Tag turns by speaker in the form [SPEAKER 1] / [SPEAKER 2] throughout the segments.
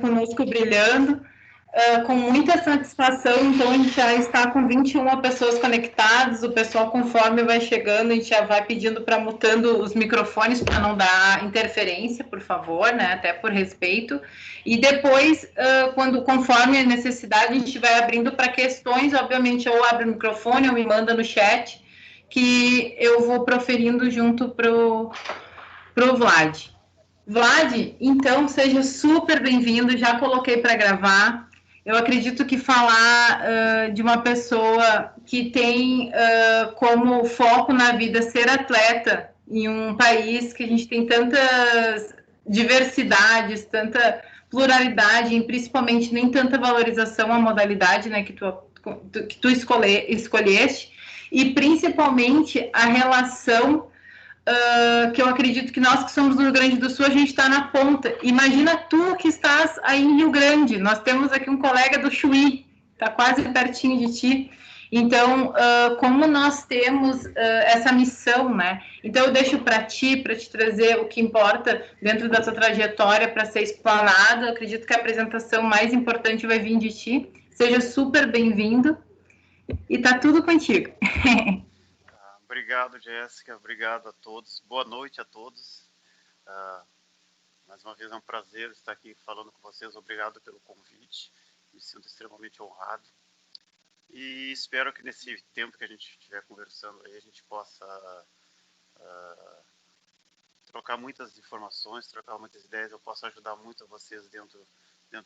[SPEAKER 1] conosco brilhando, com muita satisfação. Então, a gente já está com 21 pessoas conectadas. O pessoal, conforme vai chegando, a gente já vai pedindo para mutando os microfones para não dar interferência, por favor, né? Até por respeito. E depois, conforme a necessidade, a gente vai abrindo para questões. Obviamente, ou abre o microfone ou me manda no chat, que eu vou proferindo junto pro Vlad. Vlad, então, seja super bem-vindo, já coloquei para gravar. Eu acredito que falar de uma pessoa que tem como foco na vida ser atleta em um país que a gente tem tantas diversidades, tanta pluralidade e principalmente nem tanta valorização à modalidade, né, que tu escolheste, e principalmente a relação que eu acredito que nós que somos do Rio Grande do Sul, a gente está na ponta. Imagina tu que estás aí em Rio Grande. Nós temos aqui um colega do Chuí, está quase pertinho de ti. Então, como nós temos essa missão, né? Então, eu deixo para te trazer o que importa dentro da tua trajetória para ser explanado. Eu acredito que a apresentação mais importante vai vir de ti. Seja super bem-vindo e tá tudo contigo.
[SPEAKER 2] Obrigado, Jéssica. Obrigado a todos. Boa noite a todos. Mais uma vez é um prazer estar aqui falando com vocês. Obrigado pelo convite. Me sinto extremamente honrado. E espero que nesse tempo que a gente estiver conversando aí, a gente possa trocar muitas informações, trocar muitas ideias. Eu posso ajudar muito a vocês dentro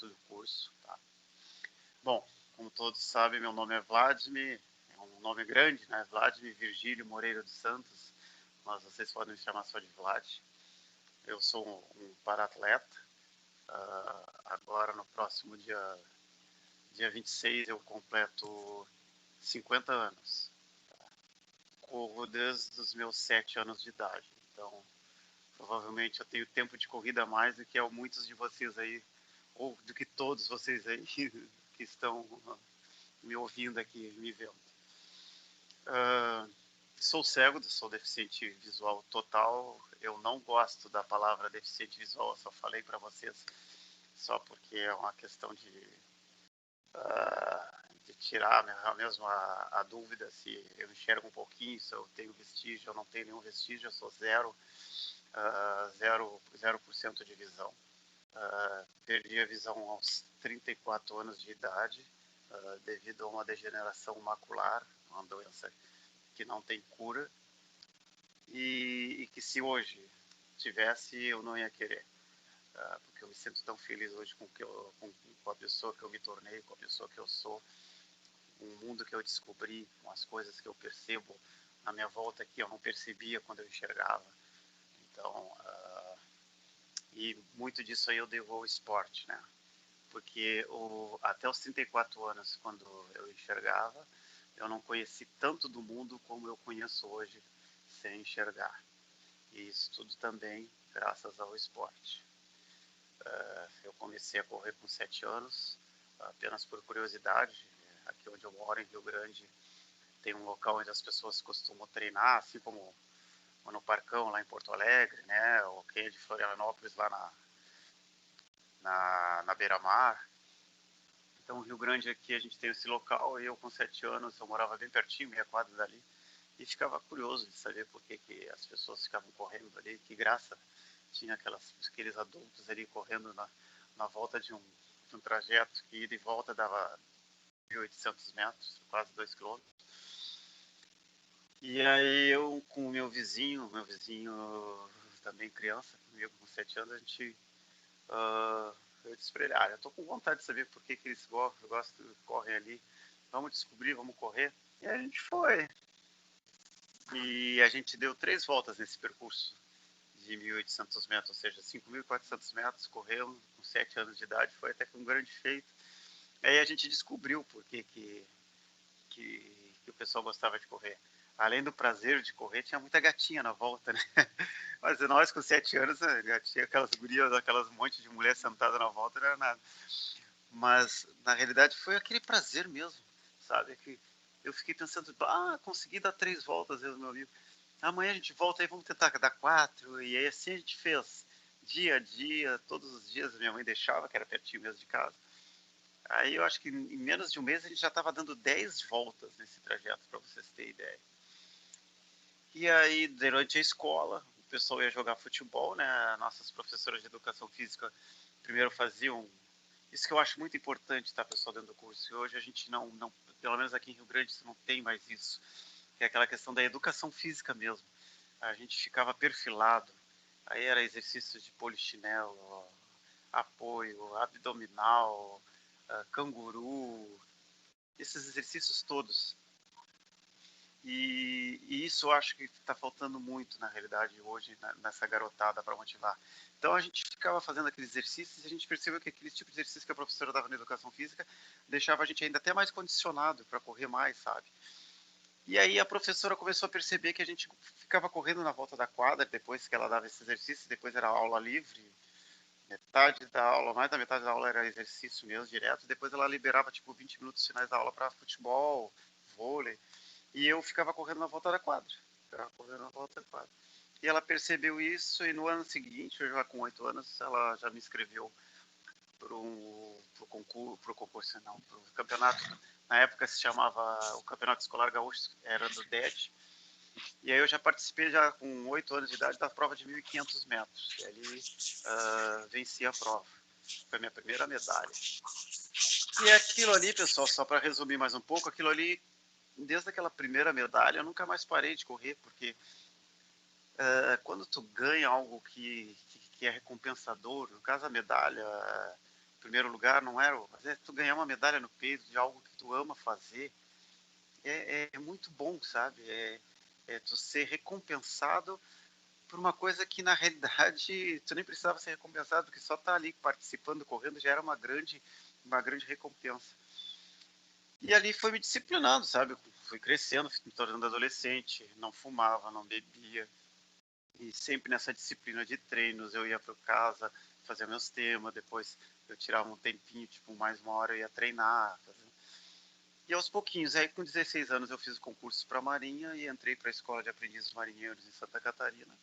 [SPEAKER 2] do curso. Tá? Bom, como todos sabem, meu nome é Vladimir. É um nome grande, né? Vladimir Virgílio Moreira dos Santos, mas vocês podem me chamar só de Vlad. Eu sou um para-atleta. Agora, no próximo dia 26, eu completo 50 anos. Corro desde os meus 7 anos de idade. Então, provavelmente eu tenho tempo de corrida a mais do que muitos de vocês aí, ou do que todos vocês aí que estão me ouvindo aqui, me vendo. Sou cego, sou deficiente visual total. Eu não gosto da palavra deficiente visual, eu só falei para vocês só porque é uma questão de tirar mesmo a dúvida se eu enxergo um pouquinho, se eu tenho vestígio, eu não tenho nenhum vestígio, eu sou 0% de visão. Perdi a visão aos 34 anos de idade devido a uma degeneração macular, uma doença que não tem cura e que se hoje tivesse eu não ia querer, porque eu me sinto tão feliz hoje com a pessoa que eu me tornei, com a pessoa que eu sou, com o mundo que eu descobri, com as coisas que eu percebo na minha volta que eu não percebia quando eu enxergava. Então, e muito disso aí eu devo ao esporte, né? Porque até os 34 anos, quando eu enxergava, eu não conheci tanto do mundo como eu conheço hoje sem enxergar. E isso tudo também graças ao esporte. Eu comecei a correr com 7 anos, apenas por curiosidade. Aqui onde eu moro, em Rio Grande, tem um local onde as pessoas costumam treinar, assim como no Parcão, lá em Porto Alegre, né? Ou quem é de Florianópolis, lá na Beira-Mar. Então, Rio Grande aqui, a gente tem esse local, e eu com 7 anos, eu morava bem pertinho, meia quadra dali, e ficava curioso de saber por que as pessoas ficavam correndo ali, que graça tinha aqueles adultos ali correndo na volta de um trajeto que ida e volta dava 1.800 metros, quase 2 quilômetros. E aí eu com o meu vizinho também criança, comigo com 7 anos, a gente... eu disse pra ele, eu tô com vontade de saber por que eles correm ali, vamos descobrir, vamos correr. E a gente foi. E a gente deu 3 voltas nesse percurso de 1.800 metros, ou seja, 5.400 metros, corremos com 7 anos de idade, foi até que um grande feito. Aí a gente descobriu por que o pessoal gostava de correr. Além do prazer de correr, tinha muita gatinha na volta, né? Mas nós com 7 anos, gatinha, aquelas gurias, aquelas monte de mulher sentada na volta, não era nada. Mas, na realidade, foi aquele prazer mesmo, sabe? Que eu fiquei pensando, consegui dar 3 voltas, eu e meu amigo. Amanhã a gente volta aí, vamos tentar dar 4. E aí assim a gente fez. dia a dia, todos os dias a minha mãe deixava, que era pertinho mesmo de casa. Aí eu acho que em menos de um mês a gente já estava dando 10 voltas nesse trajeto, para vocês terem ideia. E aí, durante a escola, o pessoal ia jogar futebol, né? Nossas professoras de educação física primeiro faziam... Isso que eu acho muito importante, tá, pessoal, dentro do curso. E hoje a gente não, pelo menos aqui em Rio Grande, não tem mais isso. Que é aquela questão da educação física mesmo. A gente ficava perfilado. Aí era exercícios de polichinelo, apoio, abdominal, canguru, esses exercícios todos. E isso eu acho que está faltando muito, na realidade, hoje, nessa garotada para motivar. Então a gente ficava fazendo aqueles exercícios e a gente percebeu que aquele tipo de exercício que a professora dava na educação física deixava a gente ainda até mais condicionado para correr mais, sabe? E aí a professora começou a perceber que a gente ficava correndo na volta da quadra depois que ela dava esse exercício, depois era aula livre, metade da aula, mais da metade da aula era exercício mesmo, direto, depois ela liberava tipo 20 minutos finais da aula para futebol, vôlei, e eu ficava correndo na volta da quadra. Ficava correndo na volta da quadra. E ela percebeu isso e no ano seguinte, eu já com 8 anos, ela já me inscreveu pro concurso, não, pro campeonato. Na época se chamava o Campeonato Escolar Gaúcho, era do DED. E aí eu já participei já com 8 anos de idade da prova de 1.500 metros. E ali venci a prova. Foi a minha primeira medalha. E aquilo ali, pessoal, só para resumir mais um pouco, aquilo ali, desde aquela primeira medalha, eu nunca mais parei de correr, porque quando tu ganha algo que é recompensador, no caso a medalha, em primeiro lugar, não era, mas tu ganhar uma medalha no peito de algo que tu ama fazer, é muito bom, sabe? É tu ser recompensado por uma coisa que na realidade tu nem precisava ser recompensado, porque só estar ali participando, correndo, já era uma grande recompensa. E ali foi me disciplinando, sabe? Fui crescendo, fui me tornando adolescente, não fumava, não bebia. E sempre nessa disciplina de treinos, eu ia para casa, fazia meus temas, depois eu tirava um tempinho, tipo mais uma hora eu ia treinar. E aos pouquinhos, aí com 16 anos eu fiz o concurso para a Marinha e entrei para a Escola de Aprendizes Marinheiros em Santa Catarina.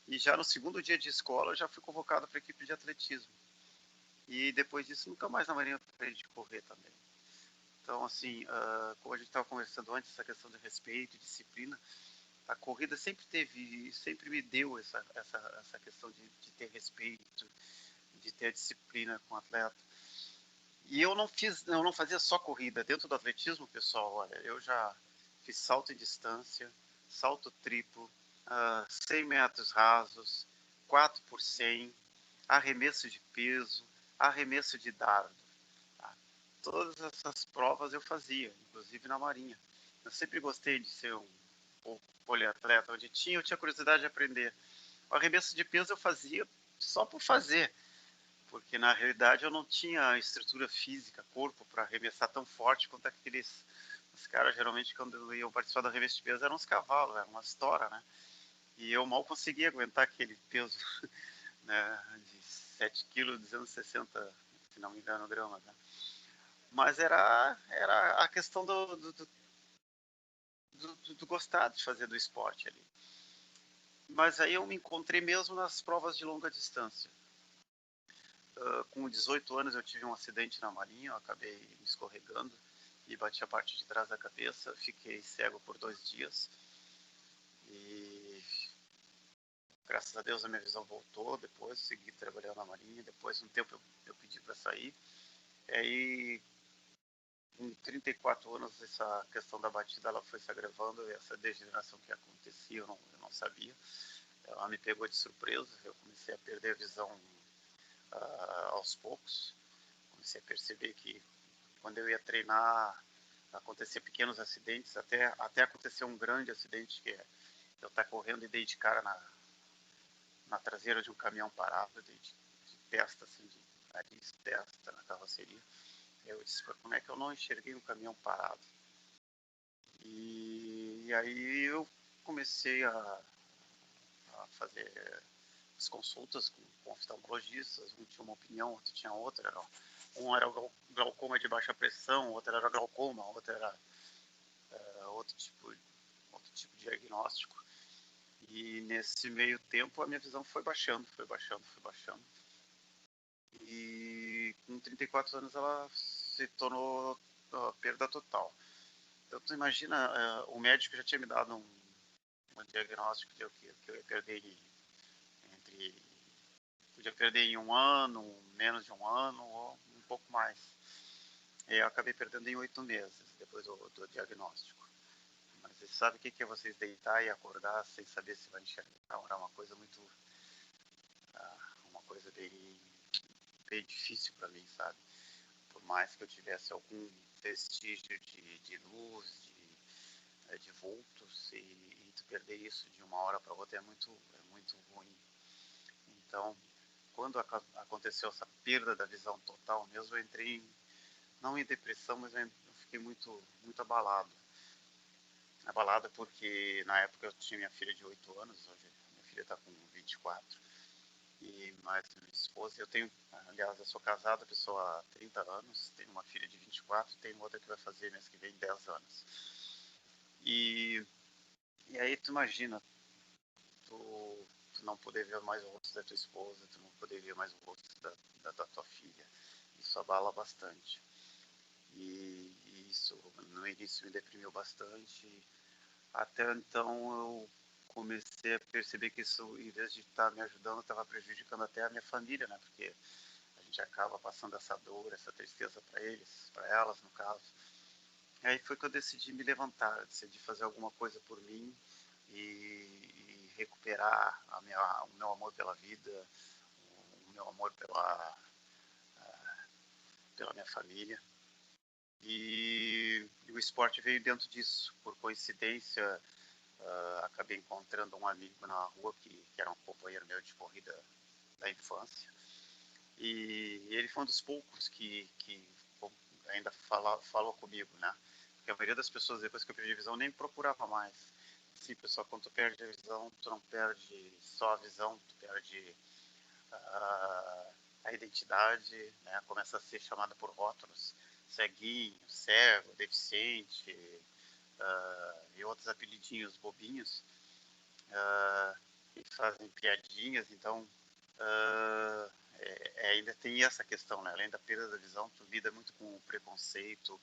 [SPEAKER 2] E já no segundo dia de escola eu já fui convocado para a equipe de atletismo. E depois disso nunca mais na Marinha eu parei de correr também. Então, assim, como a gente estava conversando antes, essa questão de respeito e disciplina, a corrida sempre me deu essa questão de ter respeito, de ter disciplina com o atleta. E eu não fazia só corrida. Dentro do atletismo, pessoal, olha, eu já fiz salto em distância, salto triplo, 100 metros rasos, 4 por 100, arremesso de peso, arremesso de dardo. Tá? Todas essas provas eu fazia, inclusive na Marinha. Eu sempre gostei de ser um poliatleta, onde eu tinha curiosidade de aprender. O arremesso de peso eu fazia só por fazer, porque na realidade eu não tinha estrutura física, corpo para arremessar tão forte quanto aqueles. Os caras geralmente quando iam participar do arremesso de peso eram uns cavalos, eram umas toras, né? E eu mal conseguia aguentar aquele peso, né, de 7 kg, 260, se não me engano, gramas, né? Mas era a questão do gostar de fazer do esporte ali. Mas aí eu me encontrei mesmo nas provas de longa distância. Com 18 anos eu tive um acidente na Marinha, eu acabei me escorregando e bati a parte de trás da cabeça, fiquei cego por 2 dias e graças a Deus a minha visão voltou, depois segui trabalhando na Marinha, depois de um tempo eu pedi para sair, e aí com 34 anos essa questão da batida ela foi se agravando, essa degeneração que acontecia eu não sabia, ela me pegou de surpresa, eu comecei a perder a visão aos poucos, comecei a perceber que quando eu ia treinar acontecia pequenos acidentes, até acontecer um grande acidente, que é eu estar correndo e dei de cara na traseira de um caminhão parado, dei de testa, assim, de nariz, testa na carroceria. Eu disse, como é que eu não enxerguei um caminhão parado? E aí eu comecei a fazer as consultas com oftalmologistas, um tinha uma opinião, outro tinha outra, um era glaucoma de baixa pressão, outro era glaucoma, outro era outro tipo de diagnóstico. E nesse meio tempo a minha visão foi baixando, foi baixando, foi baixando. E com 34 anos ela se tornou perda total. Então tu imagina, o médico já tinha me dado um diagnóstico de que eu ia perder podia perder em 1 ano, menos de 1 ano ou um pouco mais. E eu acabei perdendo em 8 meses depois do diagnóstico. Mas você sabe o que é vocês deitar e acordar sem saber se vai enxergar? Era uma coisa muito, uma coisa bem difícil para mim, sabe? Por mais que eu tivesse algum vestígio de luz, de vultos, e tu perder isso de uma hora para outra é muito ruim. Então, quando aconteceu essa perda da visão total mesmo, eu entrei não em depressão, mas eu fiquei muito abalado. Abalado porque na época eu tinha minha filha de 8 anos, hoje minha filha está com 24, e mais minha esposa. Eu tenho, aliás, eu sou casado, a pessoa há 30 anos, tenho uma filha de 24, e tenho outra que vai fazer mês que vem 10 anos. E aí tu imagina, tu não poder ver mais o rosto da tua esposa, tu não poder ver mais o rosto da tua filha. Isso abala bastante. E isso no início me deprimiu bastante. Até então eu comecei a perceber que isso, em vez de estar me ajudando, estava prejudicando até a minha família, né? Porque a gente acaba passando essa dor, essa tristeza para eles, para elas no caso. E aí foi que eu decidi me levantar, decidi fazer alguma coisa por mim e recuperar o meu amor pela vida, o meu amor pela minha família. E o esporte veio dentro disso. Por coincidência, acabei encontrando um amigo na rua que era um companheiro meu de corrida da infância. E ele foi um dos poucos que ainda falou comigo, né? Porque a maioria das pessoas, depois que eu perdi a visão, nem procurava mais. Sim, pessoal, quando tu perde a visão, tu não perde só a visão, tu perde a identidade, né? Começa a ser chamada por rótulos, ceguinho, cego, deficiente, e outros apelidinhos bobinhos, e fazem piadinhas. Então ainda tem essa questão, né? Além da perda da visão, tu lida muito com o preconceito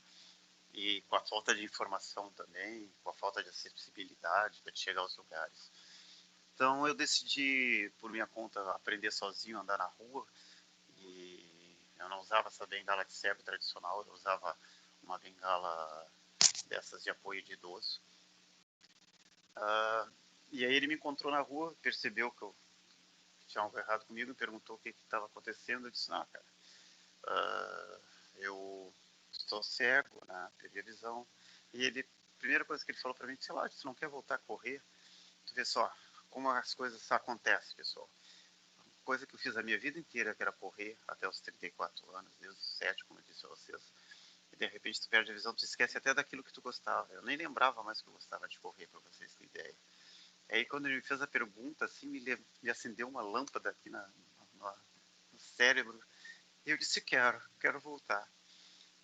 [SPEAKER 2] e com a falta de informação também, com a falta de acessibilidade para chegar aos lugares. Então eu decidi, por minha conta, aprender sozinho a andar na rua. E eu não usava essa bengala de cego tradicional, eu usava uma bengala dessas de apoio de idoso. E aí ele me encontrou na rua, percebeu que eu tinha algo errado comigo, me perguntou o que estava acontecendo. Eu disse, não, cara, eu estou cego, né, perdi a visão. E ele, a primeira coisa que ele falou para mim, sei lá, você não quer voltar a correr? Tu vê só como as coisas acontecem, pessoal. Coisa que eu fiz a minha vida inteira, que era correr até os 34 anos, desde os 7, como eu disse a vocês. E de repente tu perde a visão, tu esquece até daquilo que tu gostava. Eu nem lembrava mais que eu gostava de correr, para vocês terem ideia. E aí quando ele me fez a pergunta, assim, me acendeu uma lâmpada aqui no cérebro. E eu disse, quero voltar.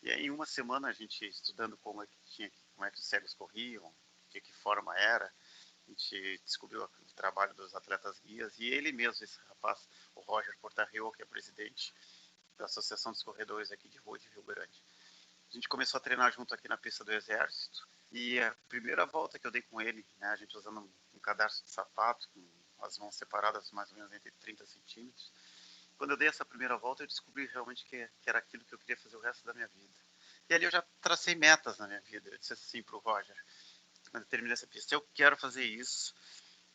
[SPEAKER 2] E aí em uma semana a gente estudando como é que os cegos corriam, de que forma era, a gente descobriu o trabalho dos atletas guias, e ele mesmo, esse rapaz, o Roger Portarrio, que é presidente da Associação dos Corredores aqui de rua de Rio Grande. A gente começou a treinar junto aqui na pista do Exército, e a primeira volta que eu dei com ele, né, a gente usando um cadarço de sapato, com as mãos separadas mais ou menos entre 30 centímetros, quando eu dei essa primeira volta eu descobri realmente que era aquilo que eu queria fazer o resto da minha vida. E ali eu já tracei metas na minha vida. Eu disse assim pro Roger, quando eu terminei essa pista, eu quero fazer isso,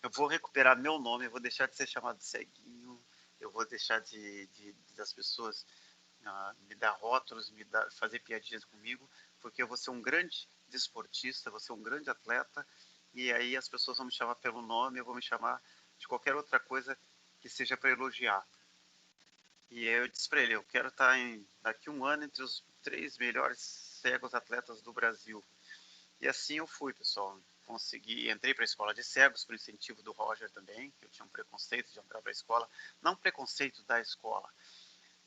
[SPEAKER 2] eu vou recuperar meu nome, eu vou deixar de ser chamado de ceguinho, eu vou deixar das pessoas me dar rótulos, fazer piadinhas comigo, porque eu vou ser um grande desportista, vou ser um grande atleta, e aí as pessoas vão me chamar pelo nome, eu vou me chamar de qualquer outra coisa que seja para elogiar. E aí eu disse para ele, eu quero estar daqui a um ano entre os 3 melhores cegos atletas do Brasil. E assim eu fui, pessoal. Consegui, entrei para a escola de cegos, por incentivo do Roger também, que eu tinha um preconceito de entrar para a escola. Não preconceito da escola,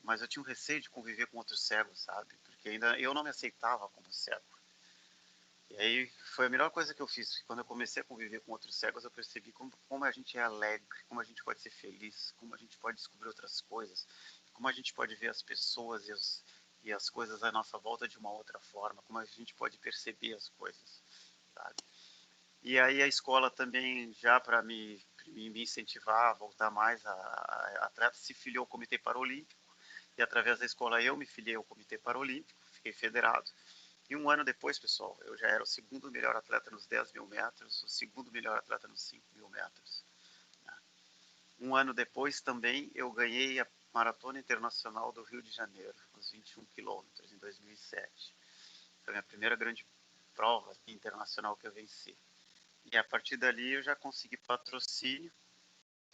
[SPEAKER 2] mas eu tinha um receio de conviver com outros cegos, sabe? Porque ainda eu não me aceitava como cego. E aí foi a melhor coisa que eu fiz. Quando eu comecei a conviver com outros cegos, eu percebi como a gente é alegre, como a gente pode ser feliz, como a gente pode descobrir outras coisas, como a gente pode ver as pessoas e as coisas à nossa volta de uma outra forma, como a gente pode perceber as coisas, sabe? E aí a escola também, já para me incentivar a voltar mais a atleta, se filiou ao Comitê Paralímpico, e através da escola eu me filiei ao Comitê Paralímpico, fiquei federado. E um ano depois, pessoal, eu já era o segundo melhor atleta nos 10 mil metros, o segundo melhor atleta nos 5 mil metros. Um ano depois também eu ganhei a Maratona Internacional do Rio de Janeiro, nos 21 quilômetros, em 2007. Foi a minha primeira grande prova internacional que eu venci. E a partir dali eu já consegui patrocínio.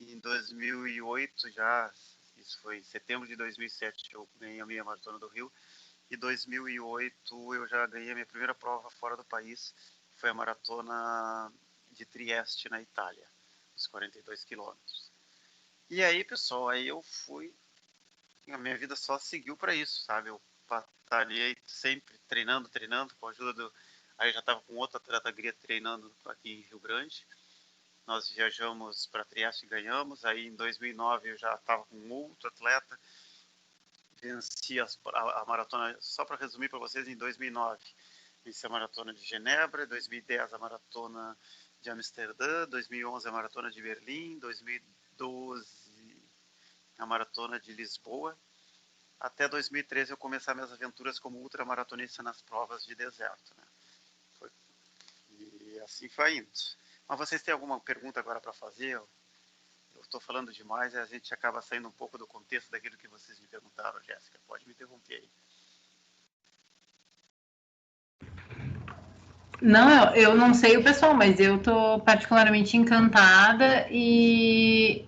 [SPEAKER 2] E em 2008, isso foi em setembro de 2007, eu ganhei a minha Maratona do Rio. Em 2008 eu já ganhei a minha primeira prova fora do país, foi a Maratona de Trieste, na Itália, os 42 quilômetros. E aí, pessoal, aí eu fui, a minha vida só seguiu para isso, sabe? Eu batalhei sempre treinando, com a ajuda do... Aí já estava com outro atleta grego treinando aqui em Rio Grande. Nós viajamos para Trieste e ganhamos. Aí em 2009 eu já estava com outro atleta, venci a maratona, só para resumir para vocês, em 2009 venci a maratona de Genebra, 2010 a maratona de Amsterdã, 2011 a maratona de Berlim, 2012 a maratona de Lisboa. Até 2013 eu comecei minhas aventuras como ultramaratonista nas provas de deserto, né? E assim foi indo. Mas vocês têm alguma pergunta agora para fazer? Eu estou falando demais e a gente acaba saindo um pouco do contexto daquilo que vocês me perguntaram, Jéssica. Pode me interromper aí.
[SPEAKER 1] Não, eu não sei o pessoal, mas eu tô particularmente encantada e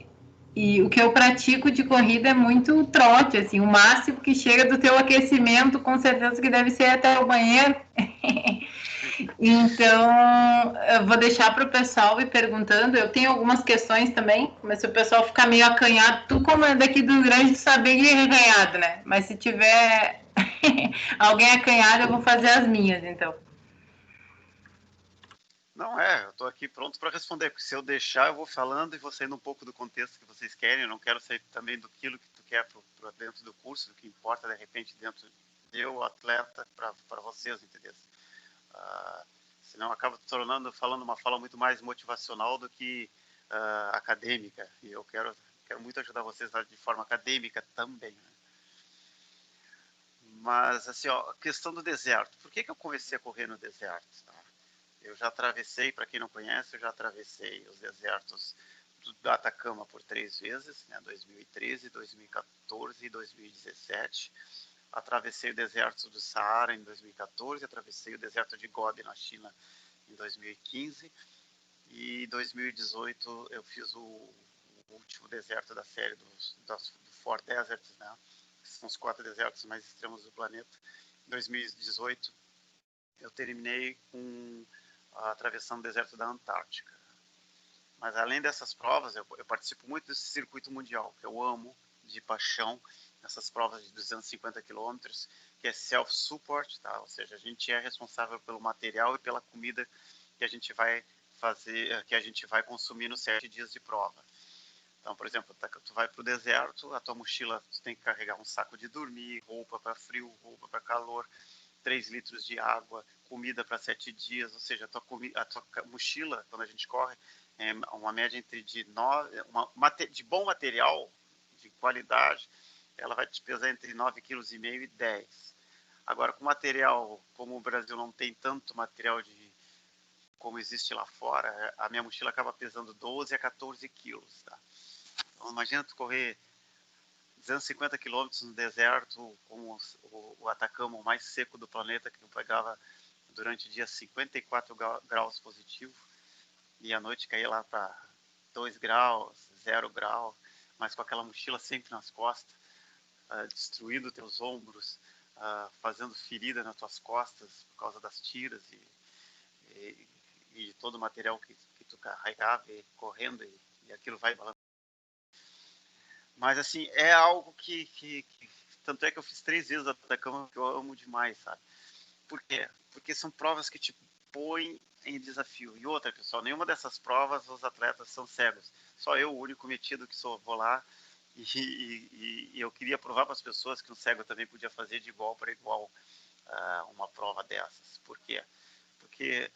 [SPEAKER 1] o que eu pratico de corrida é muito trote, assim, o máximo que chega do teu aquecimento, com certeza que deve ser até o banheiro. Então, eu vou deixar para o pessoal ir perguntando. Eu tenho algumas questões também, mas se o pessoal ficar meio acanhado, tu como é daqui do Rio Grande, tu sabe que é acanhado, né? Mas se tiver alguém acanhado, eu vou fazer as minhas, então.
[SPEAKER 2] Não eu estou aqui pronto para responder, porque se eu deixar, eu vou falando e vou saindo um pouco do contexto que vocês querem. Eu não quero sair também do que tu quer para dentro do curso, do que importa, de repente, dentro de eu, atleta, para vocês, entendeu? Senão acaba falando uma fala muito mais motivacional do que acadêmica. E eu quero muito ajudar vocês de forma acadêmica também, né? Mas, assim, ó, a questão do deserto. Por que eu comecei a correr no deserto? Tá? Eu já atravessei, para quem não conhece, eu já atravessei os desertos do Atacama por 3 vezes, né, 2013, 2014 e 2017. Atravessei o deserto do Saara em 2014, atravessei o deserto de Gobi, na China, em 2015. E em 2018 eu fiz o último deserto da série do Four Deserts, né? Que são os 4 desertos mais extremos do planeta. Em 2018 eu terminei atravessando o deserto da Antártica. Mas além dessas provas, eu participo muito desse circuito mundial, que eu amo de paixão, essas provas de 250 quilômetros, que é self-support, tá? Ou seja, a gente é responsável pelo material e pela comida que a gente vai fazer, que a gente vai consumir nos 7 dias de prova. Então, por exemplo, tu vai para o deserto, a tua mochila, tu tem que carregar um saco de dormir, roupa para frio, roupa para calor, 3 litros de água, comida para 7 dias, ou seja, a tua mochila, quando a gente corre, é uma média entre de bom material, de qualidade, ela vai te pesar entre 9,5 kg e 10. Agora, com material, como o Brasil não tem tanto material como existe lá fora, a minha mochila acaba pesando 12 a 14 quilos, tá? Então, imagina tu correr 250 quilômetros no deserto, com o Atacama, o mais seco do planeta, que eu pegava durante o dia 54 graus positivo, e à noite caía lá para 2 graus, 0 grau, mas com aquela mochila sempre nas costas, destruindo teus ombros, fazendo ferida nas tuas costas por causa das tiras e todo o material que tu carregava, e correndo, e aquilo vai balançando. Mas, assim, é algo que tanto é que eu fiz 3 vezes a Atacama, que eu amo demais, sabe? Por quê? Porque são provas que te põe em desafio. E outra, pessoal, nenhuma dessas provas os atletas são cegos. Só eu, o único metido que sou, vou lá e eu queria provar para as pessoas que um cego também podia fazer de igual para igual uma prova dessas. Por quê? Porque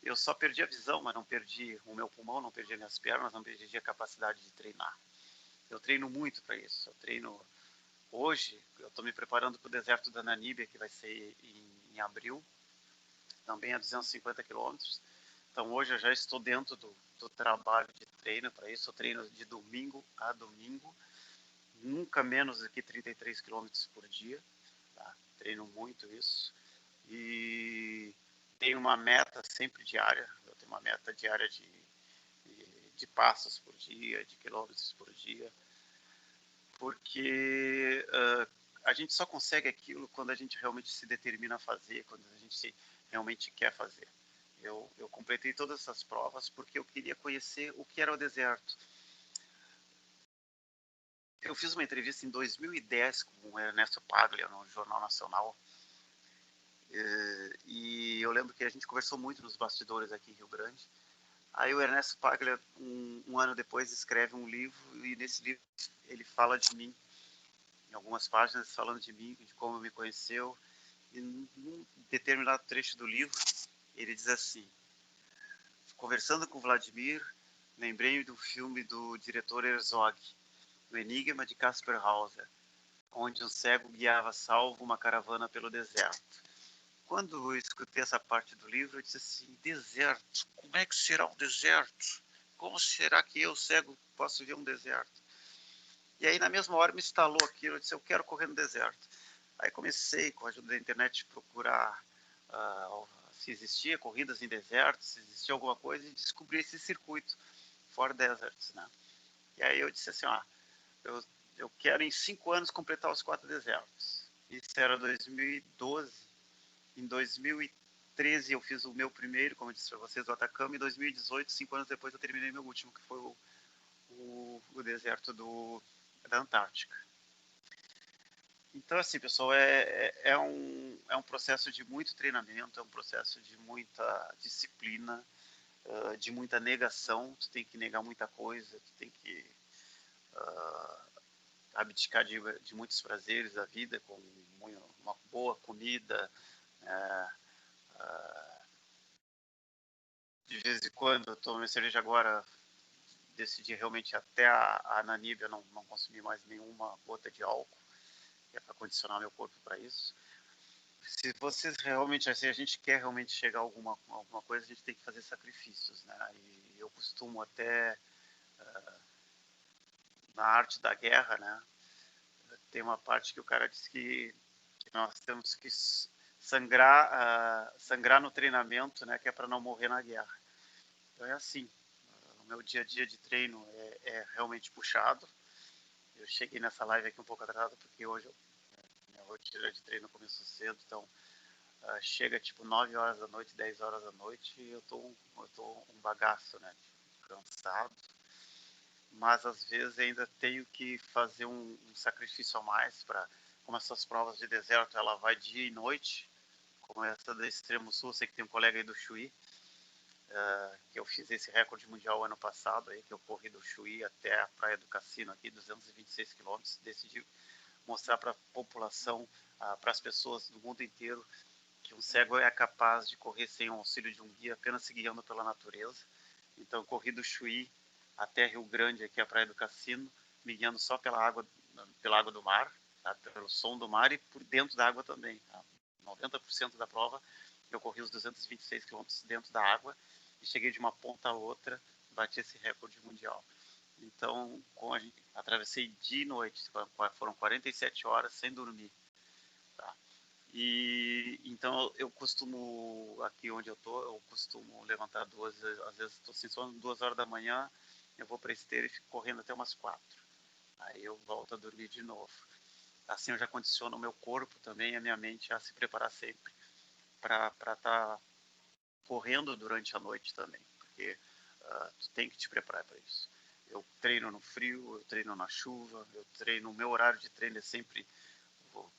[SPEAKER 2] eu só perdi a visão, mas não perdi o meu pulmão, não perdi as minhas pernas, não perdi a capacidade de treinar. Eu treino muito para isso. Eu treino hoje, eu estou me preparando para o deserto da Namíbia, que vai ser em abril, também a 250 quilômetros. Então hoje eu já estou dentro do trabalho de treino para isso. Eu treino de domingo a domingo, nunca menos do que 33 quilômetros por dia. Tá? Treino muito isso. E tenho uma meta sempre diária. Eu tenho uma meta diária de passos por dia, de quilômetros por dia. Porque a gente só consegue aquilo quando a gente realmente se determina a fazer, quando a gente realmente quer fazer. Eu completei todas essas provas porque eu queria conhecer o que era o deserto. Eu fiz uma entrevista em 2010 com o Ernesto Paglia no Jornal Nacional. E eu lembro que a gente conversou muito nos bastidores aqui em Rio Grande. Aí o Ernesto Paglia, um ano depois, escreve um livro, e nesse livro ele fala de mim, em algumas páginas, falando de mim, de como me conheceu. E num determinado trecho do livro, ele diz assim: conversando com Vladimir, lembrei do filme do diretor Herzog, O Enigma de Caspar Hauser, onde um cego guiava salvo uma caravana pelo deserto. Quando eu escutei essa parte do livro, eu disse assim: deserto? Como é que será um deserto? Como será que eu, cego, posso ver um deserto? E aí, na mesma hora, me instalou aquilo. Eu disse: eu quero correr no deserto. Aí comecei, com a ajuda da internet, procurar se existia corridas em desertos, se existia alguma coisa, e descobri esse circuito, For Deserts, né? E aí eu disse assim: eu quero em 5 anos completar os 4 desertos. Isso era 2012. Em 2013 eu fiz o meu primeiro, como eu disse para vocês, o Atacama. Em 2018, 5 anos depois, eu terminei meu último, que foi o deserto da Antártica. Então, assim, pessoal, é um processo de muito treinamento, é um processo de muita disciplina, de muita negação. Tu tem que negar muita coisa, tu tem que abdicar de muitos prazeres da vida, com uma boa comida, de vez em quando. Eu tomo minha cerveja agora, decidi realmente até a Namíbia não consumir mais nenhuma gota de álcool, que é para condicionar meu corpo para isso. Se vocês realmente, assim, a gente quer realmente chegar a alguma coisa, a gente tem que fazer sacrifícios, né? E eu costumo até, na arte da guerra, né? Tem uma parte que o cara diz que nós temos que sangrar no treinamento, né? Que é para não morrer na guerra. Então é assim. O meu dia a dia de treino é realmente puxado. Eu cheguei nessa live aqui um pouco atrasado, porque hoje minha rotina de treino começou cedo, então chega tipo 9 horas da noite, 10 horas da noite, e eu tô um bagaço, né? Cansado. Mas às vezes ainda tenho que fazer um sacrifício a mais para, como essas provas de deserto, ela vai dia e noite, como essa do Extremo Sul. Sei que tem um colega aí do Chuí, que eu fiz esse recorde mundial ano passado, aí, que eu corri do Chuí até a Praia do Cassino, aqui, 226 quilômetros. Decidi mostrar para a população, para as pessoas do mundo inteiro, que um cego é capaz de correr sem o auxílio de um guia, apenas se guiando pela natureza. Então, eu corri do Chuí até Rio Grande, aqui a Praia do Cassino, me guiando só pela água do mar, tá? Pelo som do mar, e por dentro da água também. Tá? 90% da prova eu corri os 226 quilômetros dentro da água e cheguei de uma ponta a outra, bati esse recorde mundial. Então, atravessei dia e noite, foram 47 horas sem dormir. Tá? E então eu costumo, aqui onde eu costumo levantar às vezes estou sem sono, 2 horas da manhã, eu vou para a esteira e fico correndo até umas 4. Aí eu volto a dormir de novo. Assim eu já condiciono o meu corpo também, a minha mente, a se preparar sempre para estar correndo durante a noite também, porque tu tem que te preparar para isso. Eu treino no frio, eu treino na chuva, eu treino, o meu horário de treino é sempre,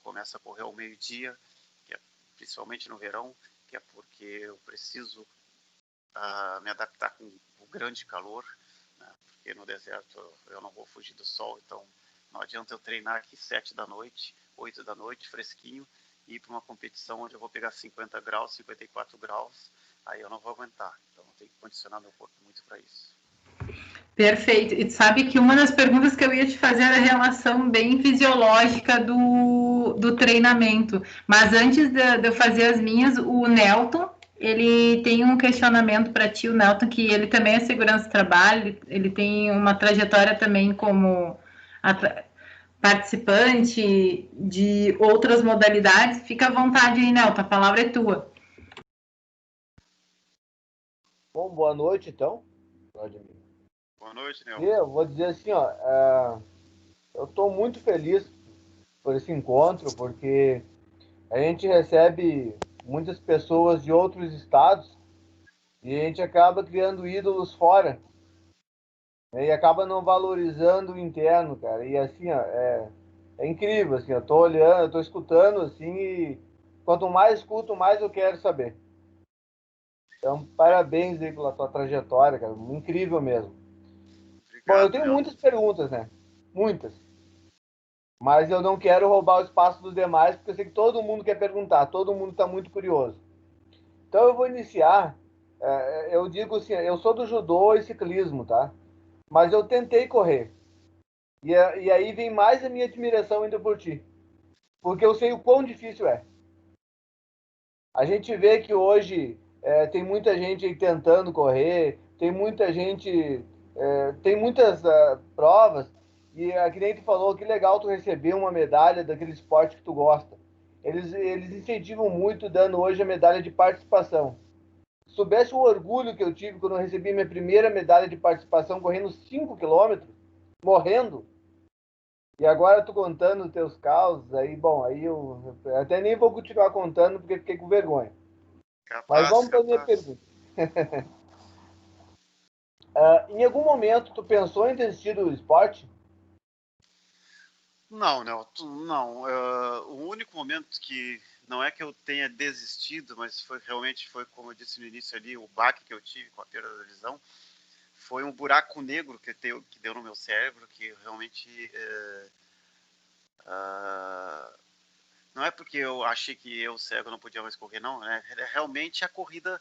[SPEAKER 2] começo a correr ao meio-dia, que é principalmente no verão, que é porque eu preciso me adaptar com o grande calor, né? Porque no deserto eu não vou fugir do sol, então não adianta eu treinar aqui 7 da noite, 8 da noite, fresquinho, e ir para uma competição onde eu vou pegar 50 graus, 54 graus, aí eu não vou aguentar. Então eu tenho que condicionar meu corpo muito para isso.
[SPEAKER 1] Perfeito. E tu sabe que uma das perguntas que eu ia te fazer era a relação bem fisiológica do treinamento. Mas antes de eu fazer as minhas, o Nelton, ele tem um questionamento para ti, o Nelton, que ele também é segurança do trabalho, ele tem uma trajetória também como participante de outras modalidades. Fica à vontade aí, Nelton, a palavra é tua.
[SPEAKER 3] Bom, boa noite, então.
[SPEAKER 2] Boa noite, Nelson.
[SPEAKER 3] Eu vou dizer assim, ó, eu estou muito feliz por esse encontro, porque a gente recebe muitas pessoas de outros estados e a gente acaba criando ídolos fora, né, e acaba não valorizando o interno, cara. E assim, ó, é incrível, assim, eu tô olhando, eu tô escutando, assim, e quanto mais escuto, mais eu quero saber. Então, parabéns aí pela tua trajetória, cara, incrível mesmo. Bom, eu
[SPEAKER 2] Obrigado,
[SPEAKER 3] tenho
[SPEAKER 2] Nelson.
[SPEAKER 3] muitas perguntas, né? Muitas. Mas eu não quero roubar o espaço dos demais, porque eu sei que todo mundo quer perguntar, todo mundo está muito curioso. Então eu vou iniciar. Eu digo assim, eu sou do judô e ciclismo, tá? Mas eu tentei correr. E aí vem mais a minha admiração ainda por ti. Porque eu sei o quão difícil é. A gente vê que hoje tem muita gente aí tentando correr, tem muita gente, tem muitas provas, e que nem tu falou, que legal tu receber uma medalha daquele esporte que tu gosta. Eles incentivam muito, dando hoje a medalha de participação. Se soubesse o orgulho que eu tive quando eu recebi minha primeira medalha de participação correndo 5 quilômetros, morrendo, e agora tu contando os teus causos, aí, bom, aí eu até nem vou continuar contando porque fiquei com vergonha. Mas
[SPEAKER 2] Capaz,
[SPEAKER 3] vamos para a minha
[SPEAKER 2] capaz.
[SPEAKER 3] pergunta. Em algum momento tu pensou em desistir do esporte?
[SPEAKER 2] Não, não. O único momento que não é que eu tenha desistido, mas realmente foi como eu disse no início ali, o baque que eu tive com a perda da visão, foi um buraco negro que deu no meu cérebro, que realmente não é porque eu achei que eu cego não podia mais correr, não, né? Realmente a corrida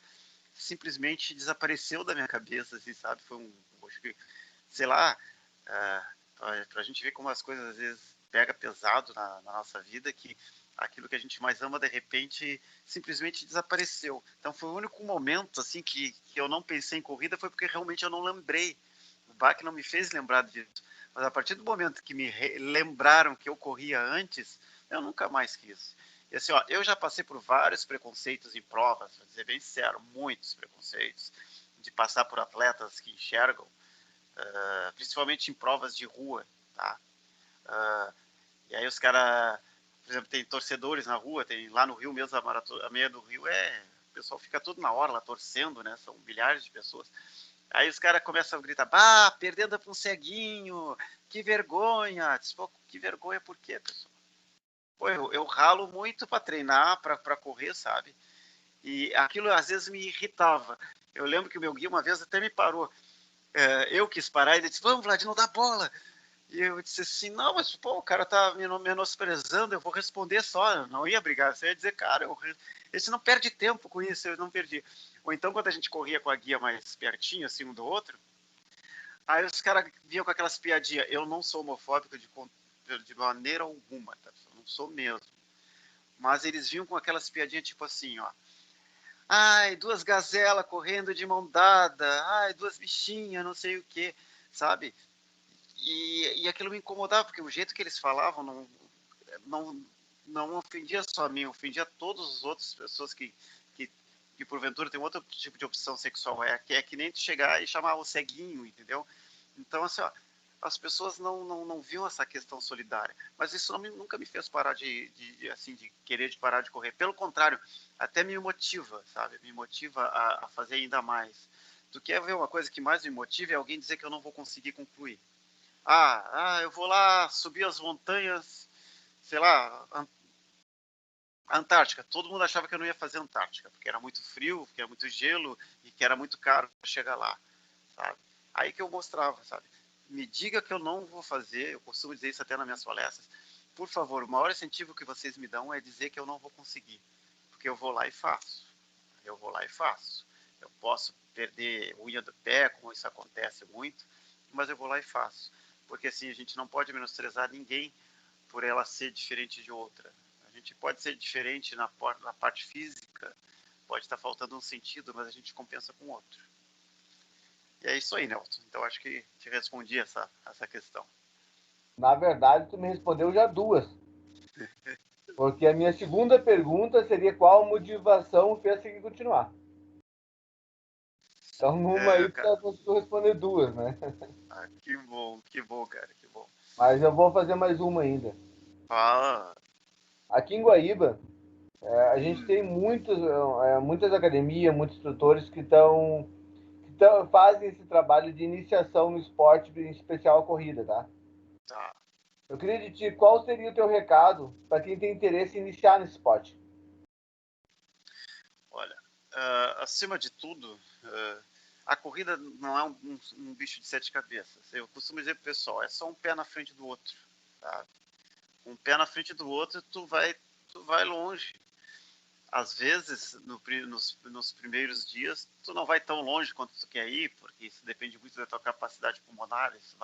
[SPEAKER 2] simplesmente desapareceu da minha cabeça, assim, sabe? Acho que, sei lá, pra gente ver como as coisas às vezes pega pesado na nossa vida, que aquilo que a gente mais ama, de repente, simplesmente desapareceu. Então foi o único momento, assim, que eu não pensei em corrida, foi porque realmente eu não lembrei. O baque não me fez lembrar disso. Mas a partir do momento que me lembraram que eu corria antes, eu nunca mais quis. E assim, ó, eu já passei por vários preconceitos em provas, vou dizer bem sincero, muitos preconceitos, de passar por atletas que enxergam, principalmente em provas de rua, tá? E aí os caras, por exemplo, tem torcedores na rua, tem lá no Rio mesmo, a meia do Rio o pessoal fica tudo na hora lá torcendo, né? São milhares de pessoas. Aí os caras começam a gritar, perdendo para um ceguinho, que vergonha. Pô, que vergonha por quê, pessoal? Pô, eu ralo muito para treinar, para correr, sabe? E aquilo às vezes me irritava. Eu lembro que o meu guia uma vez até me parou. Eu quis parar e ele disse, vamos, Vlad, não dá bola. E eu disse assim, não, mas pô, o cara tá me menosprezando, eu vou responder só, eu não ia brigar, você ia dizer, cara, esse não perde tempo com isso, eu não perdi. Ou então, quando a gente corria com a guia mais pertinho, assim, um do outro, aí os caras vinham com aquelas piadinhas, eu não sou homofóbico de maneira alguma, tá? Eu não sou mesmo. Mas eles vinham com aquelas piadinhas tipo assim, ó, ai, duas gazelas correndo de mão dada, ai, duas bichinhas, não sei o que, sabe? E aquilo me incomodava, porque o jeito que eles falavam não, não ofendia só a mim, ofendia todas as outras pessoas que porventura tem outro tipo de opção sexual. É que nem tu chegar e chamar o ceguinho, entendeu? Então, assim, ó, as pessoas não viam essa questão solidária. Mas isso nunca me fez parar de querer parar de correr. Pelo contrário, até me motiva, sabe? Me motiva a fazer ainda mais. Tu quer ver uma coisa que mais me motiva? É alguém dizer que eu não vou conseguir concluir. Eu vou lá subir as montanhas, sei lá, A Antártica, todo mundo achava que eu não ia fazer Antártica, porque era muito frio, porque era muito gelo e que era muito caro chegar lá, sabe? Aí que eu mostrava, sabe? Me diga que eu não vou fazer, eu costumo dizer isso até nas minhas palestras, por favor, o maior incentivo que vocês me dão é dizer que eu não vou conseguir, porque eu vou lá e faço. Eu vou lá e faço. Eu posso perder unha do pé, como isso acontece muito, mas eu vou lá e faço. Porque assim, a gente não pode menosprezar ninguém por ela ser diferente de outra. A gente pode ser diferente na parte física, pode estar faltando um sentido, mas a gente compensa com outro. E é isso aí, Nelson. Então acho que te respondi essa questão.
[SPEAKER 3] Na verdade, tu me respondeu já duas. Porque a minha segunda pergunta seria qual motivação fez você continuar. Então, numa aí, tu já conseguiu responder duas, né?
[SPEAKER 2] Ah, que bom, cara, que bom.
[SPEAKER 3] Mas eu vou fazer mais uma ainda.
[SPEAKER 2] Ah,
[SPEAKER 3] Aqui em Guaíba, a gente tem muitas academias, muitos instrutores que fazem esse trabalho de iniciação no esporte, em especial a corrida, tá?
[SPEAKER 2] tá.
[SPEAKER 3] Eu queria de ti, qual seria o teu recado para quem tem interesse em iniciar nesse esporte?
[SPEAKER 2] Olha, acima de tudo, a corrida não é um bicho de sete cabeças. Eu costumo dizer pro pessoal, é só um pé na frente do outro, tá? Um pé na frente do outro, tu vai longe. Às vezes, nos primeiros dias, tu não vai tão longe quanto tu quer ir, porque isso depende muito da tua capacidade pulmonar, tu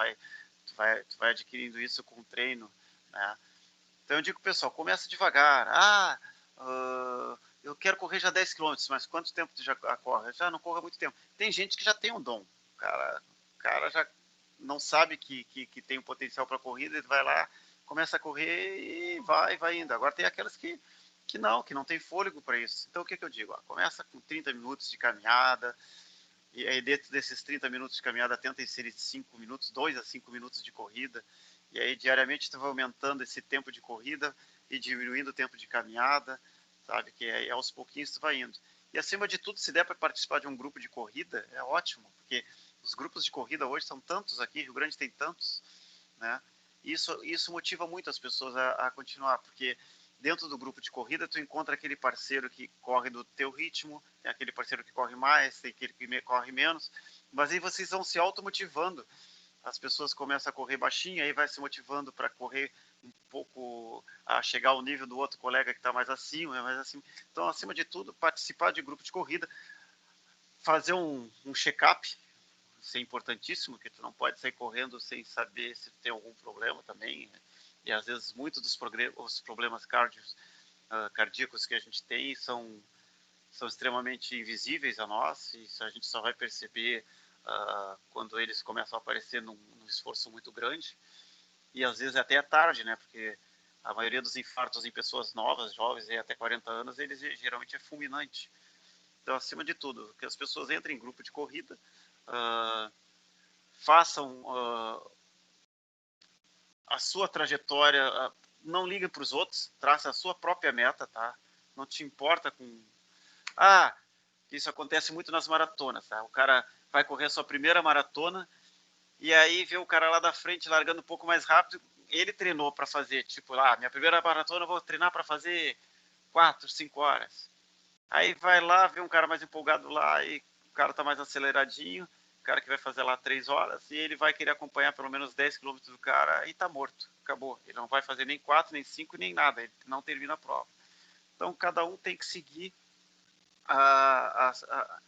[SPEAKER 2] vai adquirindo isso com o treino, né? Então eu digo, pessoal, começa devagar. Eu quero correr já 10 quilômetros, mas quanto tempo tu já corre? Já não corro há muito tempo. Tem gente que já tem um dom. O cara já não sabe que tem um potencial para corrida, ele vai lá, começa a correr e vai indo. Agora tem aquelas que não tem fôlego para isso. Então o que eu digo? Começa com 30 minutos de caminhada, e aí dentro desses 30 minutos de caminhada tenta inserir 5 minutos, 2 a 5 minutos de corrida, e aí diariamente tu vai aumentando esse tempo de corrida e diminuindo o tempo de caminhada, sabe? Que aí aos pouquinhos tu vai indo. E acima de tudo, se der para participar de um grupo de corrida, é ótimo, porque os grupos de corrida hoje são tantos aqui, Rio Grande tem tantos, né? Isso motiva muito as pessoas a continuar, porque dentro do grupo de corrida tu encontra aquele parceiro que corre do teu ritmo, tem aquele parceiro que corre mais, tem aquele que corre menos, mas aí vocês vão se automotivando. As pessoas começam a correr baixinho, aí vai se motivando para correr um pouco, a chegar ao nível do outro colega que está mais acima, mais acima. Então, acima de tudo, participar de grupo de corrida, fazer um check-up, isso é importantíssimo, que tu não pode sair correndo sem saber se tem algum problema também, né? E às vezes muitos dos os problemas cardíacos que a gente tem são extremamente invisíveis a nós, e isso a gente só vai perceber quando eles começam a aparecer num esforço muito grande, e às vezes até é tarde, né, porque a maioria dos infartos em pessoas novas, jovens, até 40 anos, eles geralmente é fulminante. Então, acima de tudo, que as pessoas entrem em grupo de corrida, façam a sua trajetória, não ligue para os outros, traça a sua própria meta, tá? Não te importa com... isso acontece muito nas maratonas, tá? O cara vai correr a sua primeira maratona e aí vê o cara lá da frente largando um pouco mais rápido, ele treinou para fazer, tipo, minha primeira maratona eu vou treinar para fazer 4, 5 horas. Aí vai lá, vê um cara mais empolgado lá e o cara tá mais aceleradinho, o cara que vai fazer lá 3 horas, e ele vai querer acompanhar pelo menos 10 quilômetros do cara e tá morto, acabou. Ele não vai fazer nem 4, nem 5, nem nada, ele não termina a prova. Então cada um tem que seguir a, a,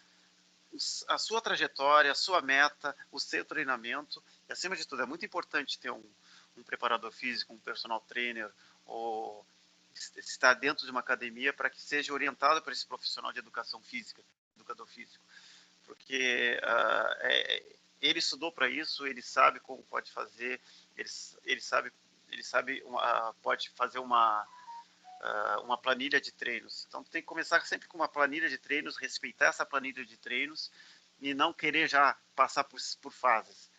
[SPEAKER 2] a sua trajetória, a sua meta, o seu treinamento, e acima de tudo, é muito importante ter um preparador físico, um personal trainer, ou estar dentro de uma academia para que seja orientado por esse profissional de educação física, educador físico, porque ele estudou para isso, ele sabe como pode fazer, ele sabe pode fazer uma planilha de treinos. Então tem que começar sempre com uma planilha de treinos, respeitar essa planilha de treinos e não querer já passar por fases.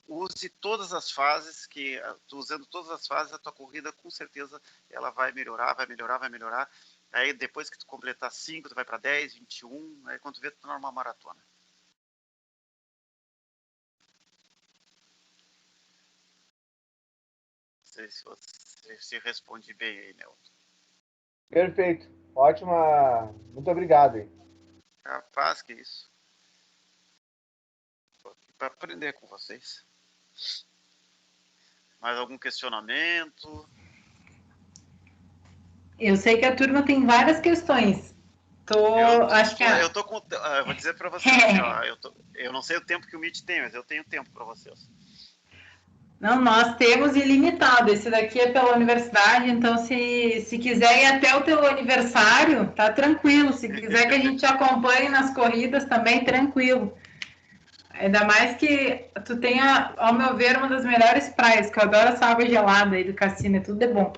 [SPEAKER 2] Use todas as fases, que usando todas as fases, a tua corrida com certeza ela vai melhorar, vai melhorar, vai melhorar. Aí depois que tu completar 5, tu vai para 10, 21, aí quando tu vê, tu tá numa maratona. Não sei se você se responde bem aí, Nelton.
[SPEAKER 3] Perfeito. Ótima. Muito obrigado, hein?
[SPEAKER 2] Capaz que isso. Estou aqui para aprender com vocês. Mais algum questionamento?
[SPEAKER 1] Eu sei que a turma tem várias questões. Acho que
[SPEAKER 2] Eu tô com. Eu vou dizer para vocês assim, ó, eu não sei o tempo que o Meet tem, mas eu tenho tempo para vocês.
[SPEAKER 1] Não, nós temos ilimitado. Esse daqui é pela universidade, então se quiser ir até o teu aniversário, tá tranquilo. Se quiser que a gente te acompanhe nas corridas também, tranquilo. Ainda mais que tu tenha, ao meu ver, uma das melhores praias, que eu adoro essa água gelada aí do cassino, é tudo de bom.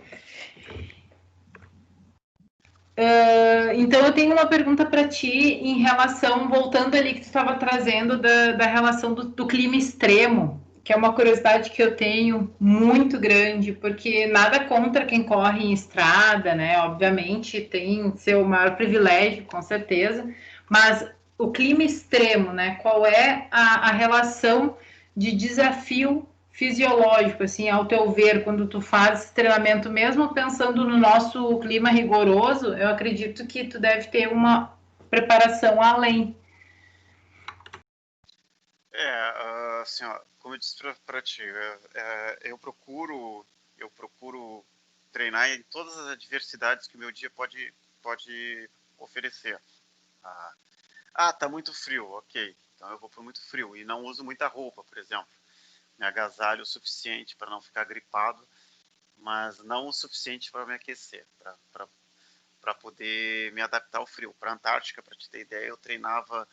[SPEAKER 1] Então eu tenho uma pergunta para ti em relação, voltando ali que tu estava trazendo da relação do clima extremo, que é uma curiosidade que eu tenho muito grande, porque nada contra quem corre em estrada, né? Obviamente tem seu maior privilégio, com certeza, mas o clima extremo, né? Qual é a relação de desafio fisiológico, assim, ao teu ver, quando tu faz esse treinamento, mesmo pensando no nosso clima rigoroso, eu acredito que tu deve ter uma preparação além.
[SPEAKER 2] Assim, ó, como eu disse para ti, eu procuro treinar em todas as adversidades que o meu dia pode oferecer. Tá muito frio, ok. Então eu vou para muito frio e não uso muita roupa, por exemplo. Me agasalho o suficiente para não ficar gripado, mas não o suficiente para me aquecer, para poder me adaptar ao frio. Para a Antártica, para te ter ideia, eu treinava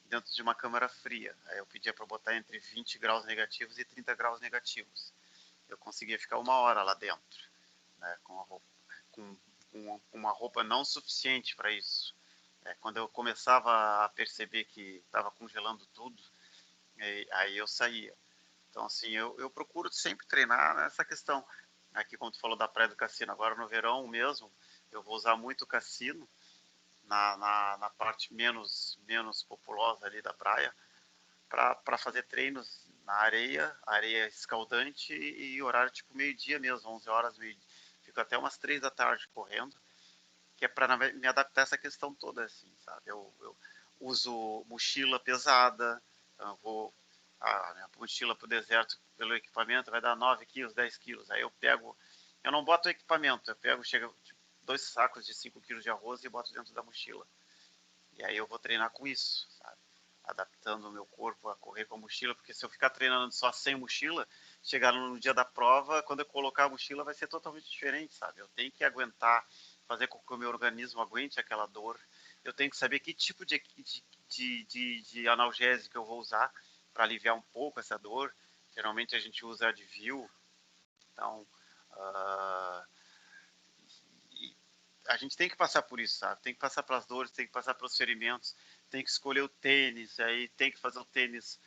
[SPEAKER 2] dentro de uma câmara fria. Aí eu pedia para botar entre 20 graus negativos e 30 graus negativos. Eu conseguia ficar 1 hora lá dentro, né, com uma roupa não suficiente para isso. Quando eu começava a perceber que estava congelando tudo, aí eu saía. Então, assim, eu procuro sempre treinar nessa questão. Aqui, como tu falou da Praia do Cassino, agora no verão mesmo, eu vou usar muito o cassino na parte menos populosa ali da praia, para fazer treinos na areia escaldante e horário tipo meio-dia mesmo, 11 horas, meio-dia. Fico até umas 3 da tarde correndo, que é para me adaptar a essa questão toda, assim, sabe? Eu uso mochila pesada, eu vou a minha mochila para o deserto pelo equipamento vai dar 9 quilos, 10 quilos. Aí eu não boto o equipamento, chega tipo, 2 sacos de 5 quilos de arroz e boto dentro da mochila. E aí eu vou treinar com isso, sabe? Adaptando o meu corpo a correr com a mochila, porque se eu ficar treinando só sem mochila, chegar no dia da prova, quando eu colocar a mochila vai ser totalmente diferente, sabe? Eu tenho que aguentar, fazer com que o meu organismo aguente aquela dor. Eu tenho que saber que tipo de analgésico eu vou usar para aliviar um pouco essa dor. Geralmente a gente usa Advil, então a gente tem que passar por isso, sabe? Tem que passar pelas dores, tem que passar pelos ferimentos, tem que escolher o tênis, aí tem que fazer o tênis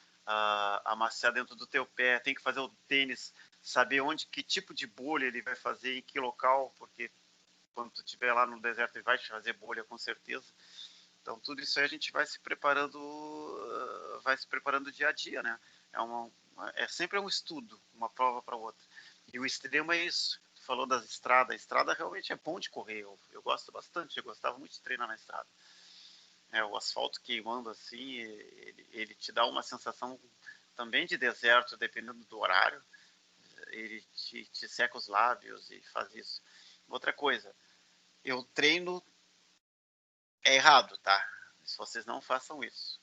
[SPEAKER 2] amaciar dentro do teu pé, tem que fazer o tênis, saber que tipo de bolha ele vai fazer, em que local, porque quando tu estiver lá no deserto ele vai te fazer bolha com certeza. Então tudo isso aí a gente vai se preparando dia a dia, né? É sempre um estudo, uma prova para outra. E o extremo é isso. Tu falou das estradas. A estrada realmente é bom de correr. Eu gosto bastante. Eu gostava muito de treinar na estrada. O asfalto queimando assim, ele te dá uma sensação também de deserto, dependendo do horário. Ele te seca os lábios e faz isso. Outra coisa, eu treino errado, tá? Se vocês não façam isso.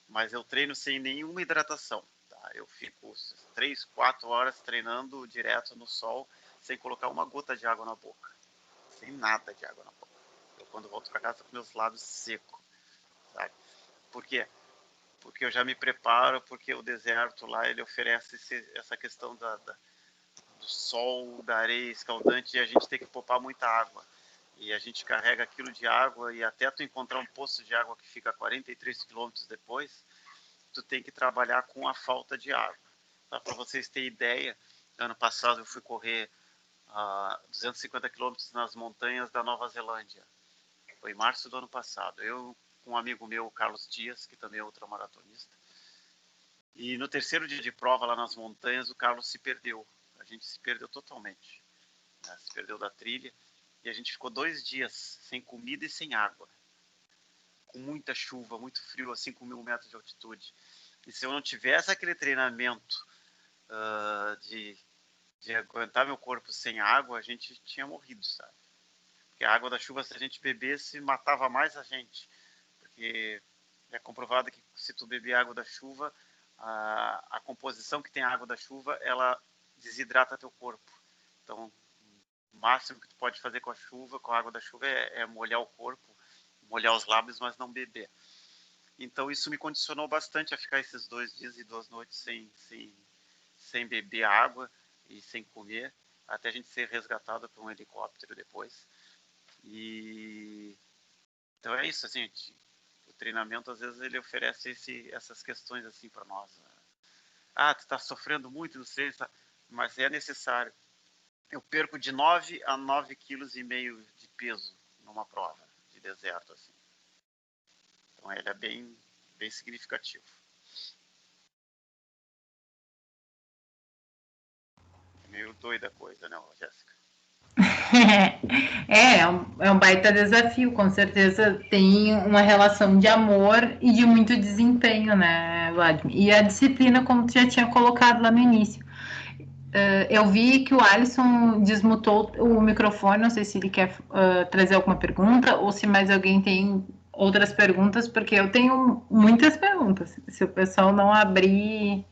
[SPEAKER 2] Mas eu treino sem nenhuma hidratação. Tá? Eu fico 3, 4 horas treinando direto no sol, sem colocar uma gota de água na boca. Sem nada de água na boca. Eu, quando volto para casa, tô com meus lábios secos. Sabe? Por quê? Porque eu já me preparo, porque o deserto lá, ele oferece essa questão do sol, da areia escaldante, e a gente tem que poupar muita água. E a gente carrega aquilo de água, e até tu encontrar um poço de água que fica 43 quilômetros depois, tu tem que trabalhar com a falta de água. Tá? Para vocês terem ideia, ano passado eu fui correr 250 quilômetros nas montanhas da Nova Zelândia. Foi em março do ano passado. Eu com um amigo meu, Carlos Dias, que também é ultramaratonista. E no terceiro dia de prova lá nas montanhas, o Carlos se perdeu. A gente se perdeu totalmente. Né? Se perdeu da trilha. E a gente ficou 2 dias sem comida e sem água. Com muita chuva, muito frio, a 5.000 metros de altitude. E se eu não tivesse aquele treinamento de aguentar meu corpo sem água, a gente tinha morrido, sabe? Porque a água da chuva, se a gente bebesse, matava mais a gente. Porque é comprovado que se tu beber água da chuva, a composição que tem a água da chuva, ela desidrata teu corpo. Então, o máximo que tu pode fazer com a chuva, com a água da chuva, é molhar o corpo, molhar os lábios, mas não beber. Então, isso me condicionou bastante a ficar esses 2 dias e 2 noites sem beber água e sem comer, até a gente ser resgatado por um helicóptero depois. E então é isso, assim, o treinamento às vezes ele oferece essas questões assim para nós. Tu está sofrendo muito, não sei, mas é necessário. Eu perco de 9 a 9,5 kg de peso numa prova de deserto, assim. Então ele é bem significativo. É meio doida a coisa, né, Jéssica?
[SPEAKER 1] É um baita desafio, com certeza tem uma relação de amor e de muito desempenho, né, Vladimir? E a disciplina, como tu já tinha colocado lá no início. Eu vi que o Alisson desmutou o microfone, não sei se ele quer trazer alguma pergunta ou se mais alguém tem outras perguntas, porque eu tenho muitas perguntas. Se o pessoal não abrir,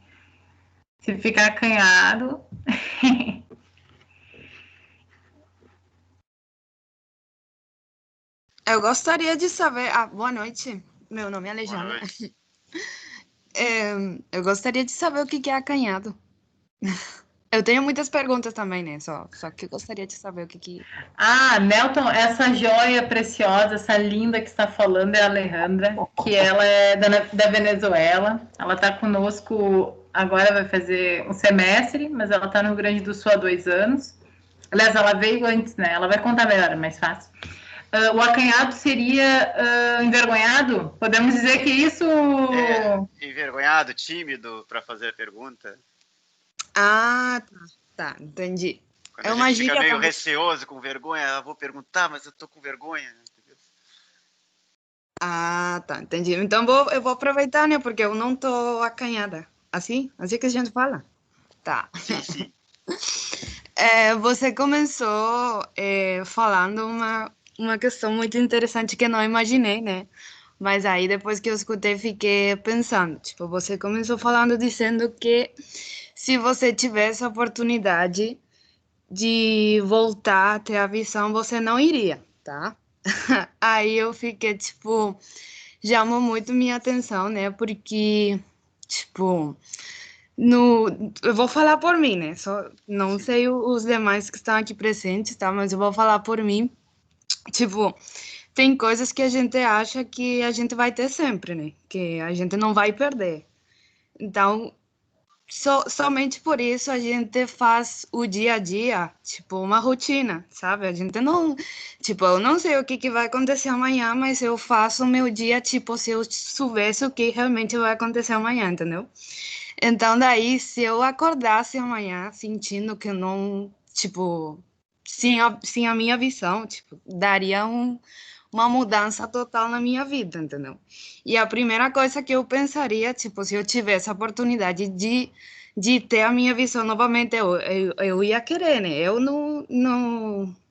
[SPEAKER 1] se ficar acanhado.
[SPEAKER 4] Eu gostaria de saber. Boa noite. Meu nome é Alejandra. Eu gostaria de saber o que é acanhado. Eu tenho muitas perguntas também, né? Só que eu gostaria de saber o que.
[SPEAKER 1] Nelton, essa joia preciosa, essa linda que está falando é a Alejandra, que ela é da Venezuela. Ela está conosco agora, vai fazer um semestre, mas ela está no Rio Grande do Sul há 2 anos. Aliás, ela veio antes, né? Ela vai contar melhor, é mais fácil. O acanhado seria envergonhado? Podemos dizer que isso...
[SPEAKER 2] Envergonhado, tímido para fazer a pergunta.
[SPEAKER 4] Tá, entendi.
[SPEAKER 2] Quando a gente fica meio receoso, com vergonha, eu vou perguntar, mas eu tô com vergonha. Entendeu?
[SPEAKER 4] Tá, entendi. Então eu vou aproveitar, né? Porque eu não tô acanhada. Assim que a gente fala? Tá.
[SPEAKER 2] Sim.
[SPEAKER 4] Você começou falando uma questão muito interessante que eu não imaginei, né? Mas aí depois que eu escutei, fiquei pensando. Tipo, você começou falando dizendo que se você tivesse a oportunidade de voltar a ter a visão, você não iria, tá? Aí eu fiquei, tipo, chamou muito minha atenção, né? Porque, tipo, eu vou falar por mim, né? Só não
[SPEAKER 2] Sim.
[SPEAKER 4] sei os demais que estão aqui presentes, tá? Mas eu vou falar por mim. Tipo, tem coisas que a gente acha que a gente vai ter sempre, né? Que a gente não vai perder. Então, somente por isso a gente faz o dia a dia, tipo, uma rotina, sabe? A gente não, tipo, eu não sei o que vai acontecer amanhã, mas eu faço o meu dia, tipo, se eu soubesse o que realmente vai acontecer amanhã, entendeu? Então, daí, se eu acordasse amanhã sentindo que eu não, tipo, sem a minha visão, tipo, daria uma mudança total na minha vida, entendeu? E a primeira coisa que eu pensaria, tipo, se eu tivesse a oportunidade de ter a minha visão novamente, eu ia querer, né? Eu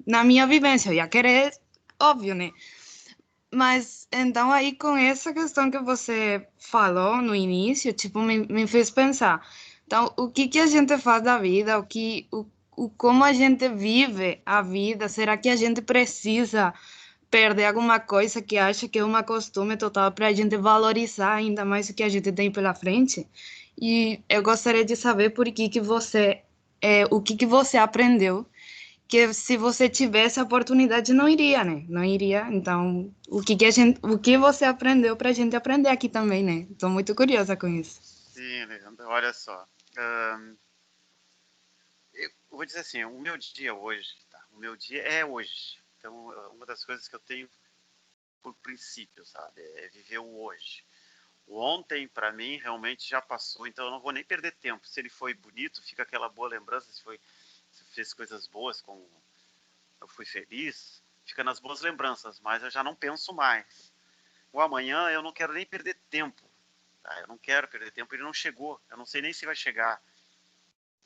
[SPEAKER 4] na minha vivência, eu ia querer, óbvio, né? Mas então aí com essa questão que você falou no início, tipo, me fez pensar. Então, o que a gente faz da vida, como a gente vive a vida, será que a gente precisa perder alguma coisa que acha que é uma costume total para a gente valorizar ainda mais o que a gente tem pela frente? E eu gostaria de saber por que você, o que você aprendeu que se você tivesse a oportunidade não iria, né? Não iria. Então, o que você aprendeu para a gente aprender aqui também, né? Estou muito curiosa com isso.
[SPEAKER 2] Sim, Leandro, olha só. Eu vou dizer assim, o meu dia hoje, tá? O meu dia é hoje. Então, uma das coisas que eu tenho por princípio, sabe, é viver o hoje. O ontem, para mim, realmente já passou, então eu não vou nem perder tempo. Se ele foi bonito, fica aquela boa lembrança, se fez coisas boas, como eu fui feliz, fica nas boas lembranças, mas eu já não penso mais. O amanhã eu não quero nem perder tempo. Tá? Eu não quero perder tempo, ele não chegou. Eu não sei nem se vai chegar.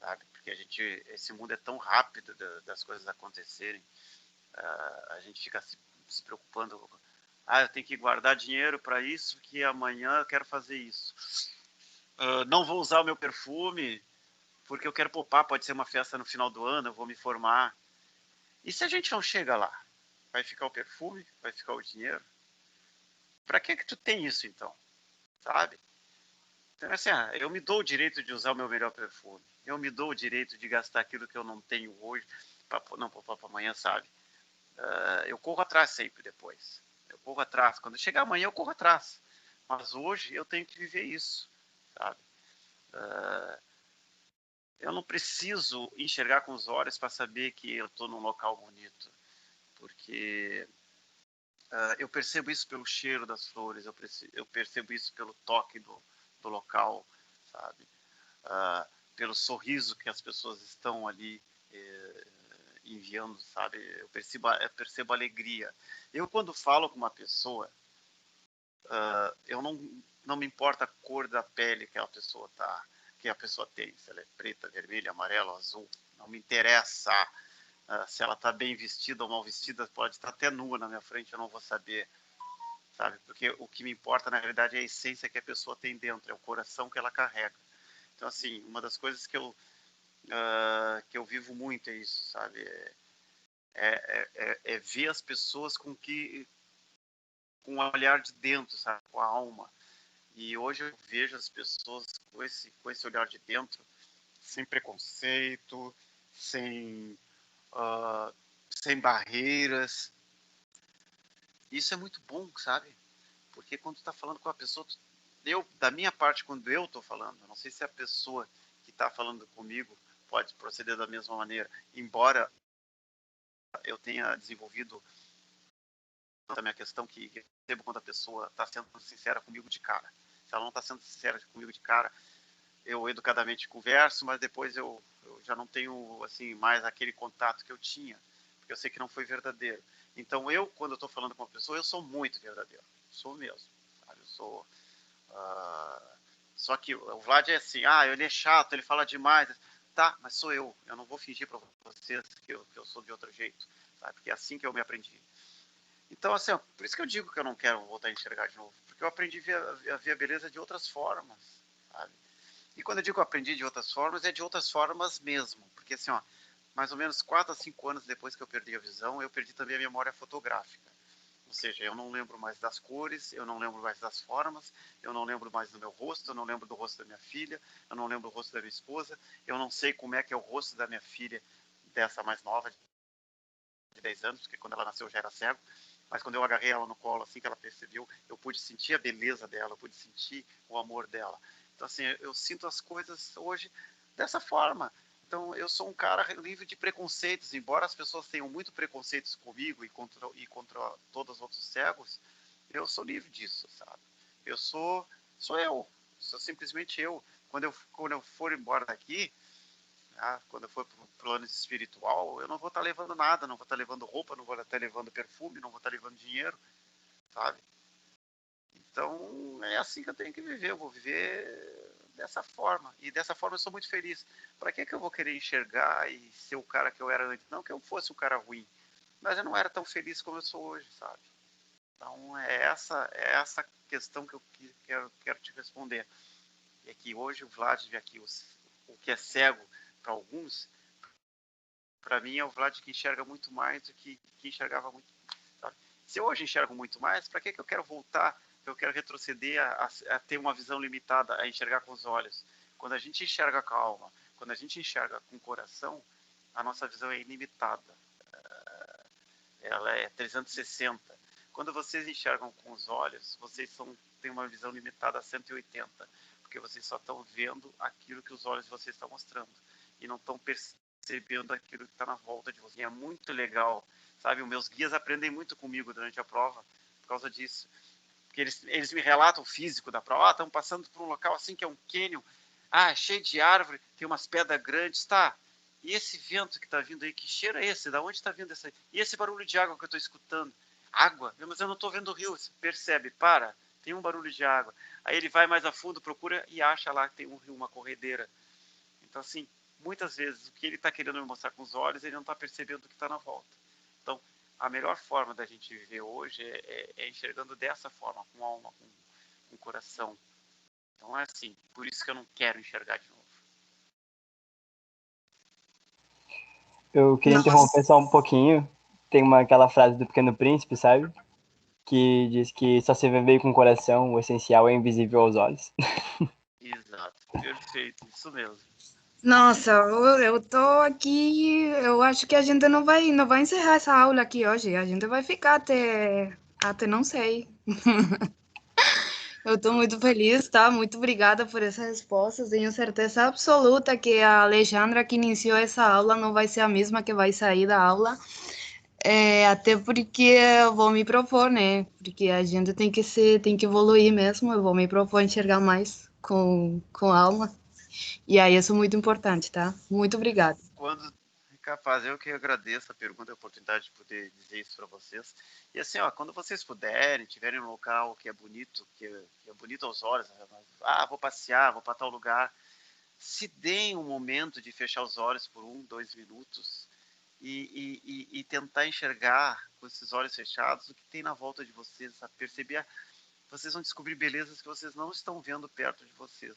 [SPEAKER 2] Sabe? Porque esse mundo é tão rápido das coisas acontecerem. A gente fica se preocupando. Eu tenho que guardar dinheiro para isso, que amanhã eu quero fazer isso. Não vou usar o meu perfume, porque eu quero poupar, pode ser uma festa no final do ano, eu vou me formar. E se a gente não chega lá? Vai ficar o perfume? Vai ficar o dinheiro? Para que tu tem isso, então? Sabe? Então, assim, eu me dou o direito de usar o meu melhor perfume. Eu me dou o direito de gastar aquilo que eu não tenho hoje, para amanhã, sabe? Eu corro atrás sempre depois. Eu corro atrás. Quando chegar amanhã, eu corro atrás. Mas hoje eu tenho que viver isso, sabe? Eu não preciso enxergar com os olhos para saber que eu estou num local bonito, porque eu percebo isso pelo cheiro das flores, eu percebo isso pelo toque do local, sabe? Pelo sorriso que as pessoas estão ali enviando, sabe? Eu percebo alegria. Eu, quando falo com uma pessoa, eu não me importa a cor da pele que a pessoa tem, se ela é preta, vermelha, amarela, azul, não me interessa se ela está bem vestida ou mal vestida, pode estar até nua na minha frente, eu não vou saber, sabe? Porque o que me importa, na realidade, é a essência que a pessoa tem dentro, é o coração que ela carrega. Então, assim, uma das coisas que eu vivo muito é isso, sabe? É ver as pessoas com o olhar de dentro, sabe? Com a alma. E hoje eu vejo as pessoas com esse olhar de dentro, sem preconceito, sem barreiras. Isso é muito bom, sabe? Porque quando tu tá falando com a pessoa, da minha parte, quando eu tô falando, eu não sei se a pessoa que tá falando comigo pode proceder da mesma maneira, embora eu tenha desenvolvido a minha questão que percebo quando a pessoa está sendo sincera comigo de cara. Se ela não está sendo sincera comigo de cara, eu educadamente converso, mas depois eu já não tenho assim mais aquele contato que eu tinha, porque eu sei que não foi verdadeiro. Então quando eu estou falando com uma pessoa, eu sou muito verdadeiro, sou mesmo, sabe? Eu sou só que o Vlad é assim, ele é chato, ele fala demais, tá? Mas sou eu não vou fingir para vocês que eu sou de outro jeito, sabe? Porque é assim que eu me aprendi. Então, assim, por isso que eu digo que eu não quero voltar a enxergar de novo, porque eu aprendi a ver a beleza de outras formas, sabe? E quando eu digo que eu aprendi de outras formas, é de outras formas mesmo, porque assim, mais ou menos 4 a 5 anos depois que eu perdi a visão, eu perdi também a memória fotográfica. Ou seja, eu não lembro mais das cores, eu não lembro mais das formas, eu não lembro mais do meu rosto, eu não lembro do rosto da minha filha, eu não lembro do rosto da minha esposa, eu não sei como é que é o rosto da minha filha, dessa mais nova, de 10 anos, porque quando ela nasceu eu já era cego, mas quando eu agarrei ela no colo, assim que ela percebeu, eu pude sentir a beleza dela, eu pude sentir o amor dela. Então, assim, eu sinto as coisas hoje dessa forma. Então, eu sou um cara livre de preconceitos, embora as pessoas tenham muito preconceitos comigo e contra todos os outros cegos, eu sou livre disso, sabe? Eu sou simplesmente eu. Quando eu for embora daqui, quando eu for para o plano espiritual, eu não vou estar levando nada, não vou estar levando roupa, não vou estar levando perfume, não vou estar levando dinheiro, sabe? Então, é assim que eu tenho que viver, eu vou viver dessa forma, e dessa forma eu sou muito feliz. Para que eu vou querer enxergar e ser o cara que eu era antes? Não que eu fosse um cara ruim, mas eu não era tão feliz como eu sou hoje, sabe? Então, é essa questão que eu quero te responder. É que hoje o Vlad vê aqui o que é cego para alguns, para mim é o Vlad que enxerga muito mais do que enxergava muito, sabe? Se eu hoje enxergo muito mais, para que eu quero voltar, eu quero retroceder a ter uma visão limitada, a enxergar com os olhos? Quando a gente enxerga com a alma, quando a gente enxerga com o coração, a nossa visão é ilimitada, ela é 360. Quando vocês enxergam com os olhos, vocês têm uma visão limitada a 180, porque vocês só estão vendo aquilo que os olhos de vocês estão mostrando e não estão percebendo aquilo que está na volta de vocês. E é muito legal, sabe? Os meus guias aprendem muito comigo durante a prova por causa disso, porque eles me relatam o físico da prova. Estamos passando por um local assim que é um cânion, cheio de árvore, tem umas pedras grandes, tá? E esse vento que está vindo aí, que cheiro é esse? Da onde está vindo esse? E esse barulho de água que eu estou escutando? Água? Mas eu não estou vendo o rio. Você percebe? Para, tem um barulho de água. Aí ele vai mais a fundo, procura e acha lá que tem um rio, uma corredeira. Então, assim, muitas vezes o que ele está querendo me mostrar com os olhos, ele não está percebendo o que está na volta. Então, a melhor forma da gente viver hoje é enxergando dessa forma, com alma, com coração. Então é assim, por isso que eu não quero enxergar de novo.
[SPEAKER 5] Eu queria interromper só um pouquinho. Tem aquela frase do Pequeno Príncipe, sabe? Que diz que só se vê com o coração, o essencial é invisível aos olhos.
[SPEAKER 2] Exato, perfeito, isso mesmo.
[SPEAKER 4] Nossa, eu tô aqui, eu acho que a gente não vai encerrar essa aula aqui hoje, a gente vai ficar até não sei. Eu tô muito feliz, tá? Muito obrigada por essa resposta. Tenho certeza absoluta que a Alexandra que iniciou essa aula não vai ser a mesma que vai sair da aula. Até porque eu vou me propor, né? Porque a gente tem que evoluir mesmo. Eu vou me propor enxergar mais com alma. E aí isso é muito importante, tá? Muito obrigada.
[SPEAKER 2] Quando capaz, eu que agradeço a pergunta e a oportunidade de poder dizer isso para vocês. E assim, ó, quando vocês puderem, tiverem um local que é bonito, que é bonito aos olhos, vou passear, vou para tal lugar, se deem um momento de fechar os olhos por 1, 2 minutos e tentar enxergar com esses olhos fechados o que tem na volta de vocês, a perceber, vocês vão descobrir belezas que vocês não estão vendo perto de vocês,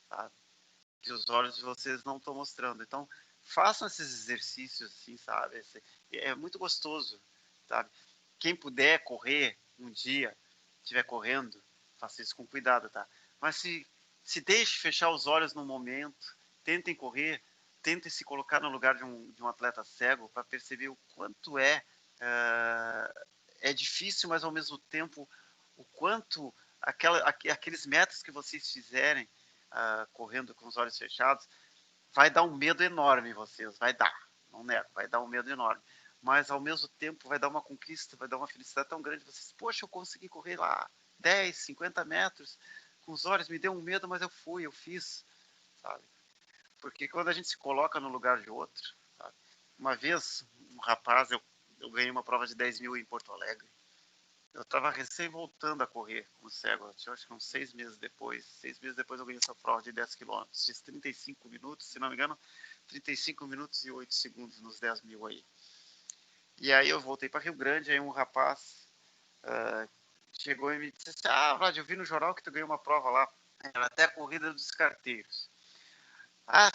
[SPEAKER 2] tá? Que os olhos de vocês não estão mostrando. Então, façam esses exercícios, assim, sabe? É muito gostoso, sabe? Quem puder correr um dia, estiver correndo, faça isso com cuidado, tá? Mas se deixe fechar os olhos no momento, tentem correr, tentem se colocar no lugar de um atleta cego para perceber o quanto é difícil, mas ao mesmo tempo o quanto aqueles metros que vocês fizerem correndo com os olhos fechados, vai dar um medo enorme em vocês, vai dar, não nego, vai dar um medo enorme, mas ao mesmo tempo vai dar uma conquista, vai dar uma felicidade tão grande, vocês, poxa, eu consegui correr lá 10, 50 metros, com os olhos, me deu um medo, mas eu fiz, sabe? Porque quando a gente se coloca no lugar de outro, sabe? Uma vez, um rapaz, eu ganhei uma prova de 10 mil em Porto Alegre. Eu estava recém voltando a correr como cego, eu acho que uns 6 meses depois. 6 meses depois eu ganhei essa prova de 10 quilômetros. Fiz 35 minutos, se não me engano, 35 minutos e 8 segundos nos 10 mil aí. E aí eu voltei para Rio Grande, aí um rapaz chegou e me disse assim, Vlad, eu vi no jornal que tu ganhou uma prova lá. Era até a corrida dos carteiros.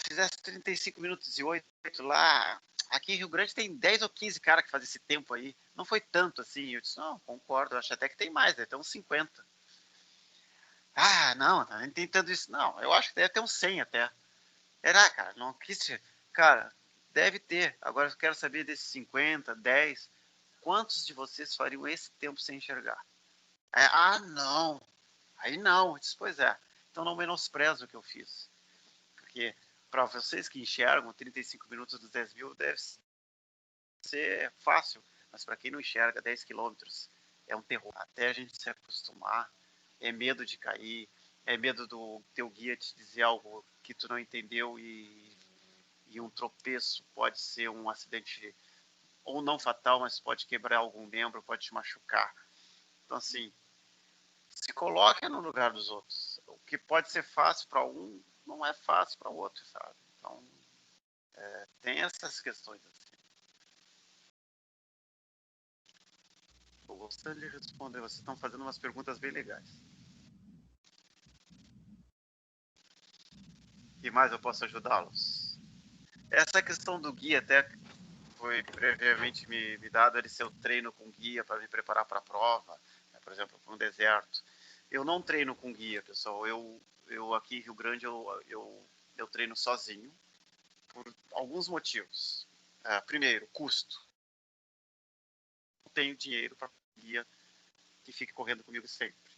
[SPEAKER 2] Fizesse 35 minutos e 8 lá. Aqui em Rio Grande tem 10 ou 15 caras que fazem esse tempo aí. Não foi tanto assim. Eu disse, não, concordo, eu acho até que tem mais, deve ter uns 50. Não tem tanto isso. Não, eu acho que deve ter uns 100 até. Cara, não quis. Cara, deve ter. Agora eu quero saber desses 50, 10, quantos de vocês fariam esse tempo sem enxergar? Não. Aí não. Eu disse, pois é. Então não menosprezo o que eu fiz. Porque para vocês que enxergam 35 minutos dos 10 mil deve ser fácil, mas para quem não enxerga 10 quilômetros é um terror. Até a gente se acostumar, é medo de cair, é medo do teu guia te dizer algo que tu não entendeu e um tropeço pode ser um acidente ou não fatal, mas pode quebrar algum membro, pode te machucar. Então assim, se coloque no lugar dos outros. O que pode ser fácil para um não é fácil para o outro, sabe? Então, tem essas questões assim. Eu gostaria de responder, vocês estão fazendo umas perguntas bem legais. E mais eu posso ajudá-los? Essa questão do guia até foi previamente me dado, ele ser eu treino com guia para me preparar para a prova, né, por exemplo, para um deserto. Eu não treino com guia, pessoal. Eu aqui em Rio Grande, eu treino sozinho, por alguns motivos. Primeiro, custo. Não tenho dinheiro para guia que fique correndo comigo sempre.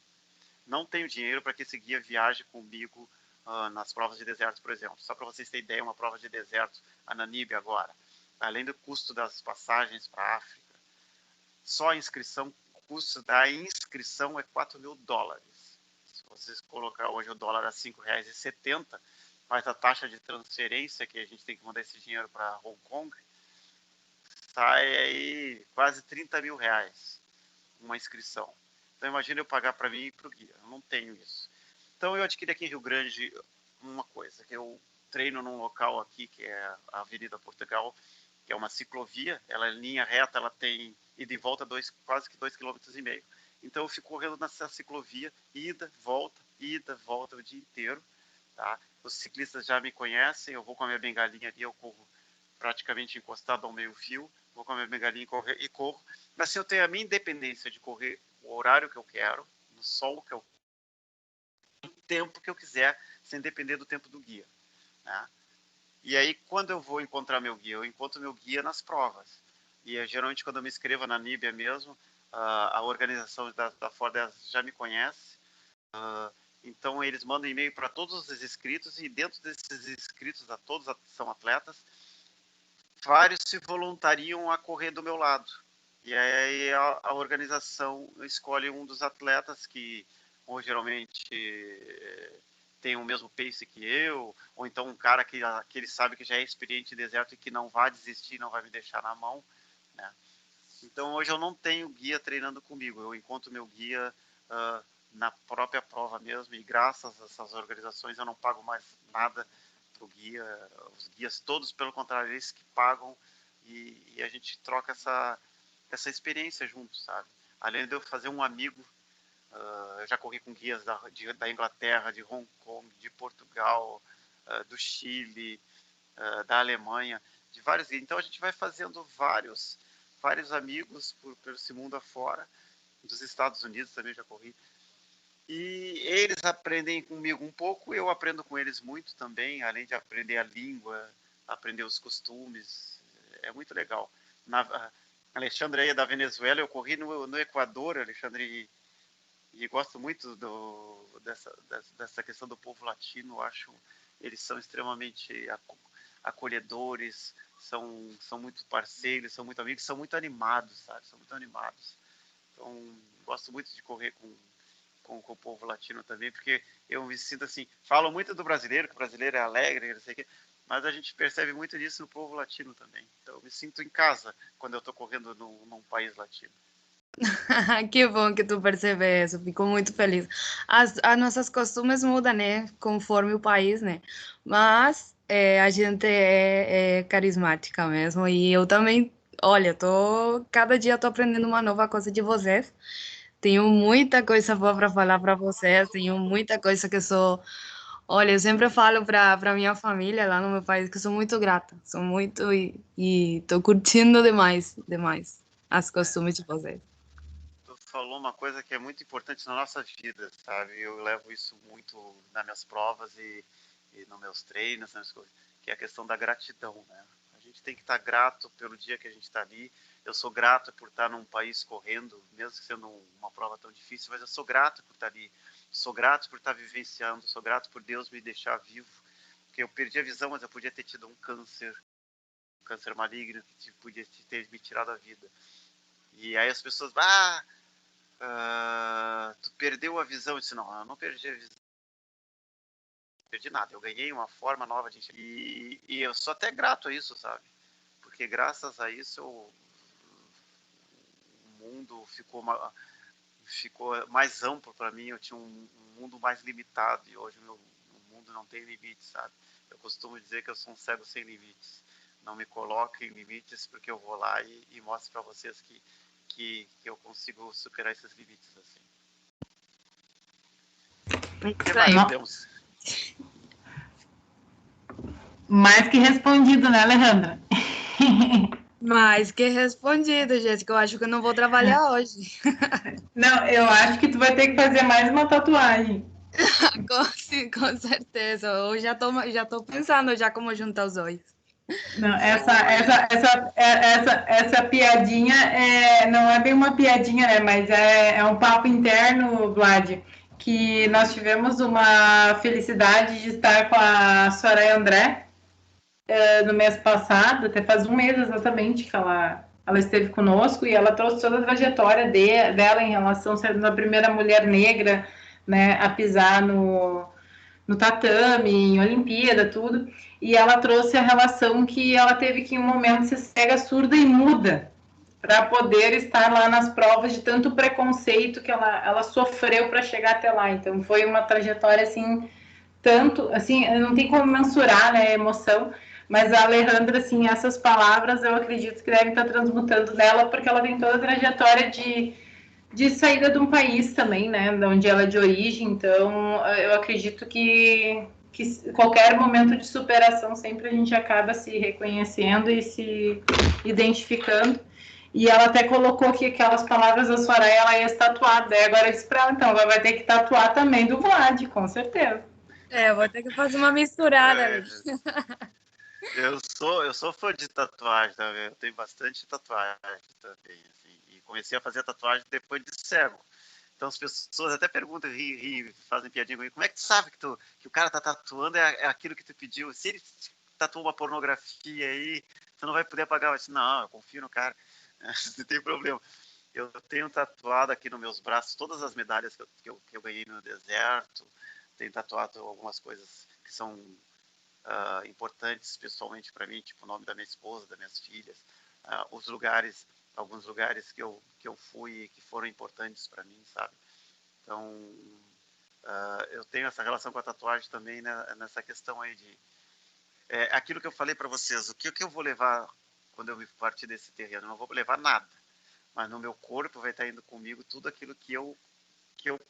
[SPEAKER 2] Não tenho dinheiro para que esse guia viaje comigo nas provas de deserto, por exemplo. Só para vocês terem ideia, uma prova de deserto, a Namíbia agora, além do custo das passagens para a África, só a inscrição, o custo da inscrição é $4.000. Se vocês colocar hoje o dólar a R$ 5,70, mas a taxa de transferência que a gente tem que mandar esse dinheiro para Hong Kong sai aí quase 30 mil reais uma inscrição. Então imagina eu pagar para mim e para o guia, eu não tenho isso. Então eu adquiri aqui em Rio Grande uma coisa, que eu treino num local aqui que é a Avenida Portugal, que é uma ciclovia, ela é linha reta, ela tem ida e volta quase que 2,5 km. Então eu fico correndo nessa ciclovia, ida, volta o dia inteiro. Tá? Os ciclistas já me conhecem, eu vou com a minha bengalinha ali, eu corro praticamente encostado ao meio-fio, vou com a minha bengalinha e corro. Mas assim, eu tenho a minha independência de correr o horário que eu quero, no sol que eu quero, no tempo que eu quiser, sem depender do tempo do guia. Né? E aí, quando eu vou encontrar meu guia, eu encontro meu guia nas provas. E geralmente, quando eu me inscrevo na Níbia mesmo, a organização da Ford já me conhece. Então, eles mandam e-mail para todos os inscritos, e dentro desses inscritos, todos são atletas, vários se voluntariam a correr do meu lado. E aí a organização escolhe um dos atletas que, ou geralmente, tem o mesmo pace que eu, ou então um cara que ele sabe que já é experiente em deserto e que não vai desistir, não vai me deixar na mão. Né? Então, hoje eu não tenho guia treinando comigo, eu encontro meu guia na própria prova mesmo, e graças a essas organizações eu não pago mais nada para o guia, os guias todos, pelo contrário, eles que pagam, e a gente troca essa experiência junto, sabe? Além de eu fazer um amigo, eu já corri com guias da Inglaterra, de Hong Kong, de Portugal, do Chile, da Alemanha, de vários guias. Então a gente vai fazendo vários amigos por esse mundo afora, dos Estados Unidos também já corri. E eles aprendem comigo um pouco, eu aprendo com eles muito também, além de aprender a língua, aprender os costumes, é muito legal. Alexandre aí da Venezuela, eu corri no Equador, Alexandre, e gosto muito dessa questão do povo latino, eu acho eles são extremamente acolhedores, são muito parceiros, são muito amigos, são muito animados, sabe? São muito animados. Então, gosto muito de correr com o povo latino também, porque eu me sinto assim, falam muito do brasileiro, que o brasileiro é alegre, não sei o quê, mas a gente percebe muito disso no povo latino também. Então eu me sinto em casa quando eu estou correndo num país latino.
[SPEAKER 4] Que bom que tu percebe isso, fico muito feliz. As nossas costumes mudam, né, conforme o país, né, mas a gente é carismática mesmo, e eu também, olha, cada dia tô aprendendo uma nova coisa de vocês. Tenho muita coisa boa para falar para vocês, tenho muita coisa que sou. Olha, eu sempre falo para minha família lá no meu país que sou muito grata, sou muito e tô curtindo demais as costumes de vocês.
[SPEAKER 2] Tu falou uma coisa que é muito importante na nossa vida, sabe? Eu levo isso muito nas minhas provas e nos meus treinos, que é a questão da gratidão, né? A gente tem que estar grato pelo dia que a gente está ali. Eu sou grato por estar num país correndo, mesmo sendo uma prova tão difícil, mas eu sou grato por estar ali. Sou grato por estar vivenciando, sou grato por Deus me deixar vivo. Porque eu perdi a visão, mas eu podia ter tido um câncer maligno que podia ter me tirado a vida. E aí as pessoas, tu perdeu a visão. Eu disse, não, eu não perdi a visão. Não perdi nada, eu ganhei uma forma nova de enxergar. E eu sou até grato a isso, sabe? Porque graças a isso o mundo ficou mais amplo para mim. Eu tinha um mundo mais limitado e hoje o mundo não tem limites, sabe? Eu costumo dizer que eu sou um cego sem limites. Não me coloquem limites, porque eu vou lá e mostro para vocês que eu consigo superar esses limites assim. O que mais temos?
[SPEAKER 1] Mais que respondido, né, Alejandra?
[SPEAKER 4] Mais que respondido, Jéssica. Eu acho que eu não vou trabalhar hoje.
[SPEAKER 1] Não, eu acho que tu vai ter que fazer mais uma tatuagem.
[SPEAKER 4] Com certeza. Eu já tô pensando já como juntar os dois.
[SPEAKER 1] Não, essa piadinha não é bem uma piadinha, né? Mas é um papo interno, Vlad, que nós tivemos uma felicidade de estar com a Soraya André no mês passado, até faz um mês exatamente que ela esteve conosco, e ela trouxe toda a trajetória dela em relação a ser a primeira mulher negra, né, a pisar no no tatame, em Olimpíada, tudo, e ela trouxe a relação que ela teve que em um momento ser cega, surda e muda, para poder estar lá nas provas de tanto preconceito que ela sofreu para chegar até lá. Então foi uma trajetória assim, tanto assim, não tem como mensurar, né, a emoção, mas a Alejandra, assim, essas palavras eu acredito que devem estar transmutando nela, porque ela tem toda a trajetória de saída de um país também, né, de onde ela é de origem. Então eu acredito que qualquer momento de superação sempre a gente acaba se reconhecendo e se identificando. E ela até colocou que aquelas palavras da Soraya, ela ia tatuar. Daí agora eu disse pra ela, então, ela vai ter que tatuar também do Vlad, com certeza.
[SPEAKER 4] Eu vou ter que fazer uma misturada ali.
[SPEAKER 2] Eu sou fã de tatuagem também, eu tenho bastante tatuagem também, assim, e comecei a fazer tatuagem depois de cego. Então as pessoas até perguntam, fazem piadinha comigo, como é que tu sabe que o cara tá tatuando é aquilo que tu pediu? Se ele tatuou uma pornografia aí, tu não vai poder pagar. Eu disse, não, eu confio no cara, não tem problema. Eu tenho tatuado aqui nos meus braços todas as medalhas que eu ganhei no deserto, tenho tatuado algumas coisas que são importantes pessoalmente para mim, tipo o nome da minha esposa, das minhas filhas, alguns lugares que eu fui que foram importantes para mim, sabe? Então, eu tenho essa relação com a tatuagem também, né, nessa questão aí de aquilo que eu falei para vocês, o que eu vou levar quando eu me partir desse terreno? Eu não vou levar nada, mas no meu corpo vai estar indo comigo tudo aquilo que eu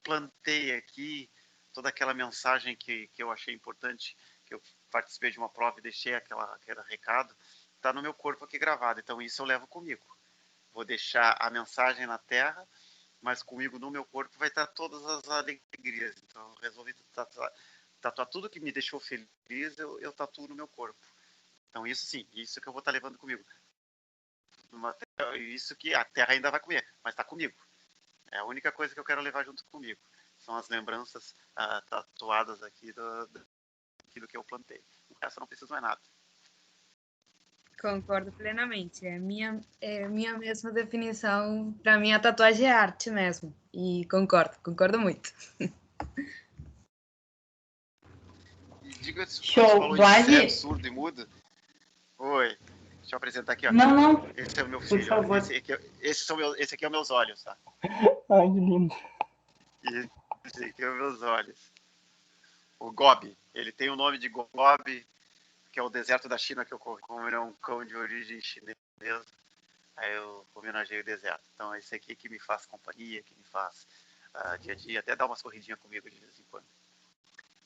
[SPEAKER 2] plantei aqui, toda aquela mensagem que eu achei importante, que eu participei de uma prova e deixei aquele recado, está no meu corpo aqui gravado. Então isso eu levo comigo. Vou deixar a mensagem na terra, mas comigo no meu corpo vai estar todas as alegrias. Então eu resolvi tatuar tudo que me deixou feliz, eu tatuo no meu corpo. Então isso sim, isso que eu vou estar levando comigo. Isso que a terra ainda vai comer, mas está comigo. É a única coisa que eu quero levar junto comigo. São as lembranças tatuadas aqui daquilo que eu plantei. O resto eu não preciso mais nada.
[SPEAKER 4] Concordo plenamente. É minha mesma definição. Para mim, a tatuagem é arte mesmo. E concordo muito.
[SPEAKER 2] E diga-se,
[SPEAKER 1] show,
[SPEAKER 2] falou
[SPEAKER 1] Vlad.
[SPEAKER 2] de cego, surdo e mudo. Oi, deixa eu apresentar aqui, ó.
[SPEAKER 1] Não.
[SPEAKER 2] Esse é o meu
[SPEAKER 1] Por
[SPEAKER 2] filho.
[SPEAKER 1] favor.
[SPEAKER 2] Esse aqui é os meus olhos, tá?
[SPEAKER 5] Ai, que lindo.
[SPEAKER 2] E esse aqui é os meus olhos. O Gobi, ele tem o nome de Gobi, que é o deserto da China que eu corri. Como ele é um cão de origem chinesa, aí eu homenageei o deserto. Então é esse aqui que me faz companhia, que me faz dia a dia, até dar umas corridinhas comigo de vez em quando.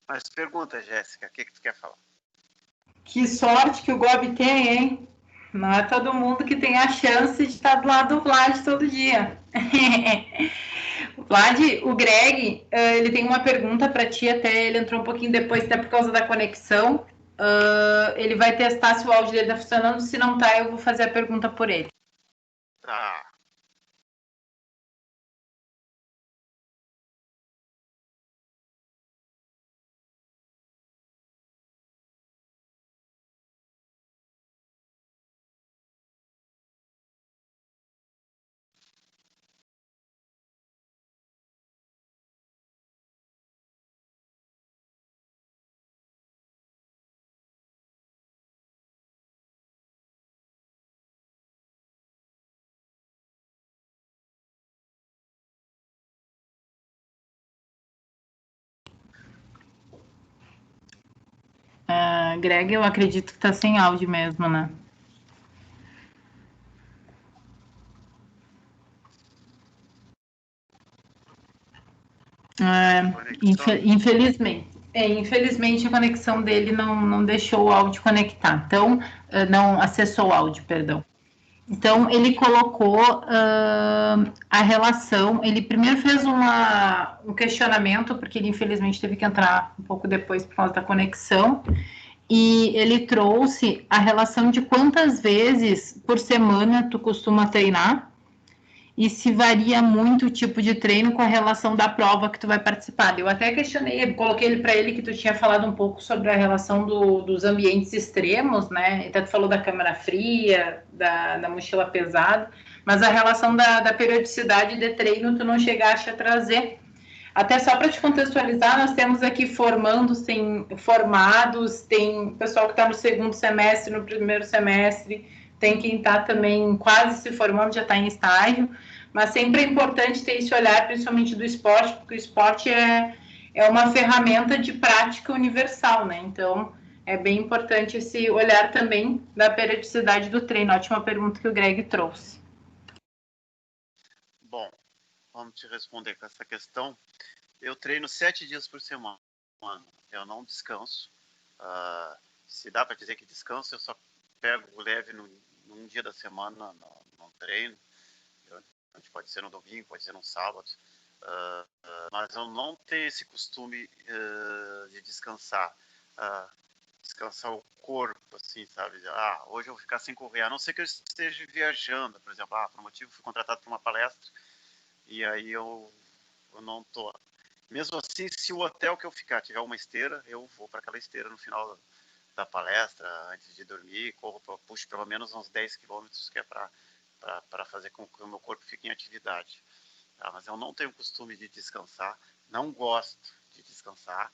[SPEAKER 2] Mas pergunta, Jéssica, o que tu quer falar?
[SPEAKER 1] Que sorte que o Gobi tem, hein? Não é todo mundo que tem a chance de estar do lado do Vlad todo dia. Vlad, o Greg, ele tem uma pergunta para ti, até ele entrou um pouquinho depois, até por causa da conexão. Ele vai testar se o áudio dele está funcionando, se não tá, eu vou fazer a pergunta por ele.
[SPEAKER 2] Tá.
[SPEAKER 1] Greg, eu acredito que tá sem áudio mesmo, né? Infelizmente a conexão dele não deixou o áudio conectar. Então, não acessou o áudio, perdão. Então, ele colocou a relação. Ele primeiro fez um questionamento, porque ele infelizmente teve que entrar um pouco depois por causa da conexão. E ele trouxe a relação de quantas vezes por semana tu costuma treinar e se varia muito o tipo de treino com a relação da prova que tu vai participar. Eu até questionei, coloquei ele para ele que tu tinha falado um pouco sobre a relação dos ambientes extremos, né? Então tu falou da câmara fria, da mochila pesada, mas a relação da periodicidade de treino tu não chegaste a trazer. Até só para te contextualizar, nós temos aqui formados, tem pessoal que está no segundo semestre, no primeiro semestre, tem quem está também quase se formando, já está em estágio, mas sempre é importante ter esse olhar, principalmente do esporte, porque o esporte é uma ferramenta de prática universal, né? Então, é bem importante esse olhar também da periodicidade do treino. Ótima pergunta que o Greg trouxe.
[SPEAKER 2] Bom, vamos te responder com essa questão. Eu treino 7 dias por semana. Eu não descanso. Se dá para dizer que descanso, eu só pego leve num dia da semana no treino. Pode ser no domingo, pode ser no sábado. Mas eu não tenho esse costume de descansar. Descansar o corpo, assim, sabe? Hoje eu vou ficar sem correr. A não ser que eu esteja viajando, por exemplo. Por um motivo, fui contratado para uma palestra e aí eu não tô. Mesmo assim, se o hotel que eu ficar tiver uma esteira, eu vou para aquela esteira no final da palestra, antes de dormir, puxo pelo menos uns 10 quilômetros, que é para fazer com que o meu corpo fique em atividade. Mas eu não tenho costume de descansar, não gosto de descansar,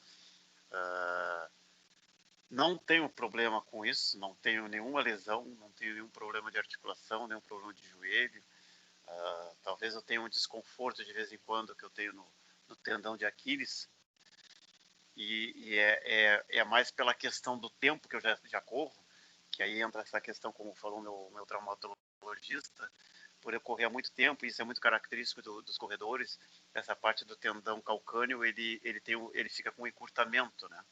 [SPEAKER 2] não tenho problema com isso, não tenho nenhuma lesão, não tenho nenhum problema de articulação, nenhum problema de joelho. Talvez eu tenha um desconforto de vez em quando que eu tenho no tendão de Aquiles, e é mais pela questão do tempo que eu já corro, que aí entra essa questão, como falou meu traumatologista, por eu correr há muito tempo, isso é muito característico dos corredores, essa parte do tendão calcâneo, ele fica com encurtamento, né?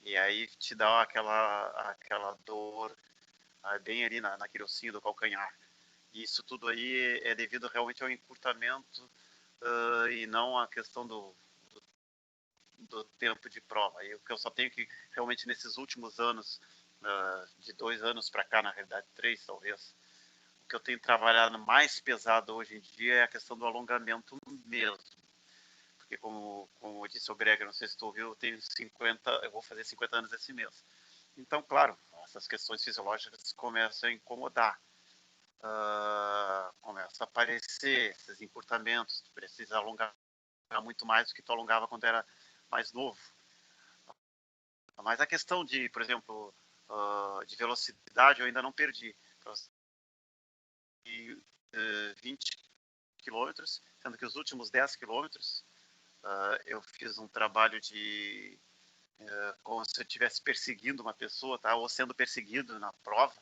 [SPEAKER 2] E aí te dá aquela dor bem ali naquele ossinho do calcanhar. E isso tudo aí é devido realmente ao encurtamento e não à questão do tempo de prova. E o que eu só tenho que, realmente, nesses últimos anos, de 2 anos para cá, na realidade 3 talvez, o que eu tenho trabalhado mais pesado hoje em dia é a questão do alongamento mesmo. Porque como eu disse ao Greg, não sei se tu ouviu, eu vou fazer 50 anos esse mês. Então, claro, essas questões fisiológicas começam a incomodar. Começa a aparecer esses encurtamentos, tu precisa alongar muito mais do que tu alongava quando era mais novo. Mas a questão de, por exemplo, de velocidade eu ainda não perdi. 20 quilômetros, sendo que os últimos 10 quilômetros eu fiz um trabalho de como se eu estivesse perseguindo uma pessoa, tá? Ou sendo perseguido na prova.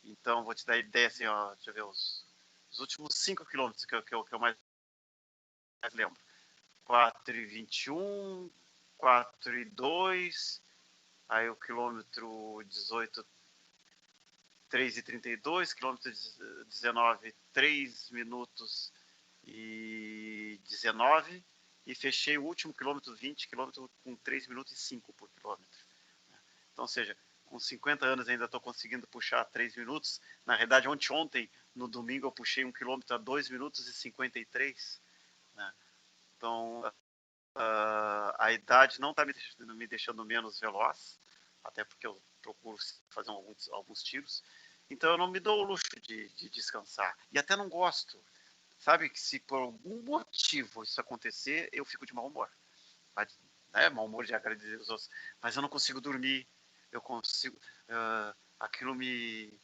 [SPEAKER 2] Então, vou te dar ideia, assim, deixa eu ver, os últimos 5 quilômetros que eu mais lembro. 4,21, 4,2, aí o quilômetro 18, 3,32, quilômetro 19, 3 minutos e 19, e fechei o último quilômetro 20, quilômetro com 3 minutos e 5 por quilômetro. Então, ou seja, com 50 anos ainda estou conseguindo puxar 3 minutos. Na realidade, ontem, no domingo, eu puxei 1 quilômetro a 2 minutos e 53. Né? Então, a idade não está me deixando menos veloz, até porque eu procuro fazer alguns tiros. Então, eu não me dou o luxo de descansar. E até não gosto. Sabe que se por algum motivo isso acontecer, eu fico de mau humor. Mau humor de agradecer os outros. Mas eu não consigo dormir. Eu consigo... aquilo me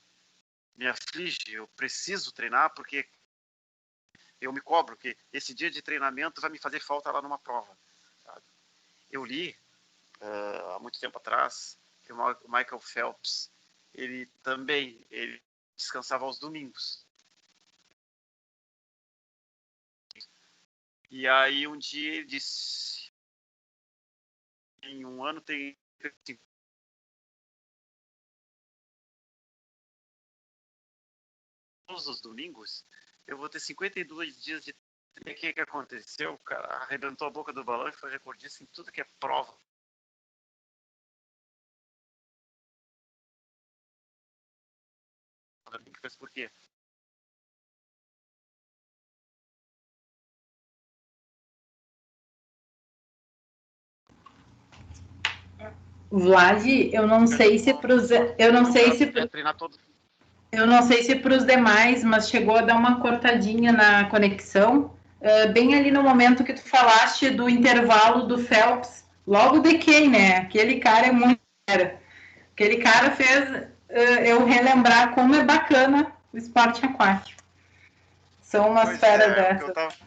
[SPEAKER 2] aflige. Eu preciso treinar porque eu me cobro que esse dia de treinamento vai me fazer falta lá numa prova. Sabe? Eu li há muito tempo atrás que o Michael Phelps, ele descansava aos domingos. E aí um dia ele disse, em um ano tem todos os domingos, eu vou ter 52 dias de... E o que aconteceu? O cara arrebentou a boca do balão e foi recordista em tudo que é prova. Por quê?
[SPEAKER 1] Vlad, eu não sei se para os demais, mas chegou a dar uma cortadinha na conexão. bem ali no momento que tu falaste do intervalo do Phelps, logo de quem, né? Aquele cara é muito... Aquele cara fez eu relembrar como é bacana o esporte aquático. São umas feras dessas.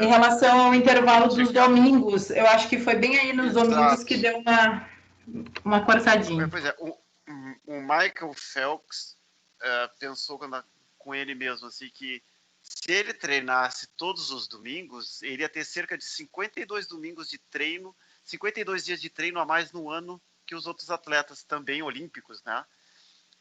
[SPEAKER 1] Em relação ao intervalo dos domingos, eu acho que foi bem aí nos domingos que deu uma cortadinha.
[SPEAKER 2] Pois é, o Michael Phelps pensou com ele mesmo, assim, que se ele treinasse todos os domingos, ele ia ter cerca de 52 domingos de treino, 52 dias de treino a mais no ano que os outros atletas também olímpicos, né?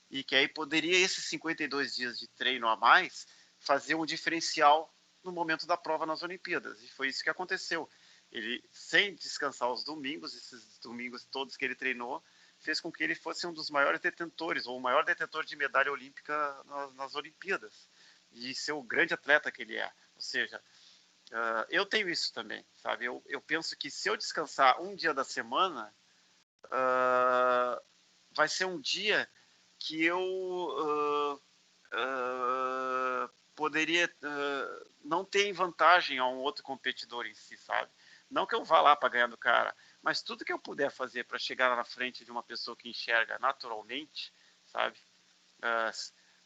[SPEAKER 2] E que aí poderia esses 52 dias de treino a mais fazer um diferencial no momento da prova nas Olimpíadas. E foi isso que aconteceu. Ele, sem descansar os domingos, esses domingos todos que ele treinou, fez com que ele fosse um dos maiores detentores, ou o maior detentor de medalha olímpica nas Olimpíadas. E ser o grande atleta que ele é. Ou seja, eu tenho isso também, sabe? Eu penso que se eu descansar um dia da semana, vai ser um dia que eu poderia não ter em vantagem a um outro competidor em si, sabe? Não que eu vá lá para ganhar do cara, mas tudo que eu puder fazer para chegar na frente de uma pessoa que enxerga naturalmente, sabe?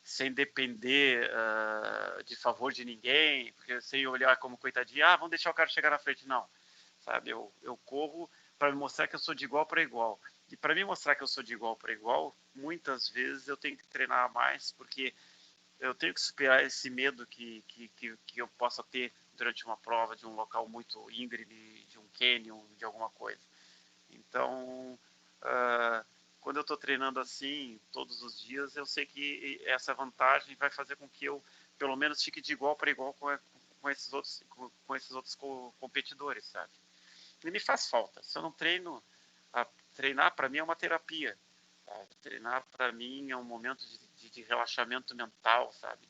[SPEAKER 2] Sem depender de favor de ninguém, porque sem olhar como coitadinho, vamos deixar o cara chegar na frente, não, sabe? Eu corro para me mostrar que eu sou de igual para igual. E para me mostrar que eu sou de igual para igual, muitas vezes eu tenho que treinar mais, porque eu tenho que superar esse medo que eu possa ter durante uma prova de um local muito íngreme, de um canyon, de alguma coisa. Então, quando eu estou treinando assim, todos os dias, eu sei que essa vantagem vai fazer com que eu, pelo menos, fique de igual para igual com esses outros competidores, sabe? E me faz falta. Se eu não treino, treinar para mim é uma terapia. Sabe? Treinar para mim é um momento de relaxamento mental, sabe?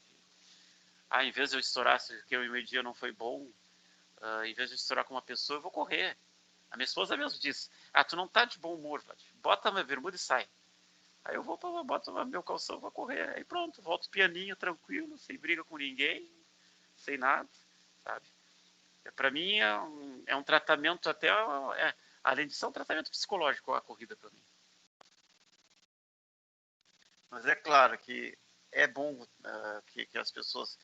[SPEAKER 2] Em vez de eu estourar, se o meu dia não foi bom, em vez de eu estourar com uma pessoa, eu vou correr. A minha esposa mesmo disse, tu não tá de bom humor, Vlad. Bota minha bermuda e sai. Aí eu boto meu calção e vou correr. Aí pronto, volto pianinho, tranquilo, sem briga com ninguém, sem nada, sabe? Para mim é um tratamento até, além de ser um tratamento psicológico a corrida para mim. Mas é claro que é bom que as pessoas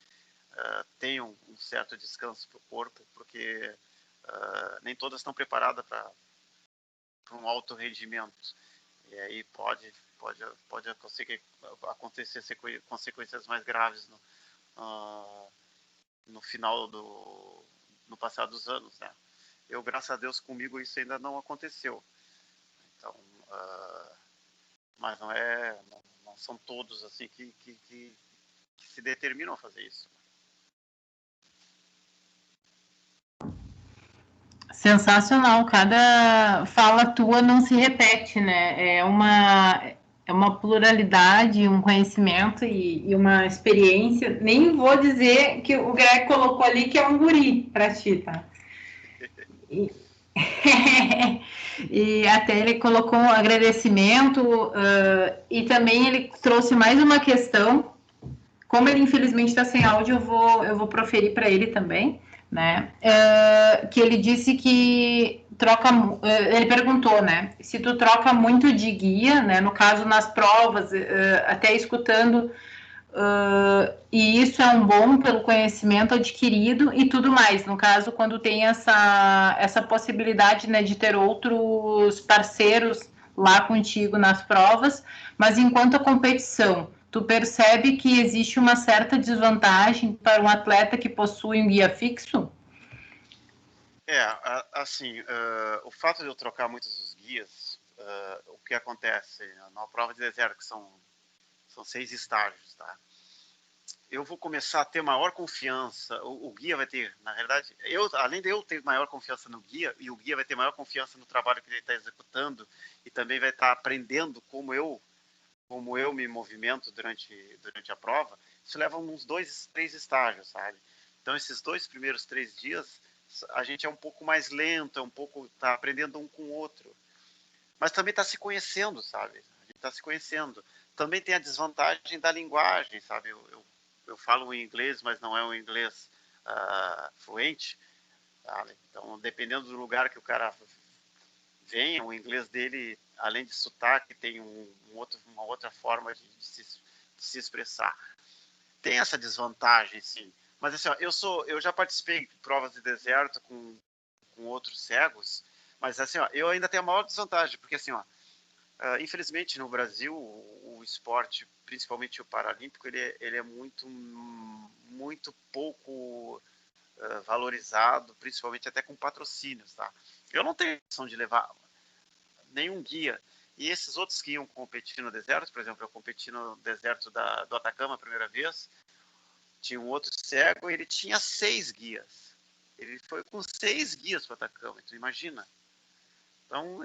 [SPEAKER 2] tenham um certo descanso para o corpo, porque nem todas estão preparadas para um alto rendimento. E aí pode acontecer consequências mais graves no final no passar dos anos, né? Eu, graças a Deus, comigo isso ainda não aconteceu. Então, mas não são todos assim que se determinam a fazer isso.
[SPEAKER 1] Sensacional, cada fala tua não se repete, né? É uma pluralidade, um conhecimento e uma experiência. Nem vou dizer que o Greg colocou ali que é um guri para ti, tá? E até ele colocou um agradecimento e também ele trouxe mais uma questão. Como ele infelizmente está sem áudio, eu vou proferir para ele também, né? Que ele disse que ele perguntou, né? Se tu troca muito de guia, né? No caso nas provas, até escutando, e isso é um bom pelo conhecimento adquirido e tudo mais. No caso, quando tem essa possibilidade, né, de ter outros parceiros lá contigo nas provas, mas enquanto a competição, tu percebe que existe uma certa desvantagem para um atleta que possui um guia fixo?
[SPEAKER 2] Assim, o fato de eu trocar muitos dos guias, o que acontece na prova de deserto, que são 6 estágios, tá? Eu vou começar a ter maior confiança, o guia vai ter, na verdade, além de eu ter maior confiança no guia, e o guia vai ter maior confiança no trabalho que ele está executando, e também vai estar aprendendo como eu me movimento durante a prova, isso leva uns 2, 3 estágios, sabe? Então, esses 2 primeiros 3 dias, a gente é um pouco mais lento, tá aprendendo um com o outro. Mas também está se conhecendo, sabe? A gente está se conhecendo. Também tem a desvantagem da linguagem, sabe? Eu falo em inglês, mas não é um inglês fluente, sabe? Então, dependendo do lugar que o cara vem, o inglês dele, além de sotaque, tem uma outra forma de se expressar. Tem essa desvantagem, sim. Mas assim, ó, eu já participei de provas de deserto com outros cegos, mas assim, ó, eu ainda tenho a maior desvantagem, porque assim, ó, infelizmente no Brasil o esporte, principalmente o paralímpico, ele é muito pouco valorizado, principalmente até com patrocínios, tá? Eu não tenho opção de levar nenhum guia. E esses outros que iam competir no deserto, por exemplo, eu competi no deserto do Atacama a primeira vez, tinha um outro cego, ele tinha 6 guias. Ele foi com 6 guias para o Atacama, tu imagina? Então,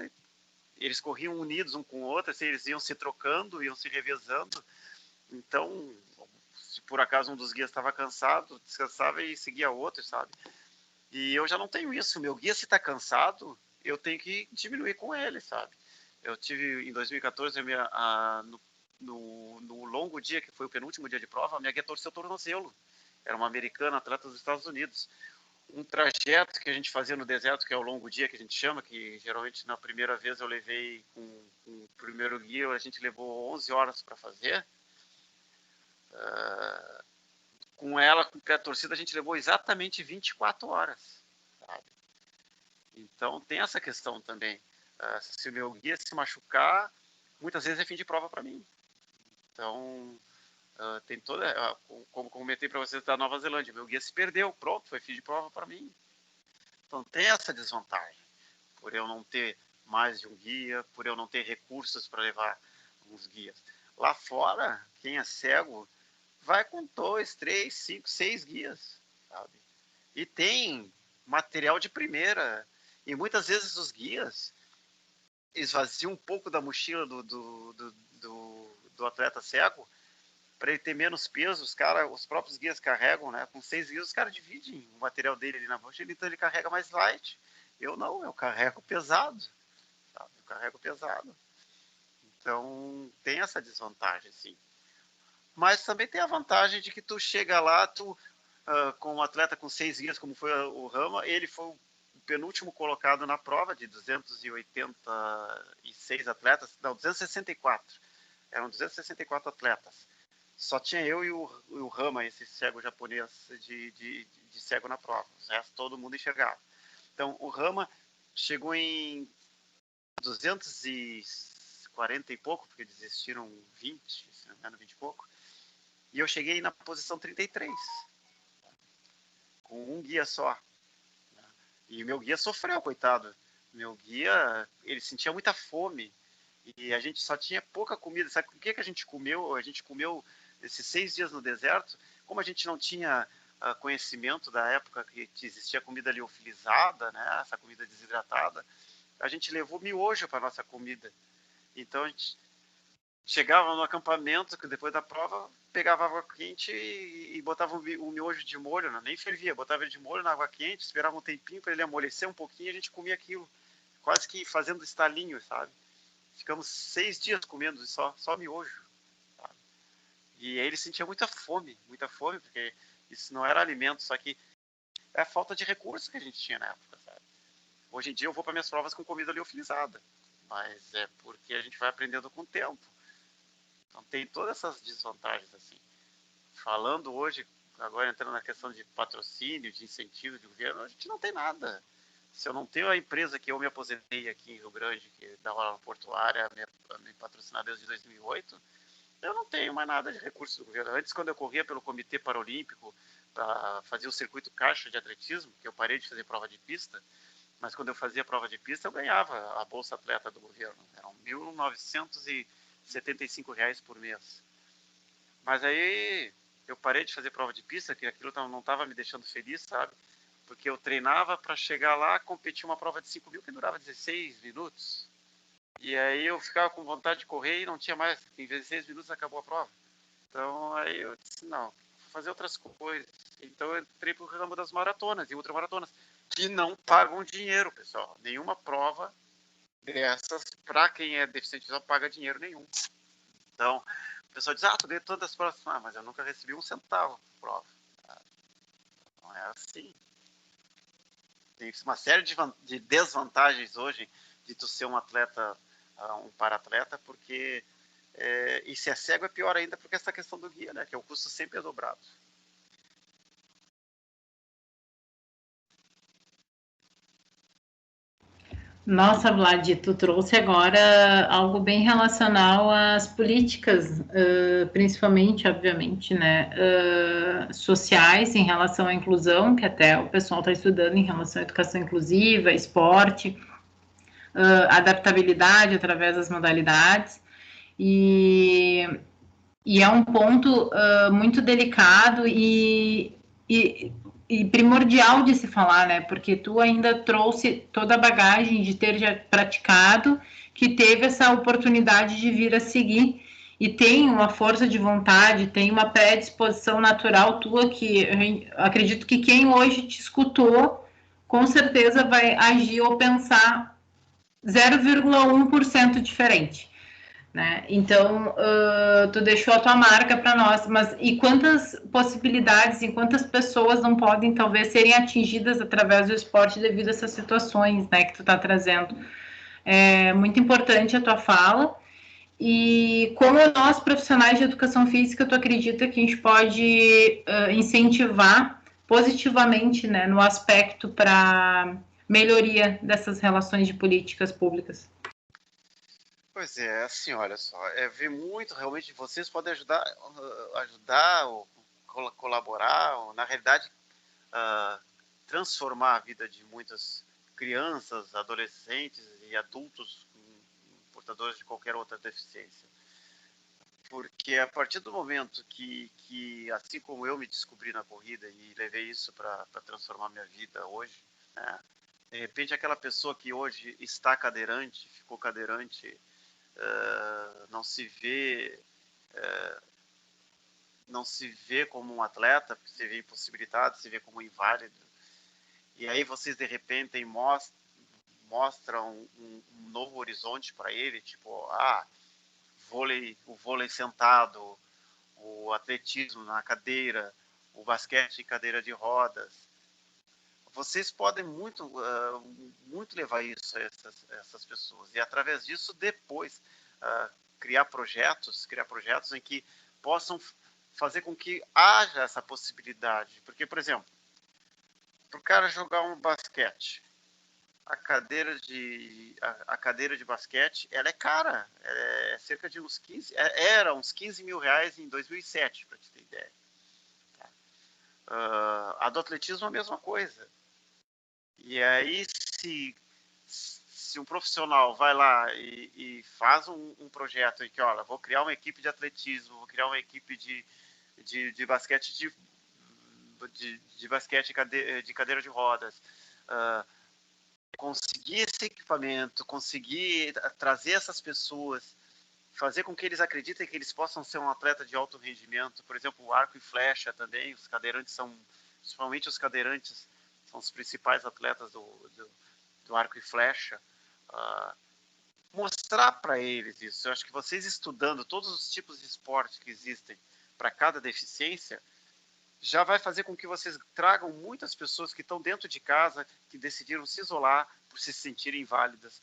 [SPEAKER 2] eles corriam unidos um com o outro, assim, eles iam se trocando, iam se revezando. Então, se por acaso um dos guias estava cansado, descansava e seguia outro, sabe? E eu já não tenho isso. O meu guia, se está cansado, eu tenho que diminuir com ele, sabe? Eu tive, em 2014, no longo dia, que foi o penúltimo dia de prova, a minha guia torceu o tornozelo. Era uma americana, atleta dos Estados Unidos. Um trajeto que a gente fazia no deserto, que é o longo dia, que a gente chama, que geralmente na primeira vez eu levei com o primeiro guia, a gente levou 11 horas para fazer. Com ela, com a torcida, a gente levou exatamente 24 horas, sabe? Então tem essa questão também. Se o meu guia se machucar, muitas vezes é fim de prova para mim. Então, tem toda... como comentei para vocês da Nova Zelândia, meu guia se perdeu, pronto, foi fim de prova para mim. Então tem essa desvantagem, por eu não ter mais de um guia, por eu não ter recursos para levar uns guias. Lá fora, quem é cego, vai com 2, 3, 5, 6 guias, sabe? E tem material de primeira. E muitas vezes os guias esvaziam um pouco da mochila do atleta cego para ele ter menos peso. Os próprios guias carregam, né? Com 6 guias, os caras dividem o material dele ali na mochila, então ele carrega mais light. Eu não, eu carrego pesado, sabe? Eu carrego pesado. Então, tem essa desvantagem, sim. Mas também tem a vantagem de que tu chega lá, com um atleta com 6 guias, como foi o Rama, ele foi o penúltimo colocado na prova de 286 atletas, não, 264. Eram 264 atletas. Só tinha eu e o Rama, esse cego japonês de cego na prova. O resto todo mundo enxergava. Então, o Rama chegou em 240 e pouco, porque desistiram 20, se não me engano, 20 e pouco. E eu cheguei na posição 33, com um guia só. E o meu guia sofreu, coitado. Meu guia, ele sentia muita fome. E a gente só tinha pouca comida. Sabe o que a gente comeu? A gente comeu esses 6 dias no deserto. Como a gente não tinha conhecimento da época que existia comida liofilizada, né? Essa comida desidratada, a gente levou miojo para nossa comida. Então a gente chegava no acampamento, que depois da prova, pegava água quente e botava o miojo de molho, né? Nem fervia, botava ele de molho na água quente, esperava um tempinho para ele amolecer um pouquinho e a gente comia aquilo, quase que fazendo estalinho, sabe? Ficamos 6 dias comendo só miojo, sabe? E aí ele sentia muita fome, porque isso não era alimento, só que é a falta de recursos que a gente tinha na época, sabe? Hoje em dia eu vou para minhas provas com comida liofilizada, mas é porque a gente vai aprendendo com o tempo. Então tem todas essas desvantagens assim. Falando hoje, agora entrando na questão de patrocínio, de incentivo de governo, a gente não tem nada. Se eu não tenho a empresa que eu me aposentei aqui em Rio Grande, que dá aula portuária, me patrocinar desde 2008, eu não tenho mais nada de recursos do governo. Antes, quando eu corria pelo Comitê Paralímpico para fazer o circuito caixa de atletismo, que eu parei de fazer prova de pista, mas quando eu fazia prova de pista, eu ganhava a Bolsa Atleta do governo. Eram R$ 1.975 por mês. Mas aí eu parei de fazer prova de pista, que aquilo não estava me deixando feliz, sabe? Porque eu treinava para chegar lá, competir uma prova de 5.000 que durava 16 minutos. E aí eu ficava com vontade de correr e não tinha mais. Em 16 minutos acabou a prova. Então aí eu disse, não, vou fazer outras coisas. Então eu entrei para o ramo das maratonas e ultramaratonas, que não pagam dinheiro, pessoal. Nenhuma prova dessas, para quem é deficiente visual, paga dinheiro nenhum. Então, o pessoal diz, tu ganhou todas as provas. Mas eu nunca recebi um centavo por prova. Então, assim. Tem uma série de desvantagens hoje de tu ser um atleta, um para-atleta, porque e se é cego é pior ainda, porque essa questão do guia, né, que o custo sempre é dobrado.
[SPEAKER 1] Nossa, Vlad, tu trouxe agora algo bem relacional às políticas, principalmente, obviamente, né, sociais em relação à inclusão, que até o pessoal está estudando em relação à educação inclusiva, esporte, adaptabilidade através das modalidades, e é um ponto muito delicado e primordial de se falar, né? Porque tu ainda trouxe toda a bagagem de ter já praticado, que teve essa oportunidade de vir a seguir e tem uma força de vontade, tem uma predisposição natural tua que acredito que quem hoje te escutou com certeza vai agir ou pensar 0,1% diferente. Né? Então, tu deixou a tua marca para nós, mas e quantas possibilidades e quantas pessoas não podem talvez serem atingidas através do esporte devido a essas situações, né, que tu está trazendo. É muito importante a tua fala. E como nós, profissionais de educação física, tu acredita que a gente pode incentivar positivamente, né, no aspecto para melhoria dessas relações de políticas públicas?
[SPEAKER 2] Pois é, assim, olha só, ver muito, realmente, vocês podem ajudar ou colaborar, ou, na realidade, transformar a vida de muitas crianças, adolescentes e adultos portadores de qualquer outra deficiência. Porque a partir do momento que assim como eu me descobri na corrida e levei isso para transformar minha vida hoje, né, de repente aquela pessoa que hoje está cadeirante, ficou cadeirante, não se vê como um atleta, porque se vê impossibilitado, se vê como inválido. E aí vocês de repente mostram um novo horizonte para ele, tipo, o vôlei sentado, o atletismo na cadeira, o basquete em cadeira de rodas. Vocês podem muito levar isso a essas pessoas. E através disso, depois, criar projetos em que possam fazer com que haja essa possibilidade. Porque, por exemplo, para o cara jogar um basquete, a cadeira de basquete, ela é cara. É cerca de uns 15... Era uns 15 mil reais em 2007, para te ter ideia. A do atletismo, a mesma coisa. E aí, se um profissional vai lá e faz um projeto em que, olha, vou criar uma equipe de atletismo, vou criar uma equipe de basquete de basquete de cadeira de rodas, conseguir esse equipamento, conseguir trazer essas pessoas, fazer com que eles acreditem que eles possam ser um atleta de alto rendimento, por exemplo, o arco e flecha também, os cadeirantes principalmente os cadeirantes, são os principais atletas do arco e flecha, mostrar para eles isso. Eu acho que vocês estudando todos os tipos de esporte que existem para cada deficiência, já vai fazer com que vocês tragam muitas pessoas que estão dentro de casa, que decidiram se isolar por se sentirem inválidas,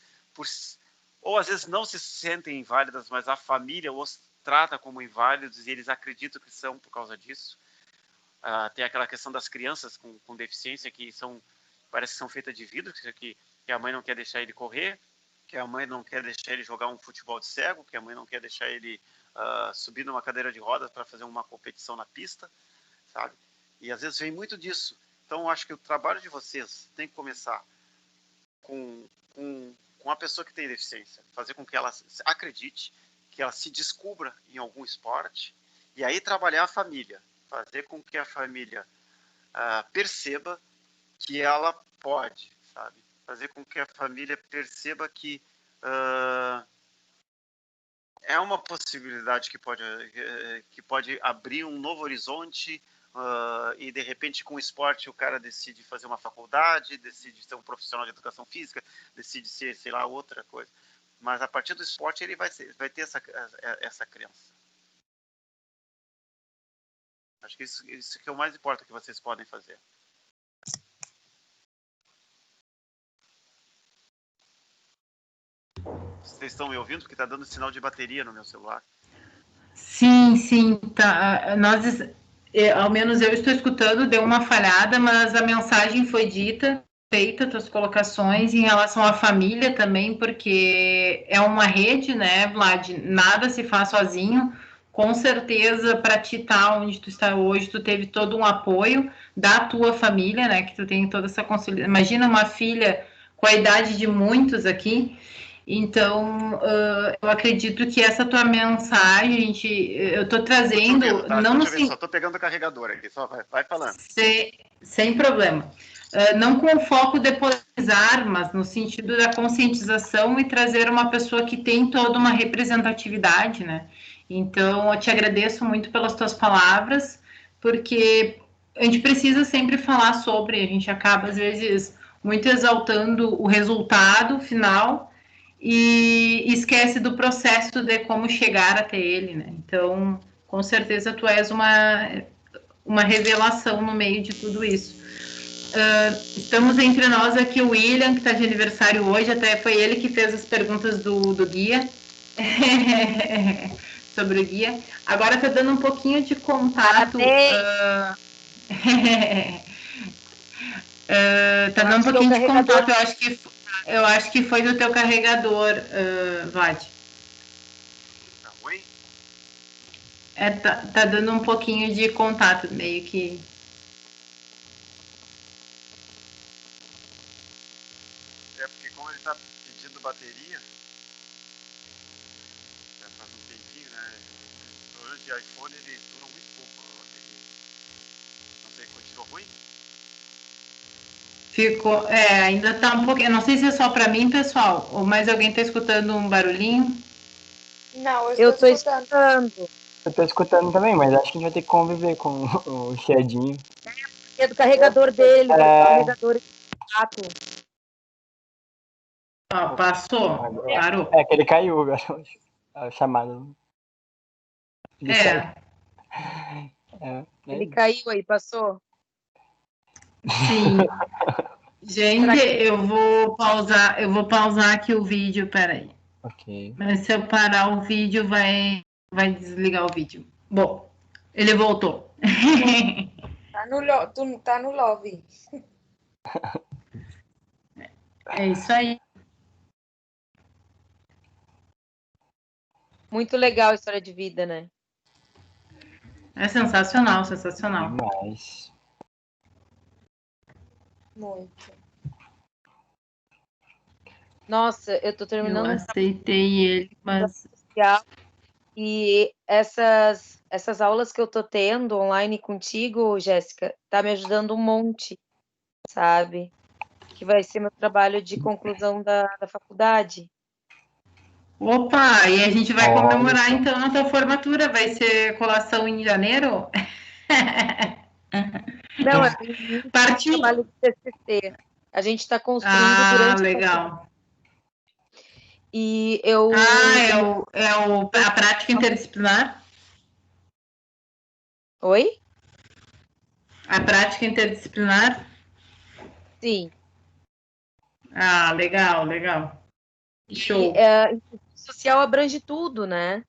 [SPEAKER 2] ou às vezes não se sentem inválidas, mas a família os trata como inválidos e eles acreditam que são por causa disso. Tem aquela questão das crianças com deficiência que parece que são feitas de vidro, que a mãe não quer deixar ele correr, que a mãe não quer deixar ele jogar um futebol de cego, que a mãe não quer deixar ele subir numa cadeira de rodas para fazer uma competição na pista, sabe? E às vezes vem muito disso. Então, eu acho que o trabalho de vocês tem que começar com a pessoa que tem deficiência, fazer com que ela acredite, que ela se descubra em algum esporte, e aí trabalhar a família, fazer com que a família perceba que ela pode, sabe? Fazer com que a família perceba que é uma possibilidade que pode abrir um novo horizonte, e de repente com o esporte o cara decide fazer uma faculdade, decide ser um profissional de educação física, decide ser, sei lá, outra coisa. Mas a partir do esporte ele vai ter essa crença. Acho que isso que é o mais importante que vocês podem fazer. Vocês estão me ouvindo? Porque está dando sinal de bateria no meu celular.
[SPEAKER 1] Sim, tá. Ao menos eu estou escutando, deu uma falhada, mas a mensagem foi dita, feita, tuas colocações em relação à família também, porque é uma rede, né, Vlad? Nada se faz sozinho. Com certeza, para ti estar onde tu está hoje, tu teve todo um apoio da tua família, né? Que tu tem toda essa conciliação. Imagina uma filha com a idade de muitos aqui. Então, eu acredito que essa tua mensagem, eu estou trazendo...
[SPEAKER 2] Ouvindo, tá?
[SPEAKER 1] Não no
[SPEAKER 2] Só estou pegando o carregador aqui, só vai falando.
[SPEAKER 1] Sem problema. Não com o foco de polarizar, mas no sentido da conscientização e trazer uma pessoa que tem toda uma representatividade, né? Então, eu te agradeço muito pelas tuas palavras, porque a gente precisa sempre falar sobre, a gente acaba, às vezes, muito exaltando o resultado final e esquece do processo de como chegar até ele, né? Então, com certeza, tu és uma revelação no meio de tudo isso. Estamos entre nós aqui o William, que está de aniversário hoje, até foi ele que fez as perguntas do guia. Sobre o guia. Agora está dando um pouquinho de contato. Tá dando um pouquinho de contato. Eu acho que foi do teu carregador, Vlad.
[SPEAKER 2] Tá ruim?
[SPEAKER 1] Tá dando um pouquinho de contato, meio que.
[SPEAKER 2] É porque como ele está pedindo bateria, já faz um tempinho, né? Hoje de iPhone ele dura muito pouco a bateria. Não sei, continuou ruim?
[SPEAKER 1] Ficou, ainda tá um pouquinho. Não sei se é só para mim, pessoal, ou mais alguém tá escutando um barulhinho.
[SPEAKER 6] Não, eu tô escutando.
[SPEAKER 5] Eu tô escutando também, mas acho que a gente vai ter que conviver com o chiadinho.
[SPEAKER 6] É do carregador dele, do carregador chato.
[SPEAKER 1] Passou, parou.
[SPEAKER 5] É que ele caiu agora, a chamada.
[SPEAKER 6] Ele caiu aí, passou?
[SPEAKER 1] Sim. Gente, eu vou pausar aqui o vídeo, peraí.
[SPEAKER 5] Ok.
[SPEAKER 1] Mas se eu parar o vídeo, vai desligar o vídeo. Bom, ele voltou.
[SPEAKER 6] Tá no lobby.
[SPEAKER 1] É isso aí.
[SPEAKER 6] Muito legal a história de vida, né?
[SPEAKER 1] É sensacional, sensacional.
[SPEAKER 5] Demais.
[SPEAKER 6] Muito. Nossa, eu tô terminando.
[SPEAKER 1] Eu aceitei ele, mas...
[SPEAKER 6] E essas aulas que eu tô tendo online contigo, Jéssica, tá me ajudando um monte, sabe? Que vai ser meu trabalho de conclusão da faculdade.
[SPEAKER 1] Opa, e a gente vai comemorar então a tua formatura, vai ser colação em janeiro?
[SPEAKER 6] Não,
[SPEAKER 1] partiu.
[SPEAKER 6] Trabalho de TCC. A gente está construindo durante
[SPEAKER 1] legal.
[SPEAKER 6] E eu
[SPEAKER 1] a prática interdisciplinar?
[SPEAKER 6] Oi?
[SPEAKER 1] A prática interdisciplinar?
[SPEAKER 6] Sim.
[SPEAKER 1] Legal. Show.
[SPEAKER 6] Social abrange tudo, né?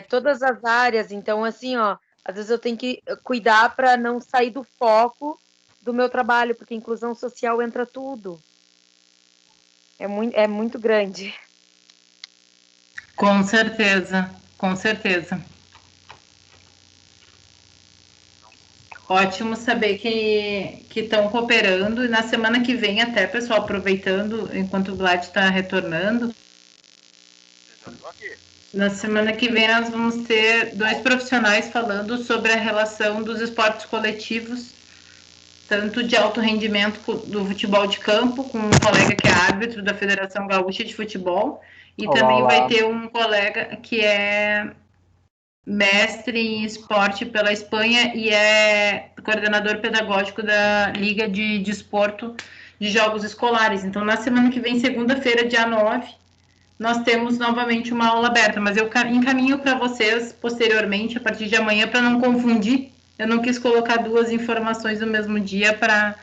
[SPEAKER 6] Todas as áreas. Então, assim, às vezes eu tenho que cuidar para não sair do foco do meu trabalho, porque inclusão social entra tudo. É muito grande.
[SPEAKER 1] Com certeza. Ótimo saber que estão cooperando. E na semana que vem, até, pessoal, aproveitando, enquanto o Vlad está retornando, na semana que vem nós vamos ter 2 profissionais falando sobre a relação dos esportes coletivos, tanto de alto rendimento do futebol de campo, com um colega que é árbitro da Federação Gaúcha de Futebol, e também vai ter um colega que é mestre em esporte pela Espanha e é coordenador pedagógico da Liga de Desporto de Jogos Escolares. Então, na semana que vem, segunda-feira, dia 9, nós temos novamente uma aula aberta, mas eu encaminho para vocês posteriormente, a partir de amanhã, para não confundir. Eu não quis colocar 2 informações no mesmo dia para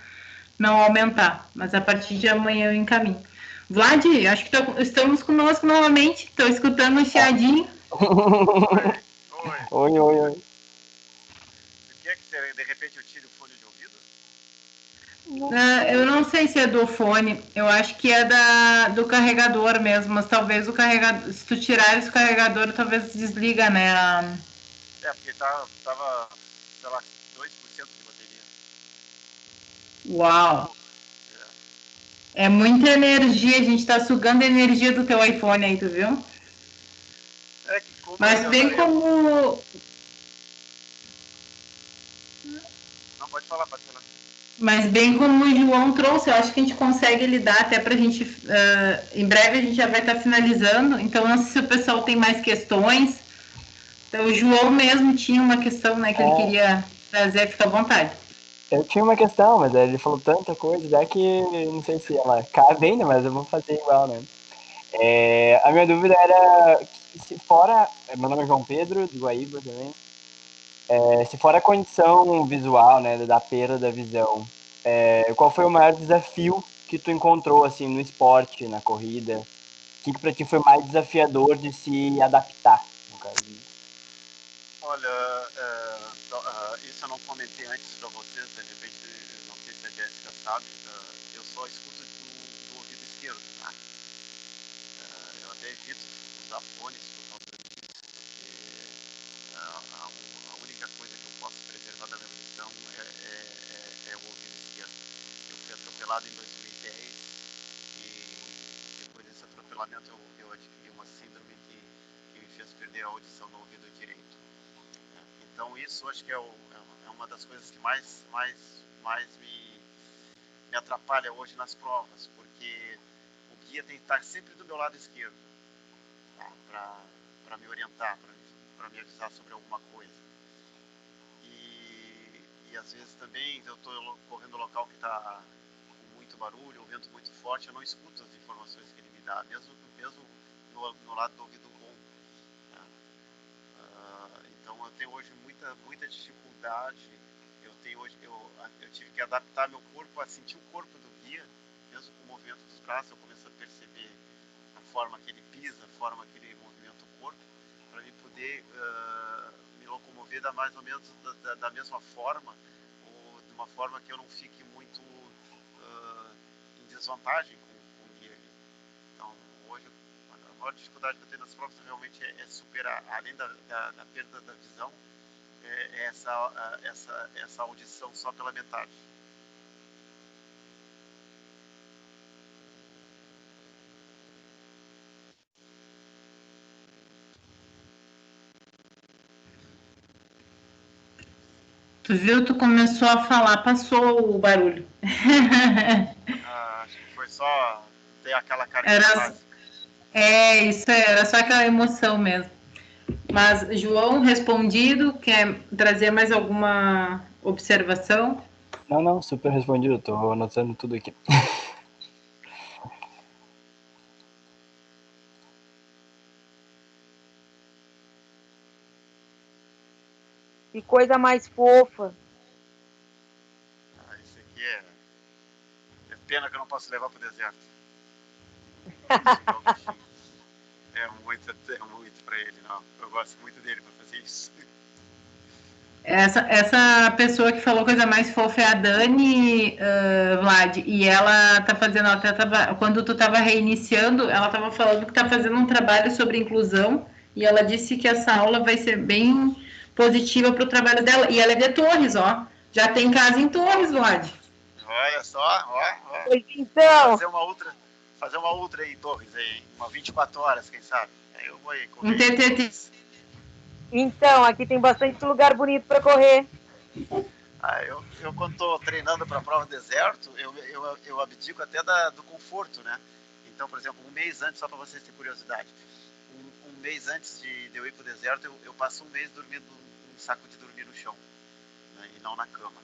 [SPEAKER 1] não aumentar, mas a partir de amanhã eu encaminho. Vlad, acho que estamos conosco novamente. Estou escutando um chiadinho.
[SPEAKER 5] Oi.
[SPEAKER 2] Por que você, de repente eu tiro o fone de ouvido?
[SPEAKER 1] Eu não sei se é do fone, eu acho que é do carregador mesmo, mas talvez o carregador, se tu tirares o carregador, talvez desliga, né?
[SPEAKER 2] Porque tava, sei lá, 2% de bateria.
[SPEAKER 1] Uau! É muita energia, a gente tá sugando a energia do teu iPhone aí, tu viu? Mas bem como...
[SPEAKER 2] Não, pode falar.
[SPEAKER 1] Mas bem como o João trouxe, eu acho que a gente consegue lidar até pra gente... em breve a gente já vai estar finalizando, então não sei se o pessoal tem mais questões. Então o João mesmo tinha uma questão, né, que ele queria trazer, fica à vontade.
[SPEAKER 5] Eu tinha uma questão, mas ele falou tanta coisa, já que não sei se ela cabe ainda, mas eu vou fazer igual, né? A minha dúvida era, se fora... Meu nome é João Pedro, do Guaíba também. Se fora a condição visual, né, da perda da visão, qual foi o maior desafio que tu encontrou, assim, no esporte, na corrida? O que pra ti foi mais desafiador de se adaptar, no caso?
[SPEAKER 2] Olha, isso eu não comentei antes para vocês, de repente, não sei se a Jéssica sabe, eu só escuto do ouvido esquerdo, tá? Eu até evito usar fones por causa disso, porque a única coisa que eu posso preservar da minha audição é o ouvido esquerdo. Eu fui atropelado em 2010 e depois desse atropelamento eu adquiri uma síndrome que me fez perder a audição no ouvido direito. Então isso acho que é uma das coisas que mais me atrapalha hoje nas provas, porque o guia tem que estar sempre do meu lado esquerdo, tá? Para me orientar, para me avisar sobre alguma coisa. E às vezes também eu estou correndo no local que está com muito barulho, ou vento muito forte, eu não escuto as informações que ele me dá, mesmo no lado do ouvido bom. Então eu tenho hoje muita dificuldade. Eu tive que adaptar meu corpo a sentir o corpo do guia, mesmo com o movimento dos braços. Eu comecei a perceber a forma que ele pisa, a forma que ele movimenta o corpo, para mim poder me locomover mais ou menos da mesma forma, ou de uma forma que eu não fique muito em desvantagem com o guia. Então hoje a maior dificuldade que eu tenho nas provas realmente é superar, além da perda da visão, essa audição só pela metade.
[SPEAKER 1] Tu viu? Tu começou a falar, passou o barulho.
[SPEAKER 2] Acho que foi só ter aquela carga básica.
[SPEAKER 1] Isso era só aquela emoção mesmo. Mas, João, respondido, quer trazer mais alguma observação?
[SPEAKER 5] Não, super respondido, eu tô anotando tudo aqui.
[SPEAKER 6] Que coisa mais fofa.
[SPEAKER 2] Isso aqui é pena que eu não posso levar pro deserto. É muito pra ele, não. Eu gosto muito dele pra fazer isso.
[SPEAKER 1] Essa pessoa que falou coisa mais fofa é a Dani, Vlad, e ela tá fazendo, quando tu tava reiniciando, ela tava falando que tá fazendo um trabalho sobre inclusão, e ela disse que essa aula vai ser bem positiva pro trabalho dela, e ela é de Torres, ó, já tem casa em Torres, Vlad.
[SPEAKER 2] Olha só, ó.
[SPEAKER 6] Pois então.
[SPEAKER 2] Fazer uma ultra aí em Torres, aí, uma 24 horas, quem sabe? Aí eu vou aí correr.
[SPEAKER 1] Um TTT.
[SPEAKER 6] Então, aqui tem bastante lugar bonito para correr.
[SPEAKER 2] Eu quando estou treinando para a prova do deserto, eu abdico até do conforto, né? Então, por exemplo, um mês antes, só para vocês terem curiosidade, um mês antes de eu ir para o deserto, eu passo um mês dormindo num saco de dormir no chão, né? E não na cama,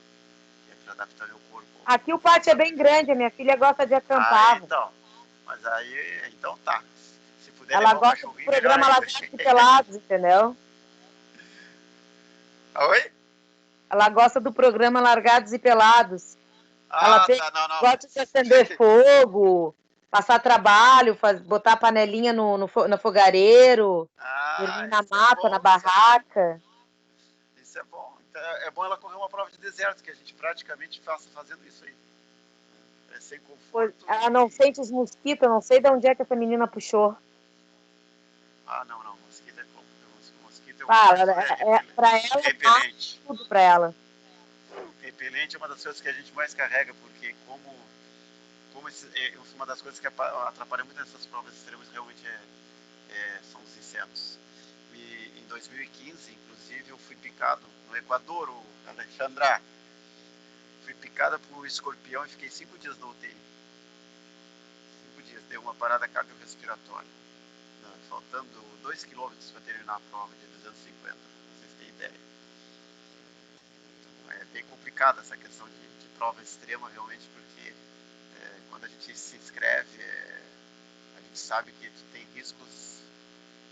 [SPEAKER 2] para adaptar meu corpo.
[SPEAKER 6] Aqui o pátio é bem grande, a minha filha gosta de acampar.
[SPEAKER 2] Mas aí, então tá. Se puder
[SPEAKER 6] ela gosta do programa Largados e Pelados, entendeu?
[SPEAKER 2] Oi?
[SPEAKER 6] Ela gosta do programa Largados e Pelados. Ela
[SPEAKER 2] não.
[SPEAKER 6] gosta de acender fogo, passar trabalho, botar a panelinha no fogareiro, dormir na
[SPEAKER 2] Isso é
[SPEAKER 6] mata,
[SPEAKER 2] bom,
[SPEAKER 6] na barraca.
[SPEAKER 2] Isso é bom. Então, é bom ela correr uma prova de deserto, que a gente praticamente passa fazendo isso aí. É sem conforto.
[SPEAKER 6] Ela não sente os mosquitos, eu não sei de onde é que essa menina puxou.
[SPEAKER 2] Não. Mosquito é como? Mosquito
[SPEAKER 6] Pra ela,
[SPEAKER 2] repelente.
[SPEAKER 6] Tudo pra ela.
[SPEAKER 2] Repelente é uma das coisas que a gente mais carrega, porque como uma das coisas que atrapalha muito nessas provas extremas realmente são os insetos. E em 2015, inclusive, eu fui picado no Equador, o Alexandra. Fui picada por um escorpião e fiquei 5 dias na UTI. 5 dias, deu uma parada cardiorrespiratória. Faltando 2 quilômetros para terminar a prova de 250, pra vocês terem ideia. Então, é bem complicada essa questão de prova extrema, realmente, porque quando a gente se inscreve, a gente sabe que tu tem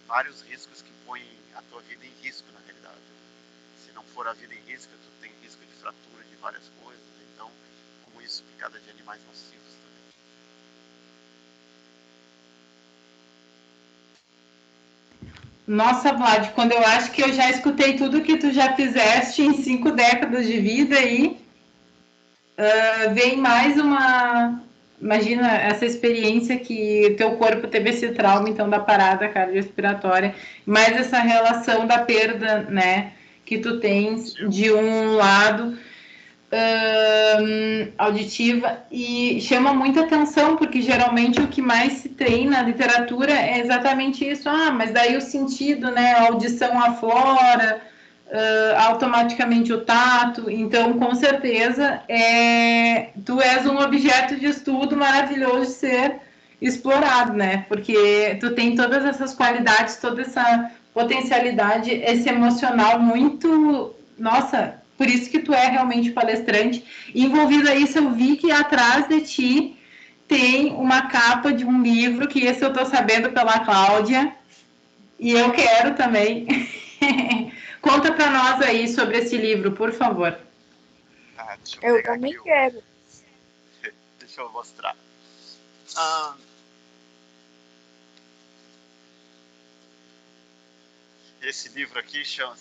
[SPEAKER 2] vários riscos que põem a tua vida em risco, na realidade. Se não for a vida em risco, tu tem risco de fratura de várias coisas. Então, como isso, picada de animais nocivos também.
[SPEAKER 1] Nossa, Vlad, quando eu acho que eu já escutei tudo que tu já fizeste em 5 décadas de vida aí, vem mais uma... Imagina essa experiência que teu corpo teve esse trauma, então, da parada cardiorrespiratória, mais essa relação da perda, né, que tu tens de um lado auditiva, e chama muita atenção, porque geralmente o que mais se tem na literatura é exatamente isso. Mas daí o sentido, né, a audição aflora, automaticamente o tato. Então, com certeza, tu és um objeto de estudo maravilhoso de ser explorado, né, porque tu tem todas essas qualidades, toda essa potencialidade, esse emocional muito... Nossa, por isso que tu é realmente palestrante. E envolvido a isso, eu vi que atrás de ti tem uma capa de um livro, que esse eu tô sabendo pela Cláudia, e eu quero também. Conta para nós aí sobre esse livro, por favor.
[SPEAKER 2] Deixa eu pegar
[SPEAKER 6] também
[SPEAKER 2] aqui
[SPEAKER 6] quero.
[SPEAKER 2] Deixa eu mostrar. Esse livro aqui chama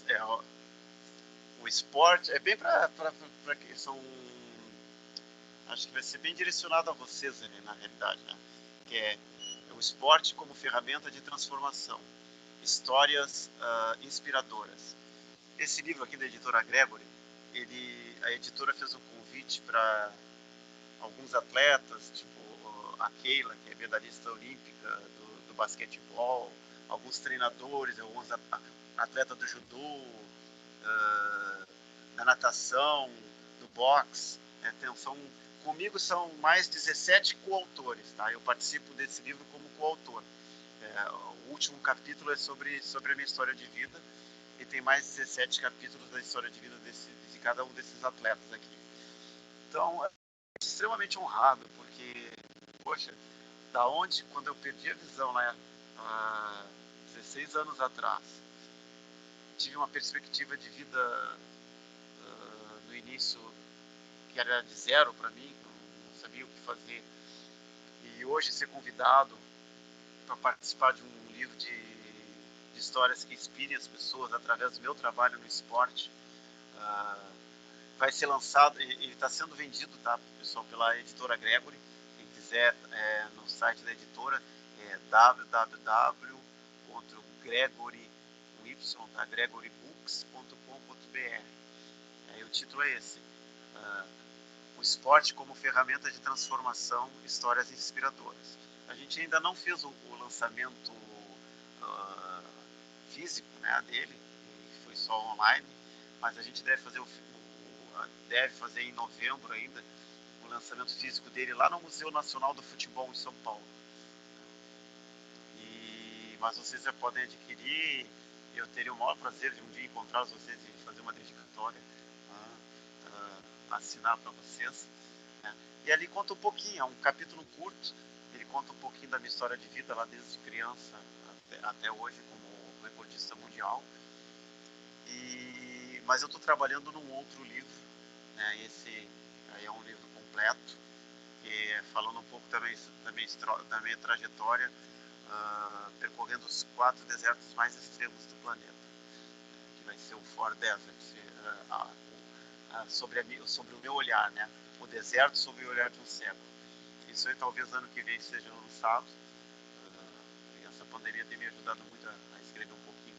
[SPEAKER 2] o esporte, é bem para que são... Acho que vai ser bem direcionado a vocês, né, na realidade, né? Que é o esporte como ferramenta de transformação, histórias inspiradoras. Esse livro aqui da editora Gregory, a editora fez um convite para alguns atletas, tipo a Keila, que é medalhista olímpica do basquetebol, alguns treinadores, alguns atletas do judô, da natação, do boxe. Comigo são mais 17 coautores, tá? Eu participo desse livro como coautor. O último capítulo é sobre a minha história de vida, e tem mais 17 capítulos da história de vida de cada um desses atletas aqui. Então, extremamente honrado, porque, poxa, da onde, quando eu perdi a visão lá há 16 anos atrás, tive uma perspectiva de vida no início que era de zero para mim, não sabia o que fazer, e hoje ser convidado para participar de um livro de histórias que inspirem as pessoas através do meu trabalho no esporte. Vai ser lançado, ele está sendo vendido, tá, pessoal, pela editora Gregory. Quem quiser, no site da editora é www.gregorybooks.com.br. O título é esse: o esporte como ferramenta de transformação, histórias inspiradoras. A gente ainda não fez o lançamento físico, né, dele, foi só online, mas a gente deve fazer em novembro ainda o lançamento físico dele lá no Museu Nacional do Futebol em São Paulo. Mas vocês já podem adquirir. Eu teria o maior prazer de um dia encontrar vocês e fazer uma dedicatória, assinar para vocês, né? E ali conta um pouquinho, é um capítulo curto, ele conta um pouquinho da minha história de vida lá desde criança até hoje como recordista mundial. Mas eu estou trabalhando num outro livro, né? Esse aí é um livro completo, porque falando um pouco também da minha trajetória, percorrendo os 4 desertos mais extremos do planeta, que vai ser o Four Deserts, sobre o meu olhar, né? O deserto sobre o olhar de um cego. Isso aí talvez ano que vem seja lançado. E essa pandemia tem me ajudado muito a escrever um pouquinho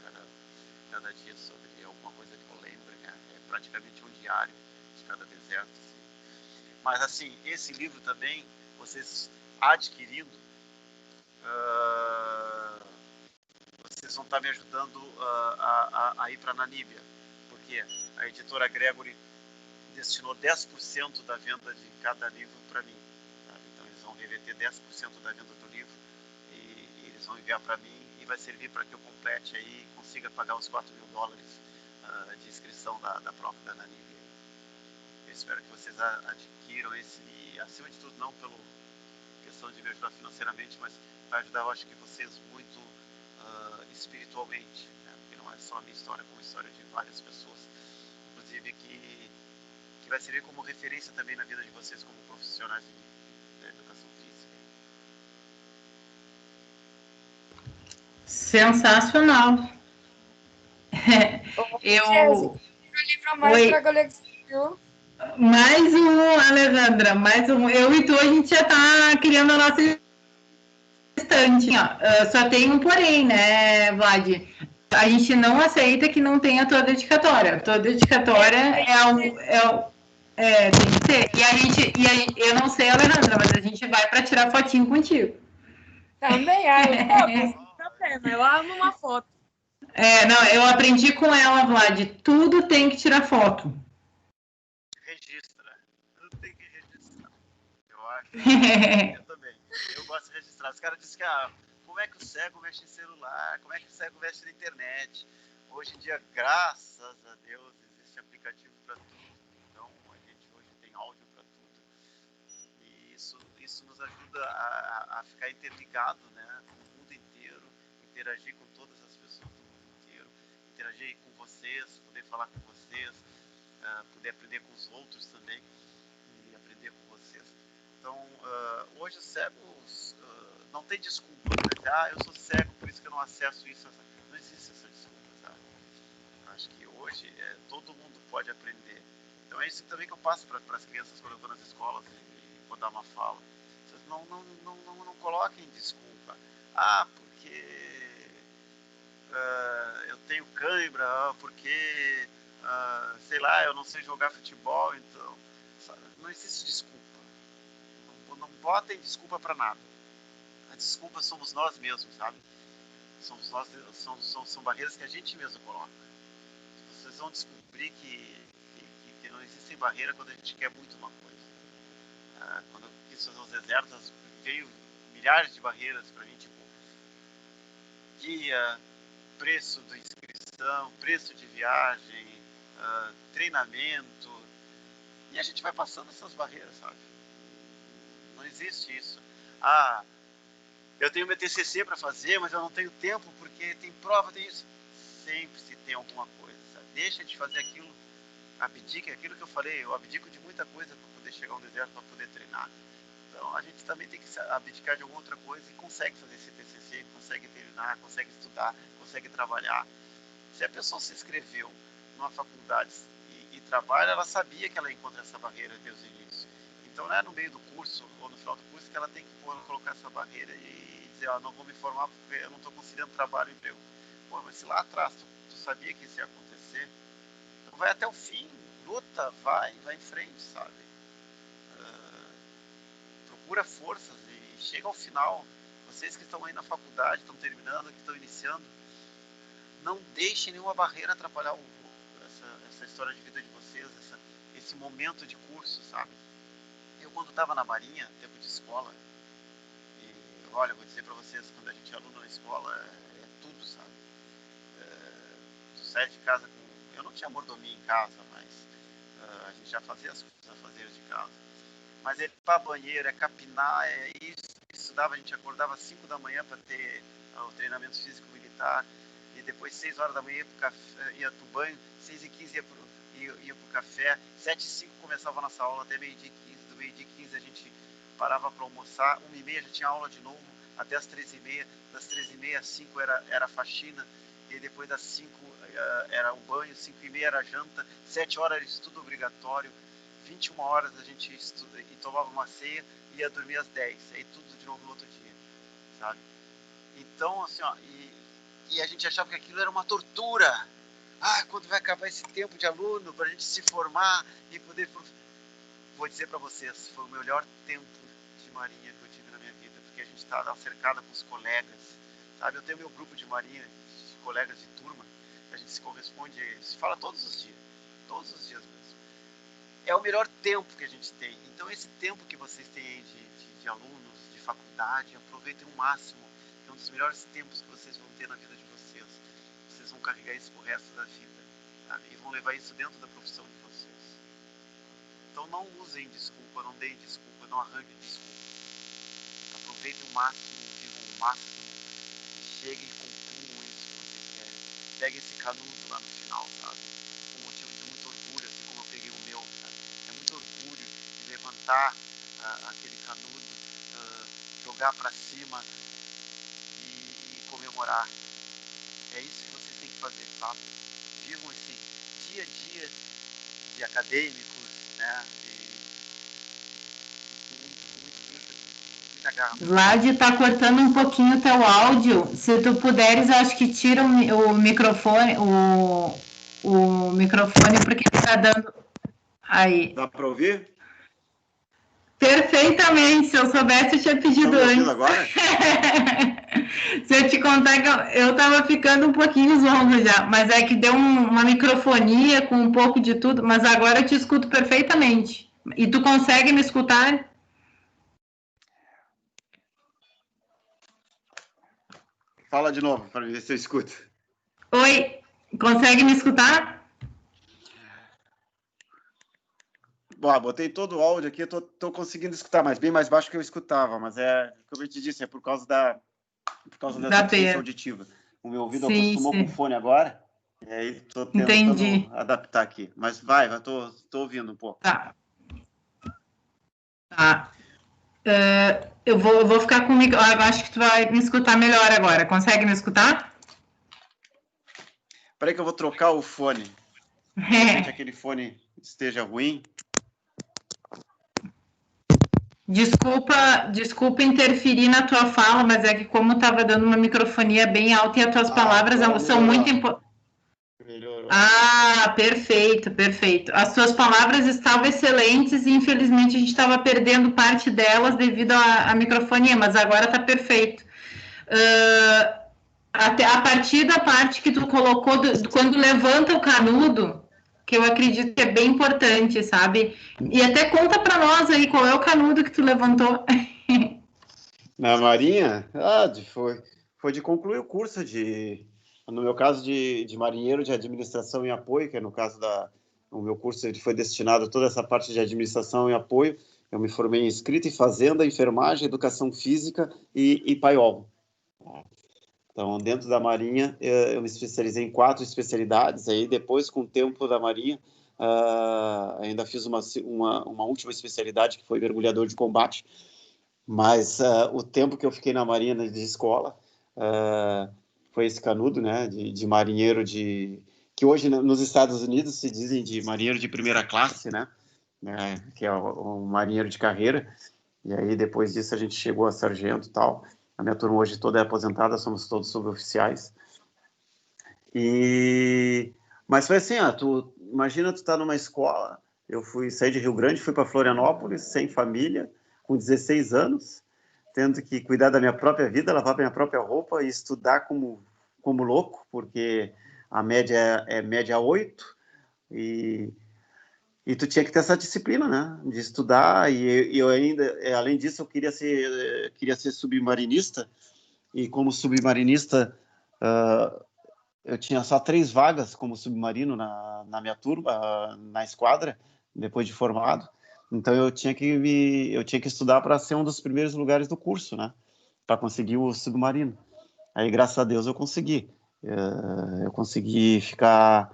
[SPEAKER 2] cada dia sobre alguma coisa que eu lembre, né? É praticamente um diário de cada deserto. Assim. Mas assim, esse livro também, vocês adquirindo, vocês vão estar me ajudando a ir para a Namíbia, porque a editora Gregory destinou 10% da venda de cada livro para mim. Sabe? Então eles vão reverter 10% da venda do livro e eles vão enviar para mim e vai servir para que eu complete aí e consiga pagar os $4.000 de inscrição da prova da Namíbia. Eu espero que vocês adquiram esse, e acima de tudo não pela questão de me ajudar financeiramente, mas vai ajudar, eu acho que vocês muito espiritualmente, né? Porque não é só a minha história, como a história de várias pessoas, inclusive que vai servir como referência também na vida de vocês como profissionais da educação física.
[SPEAKER 1] Sensacional.
[SPEAKER 6] O livro mais para coleção.
[SPEAKER 1] Mais um, Alessandra, mais um. Eu e tu, a gente já tá criando a nossa estante. Só tem um porém, né, Vlad? A gente não aceita que não tenha tua dedicatória. Tua dedicatória tem que ser. Eu não sei, Alejandra, mas a gente vai para tirar fotinho contigo.
[SPEAKER 6] Também, eu amo uma foto.
[SPEAKER 1] Não, eu aprendi com ela, Vlad, tudo tem que tirar foto.
[SPEAKER 2] Registra, tudo tem que registrar. Eu acho, eu também. Eu gosto de registrar. Os caras dizem que, como é que o cego mexe em celular, como é que o cego mexe na internet. Hoje em dia, graças a Deus, existe aplicativo para tudo. Então, a gente hoje tem áudio para tudo. E isso nos ajuda a ficar interligado, né, com o mundo inteiro, interagir com todas as pessoas do mundo inteiro, interagir com vocês, poder falar com vocês, poder aprender com os outros também e aprender com vocês. Então, hoje os cegos não tem desculpa, né? Eu sou cego, por isso que eu não acesso isso. Não existe essa desculpa, sabe? Acho que hoje todo mundo pode aprender. Então é isso também que eu passo para as crianças quando eu estou nas escolas e vou dar uma fala. Vocês não coloquem desculpa. Porque eu tenho cãibra, porque sei lá, eu não sei jogar futebol, então sabe? Não existe desculpa. Não botem desculpa para nada. A desculpa somos nós mesmos, sabe? Somos nós, são barreiras que a gente mesmo coloca. Vocês vão descobrir que não existe barreira quando a gente quer muito uma coisa. Quando eu quis fazer os desertos, veio milhares de barreiras para mim, tipo guia, preço da inscrição, preço de viagem, treinamento, e a gente vai passando essas barreiras, sabe? Não existe isso. Eu tenho meu TCC para fazer, mas eu não tenho tempo porque tem prova, tem isso. Sempre se tem alguma coisa, sabe? Deixa de fazer aquilo, abdica, aquilo que eu falei, eu abdico de muita coisa para poder chegar a um deserto, para poder treinar. Então a gente também tem que abdicar de alguma outra coisa e consegue fazer esse TCC, consegue treinar, consegue estudar, consegue trabalhar. Se a pessoa se inscreveu numa faculdade e trabalha, ela sabia que ela encontra essa barreira desde o início. Então não é no meio do curso ou no final do curso que ela tem que colocar essa barreira e dizer, não vou me formar porque eu não estou conseguindo trabalho e emprego. Mas se lá atrás tu sabia que isso ia acontecer, então vai até o fim, luta, vai em frente, sabe? Procura forças e chega ao final. Vocês que estão aí na faculdade, estão terminando, que estão iniciando, não deixem nenhuma barreira atrapalhar essa história de vida de vocês, esse momento de curso, sabe? Eu, quando estava na Marinha, tempo de escola, e olha, vou dizer para vocês, quando a gente é aluno na escola, é tudo, sabe? Tu sai de casa com... Eu não tinha mordomia em casa, mas a gente já fazia as coisas afazeres de casa. Mas é limpar banheiro, é capinar, é isso. Estudava, a gente acordava às 5 da manhã para ter o treinamento físico militar, e depois 6 horas da manhã ia pro banho, 6h15 ia pro café, 7h05 começava a nossa aula até meio-dia 15, do meio-dia 15 a gente parava para almoçar, 1h30 já tinha aula de novo, até as 13h30, das 13h30 às 5 era faxina, e depois das 5 era o banho, 5h30 era janta, 7 horas era estudo obrigatório, 21 horas a gente estuda, e tomava uma ceia e ia dormir às 10, aí tudo de novo no outro dia, sabe? Então, assim, ó, e a gente achava que aquilo era uma tortura. Quando vai acabar esse tempo de aluno para a gente se formar e poder... Vou dizer para vocês, foi o melhor tempo de marinha que eu tive na minha vida, porque a gente estava cercada com os colegas, sabe? Eu tenho meu grupo de marinha, de colegas de turma, a gente se corresponde, se fala todos os dias mesmo. É o melhor tempo que a gente tem. Então esse tempo que vocês têm aí de alunos, de faculdade, aproveitem o máximo. É um dos melhores tempos que vocês vão ter na vida de vocês. Vocês vão carregar isso pro resto da vida, sabe? E vão levar isso dentro da profissão de vocês. Então não usem desculpa, não deem desculpa, não arranjem desculpa. Aproveitem o máximo, vivam o máximo e cheguem e concluam isso que vocês querem. Peguem esse canudo lá no final, sabe? Com motivo de muito orgulho, assim como eu peguei o meu, sabe? É muito orgulho de levantar aquele canudo, jogar para cima e comemorar. É isso que vocês têm que fazer, sabe? Vivam esse dia a dia de acadêmicos, né? Muita garra.
[SPEAKER 1] Vlad, tá cortando um pouquinho o teu áudio. Se tu puderes, eu acho que tira o microfone, o microfone, porque ele tá dando... Aí.
[SPEAKER 2] Dá para ouvir?
[SPEAKER 1] Perfeitamente. Se eu soubesse, eu tinha pedido antes.
[SPEAKER 2] Agora?
[SPEAKER 1] Se eu te contar que eu tava ficando um pouquinho zonzo já, mas é que deu uma microfonia com um pouco de tudo, mas agora eu te escuto perfeitamente. E tu consegue me escutar?
[SPEAKER 2] Fala de novo, para ver se eu escuto.
[SPEAKER 1] Oi, consegue me escutar?
[SPEAKER 2] Bom, botei todo o áudio aqui, tô conseguindo escutar, mas bem mais baixo que eu escutava, mas como eu te disse, é por causa da deficiência auditiva. O meu ouvido acostumou com o fone agora, e aí tô tentando adaptar aqui. Mas tô ouvindo um pouco.
[SPEAKER 1] Tá. Eu vou ficar com o micro... Eu acho que tu vai me escutar melhor agora. Consegue me escutar?
[SPEAKER 2] Peraí que eu vou trocar o fone. De repente aquele fone esteja ruim.
[SPEAKER 1] Desculpa interferir na tua fala, mas é que como estava dando uma microfonia bem alta e as tuas palavras são muito importantes.
[SPEAKER 2] Melhorou.
[SPEAKER 1] Perfeito. As tuas palavras estavam excelentes e infelizmente a gente estava perdendo parte delas devido à microfonia, mas agora está perfeito. Até a partir da parte que tu colocou, quando levanta o canudo, que eu acredito que é bem importante, sabe? E até conta para nós aí qual é o canudo que tu levantou.
[SPEAKER 2] Na Marinha? Foi de concluir o curso no meu caso, de marinheiro de administração e apoio, que é no caso o meu curso ele foi destinado a toda essa parte de administração e apoio. Eu me formei em escrita e fazenda, enfermagem, educação física e paiol. Então, dentro da Marinha, eu me especializei em 4 especialidades. Aí, depois, com o tempo da Marinha, ainda fiz uma última especialidade, que foi mergulhador de combate. Mas o tempo que eu fiquei na Marinha de escola foi esse canudo, né, de marinheiro que hoje nos Estados Unidos se dizem de marinheiro de primeira classe, né, que é o marinheiro de carreira. E aí, depois disso, a gente chegou a sargento e tal. A minha turma hoje toda é aposentada, somos todos suboficiais. Mas foi assim, imagina tu tá numa escola, eu saí de Rio Grande, fui para Florianópolis, sem família, com 16 anos, tendo que cuidar da minha própria vida, lavar minha própria roupa e estudar como louco, porque a média é média 8, e tu tinha que ter essa disciplina, né, de estudar, e eu ainda, além disso, eu queria ser submarinista, e como submarinista, eu tinha só 3 vagas como submarino na minha turma, na esquadra, depois de formado. Então eu tinha que estudar para ser um dos primeiros lugares do curso, né, para conseguir o submarino. Aí, graças a Deus, eu consegui. Eu consegui ficar...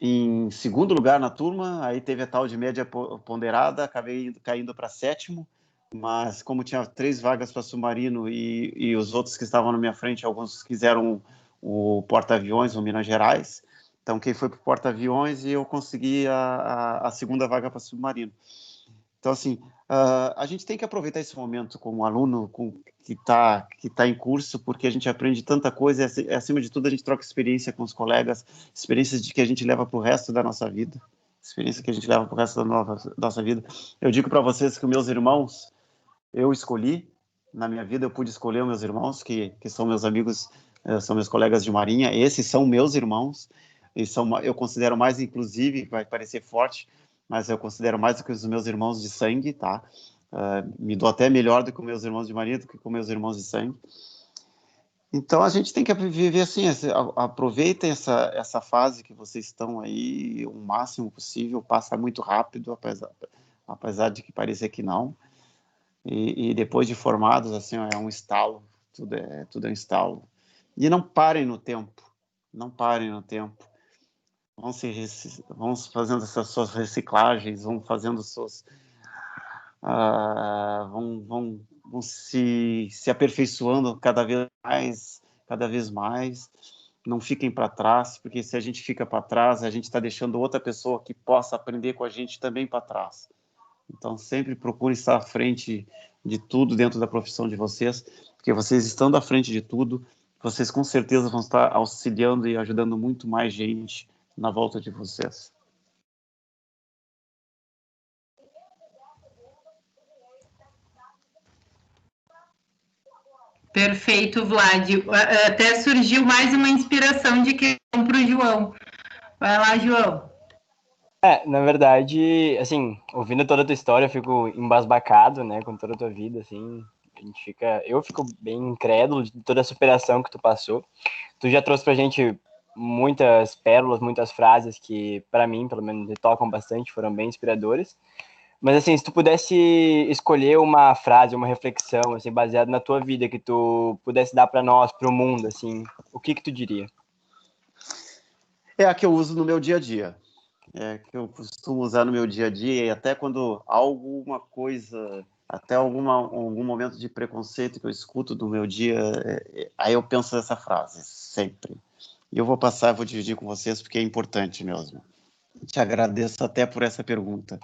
[SPEAKER 2] em segundo lugar na turma, aí teve a tal de média ponderada, acabei caindo para sétimo, mas como tinha 3 vagas para submarino e os outros que estavam na minha frente, alguns quiseram o porta-aviões, o Minas Gerais, então quem foi para o porta-aviões e eu consegui a segunda vaga para submarino. Então, assim, a gente tem que aproveitar esse momento como aluno que tá em curso, porque a gente aprende tanta coisa e, acima de tudo, a gente troca experiência com os colegas, experiências de que a gente leva para o resto da nossa vida, experiência que a gente leva para o resto da nossa vida. Eu digo para vocês que os meus irmãos, eu escolhi, na minha vida eu pude escolher os meus irmãos, que são meus amigos, são meus colegas de marinha, esses são meus irmãos, e eu considero mais, inclusive, vai parecer forte, mas eu considero mais do que os meus irmãos de sangue, tá? Me dou até melhor do que os meus irmãos de marinha, do que com meus irmãos de sangue. Então a gente tem que viver assim, aproveitem essa fase que vocês estão aí o máximo possível, passa muito rápido, apesar de que parecer que não. E depois de formados, assim, é um estalo, tudo é um estalo. E não parem no tempo, não parem no tempo. Vão fazendo essas suas reciclagens, vão fazendo suas... vão se aperfeiçoando cada vez mais. Não fiquem para trás, porque se a gente fica para trás, a gente está deixando outra pessoa que possa aprender com a gente também para trás. Então, sempre procurem estar à frente de tudo dentro da profissão de vocês, porque vocês estando à frente de tudo, vocês com certeza vão estar auxiliando e ajudando muito mais gente na volta de vocês.
[SPEAKER 1] Perfeito, Vlad. Até surgiu mais uma inspiração de questão para o João. Vai lá, João.
[SPEAKER 5] Na verdade, assim, ouvindo toda a tua história, eu fico embasbacado, né, com toda a tua vida, assim, eu fico bem incrédulo de toda a superação que tu passou. Tu já trouxe pra gente muitas pérolas, muitas frases que, para mim, pelo menos, me tocam bastante, foram bem inspiradoras. Mas, assim, se tu pudesse escolher uma frase, uma reflexão, assim, baseada na tua vida, que tu pudesse dar para nós, para o mundo, assim, o que tu diria?
[SPEAKER 2] É a que eu uso no meu dia a dia. É que eu costumo usar no meu dia a dia, e até quando alguma coisa, até algum momento de preconceito que eu escuto no meu dia, aí eu penso nessa frase, sempre. E eu vou dividir com vocês, porque é importante mesmo. Te agradeço até por essa pergunta.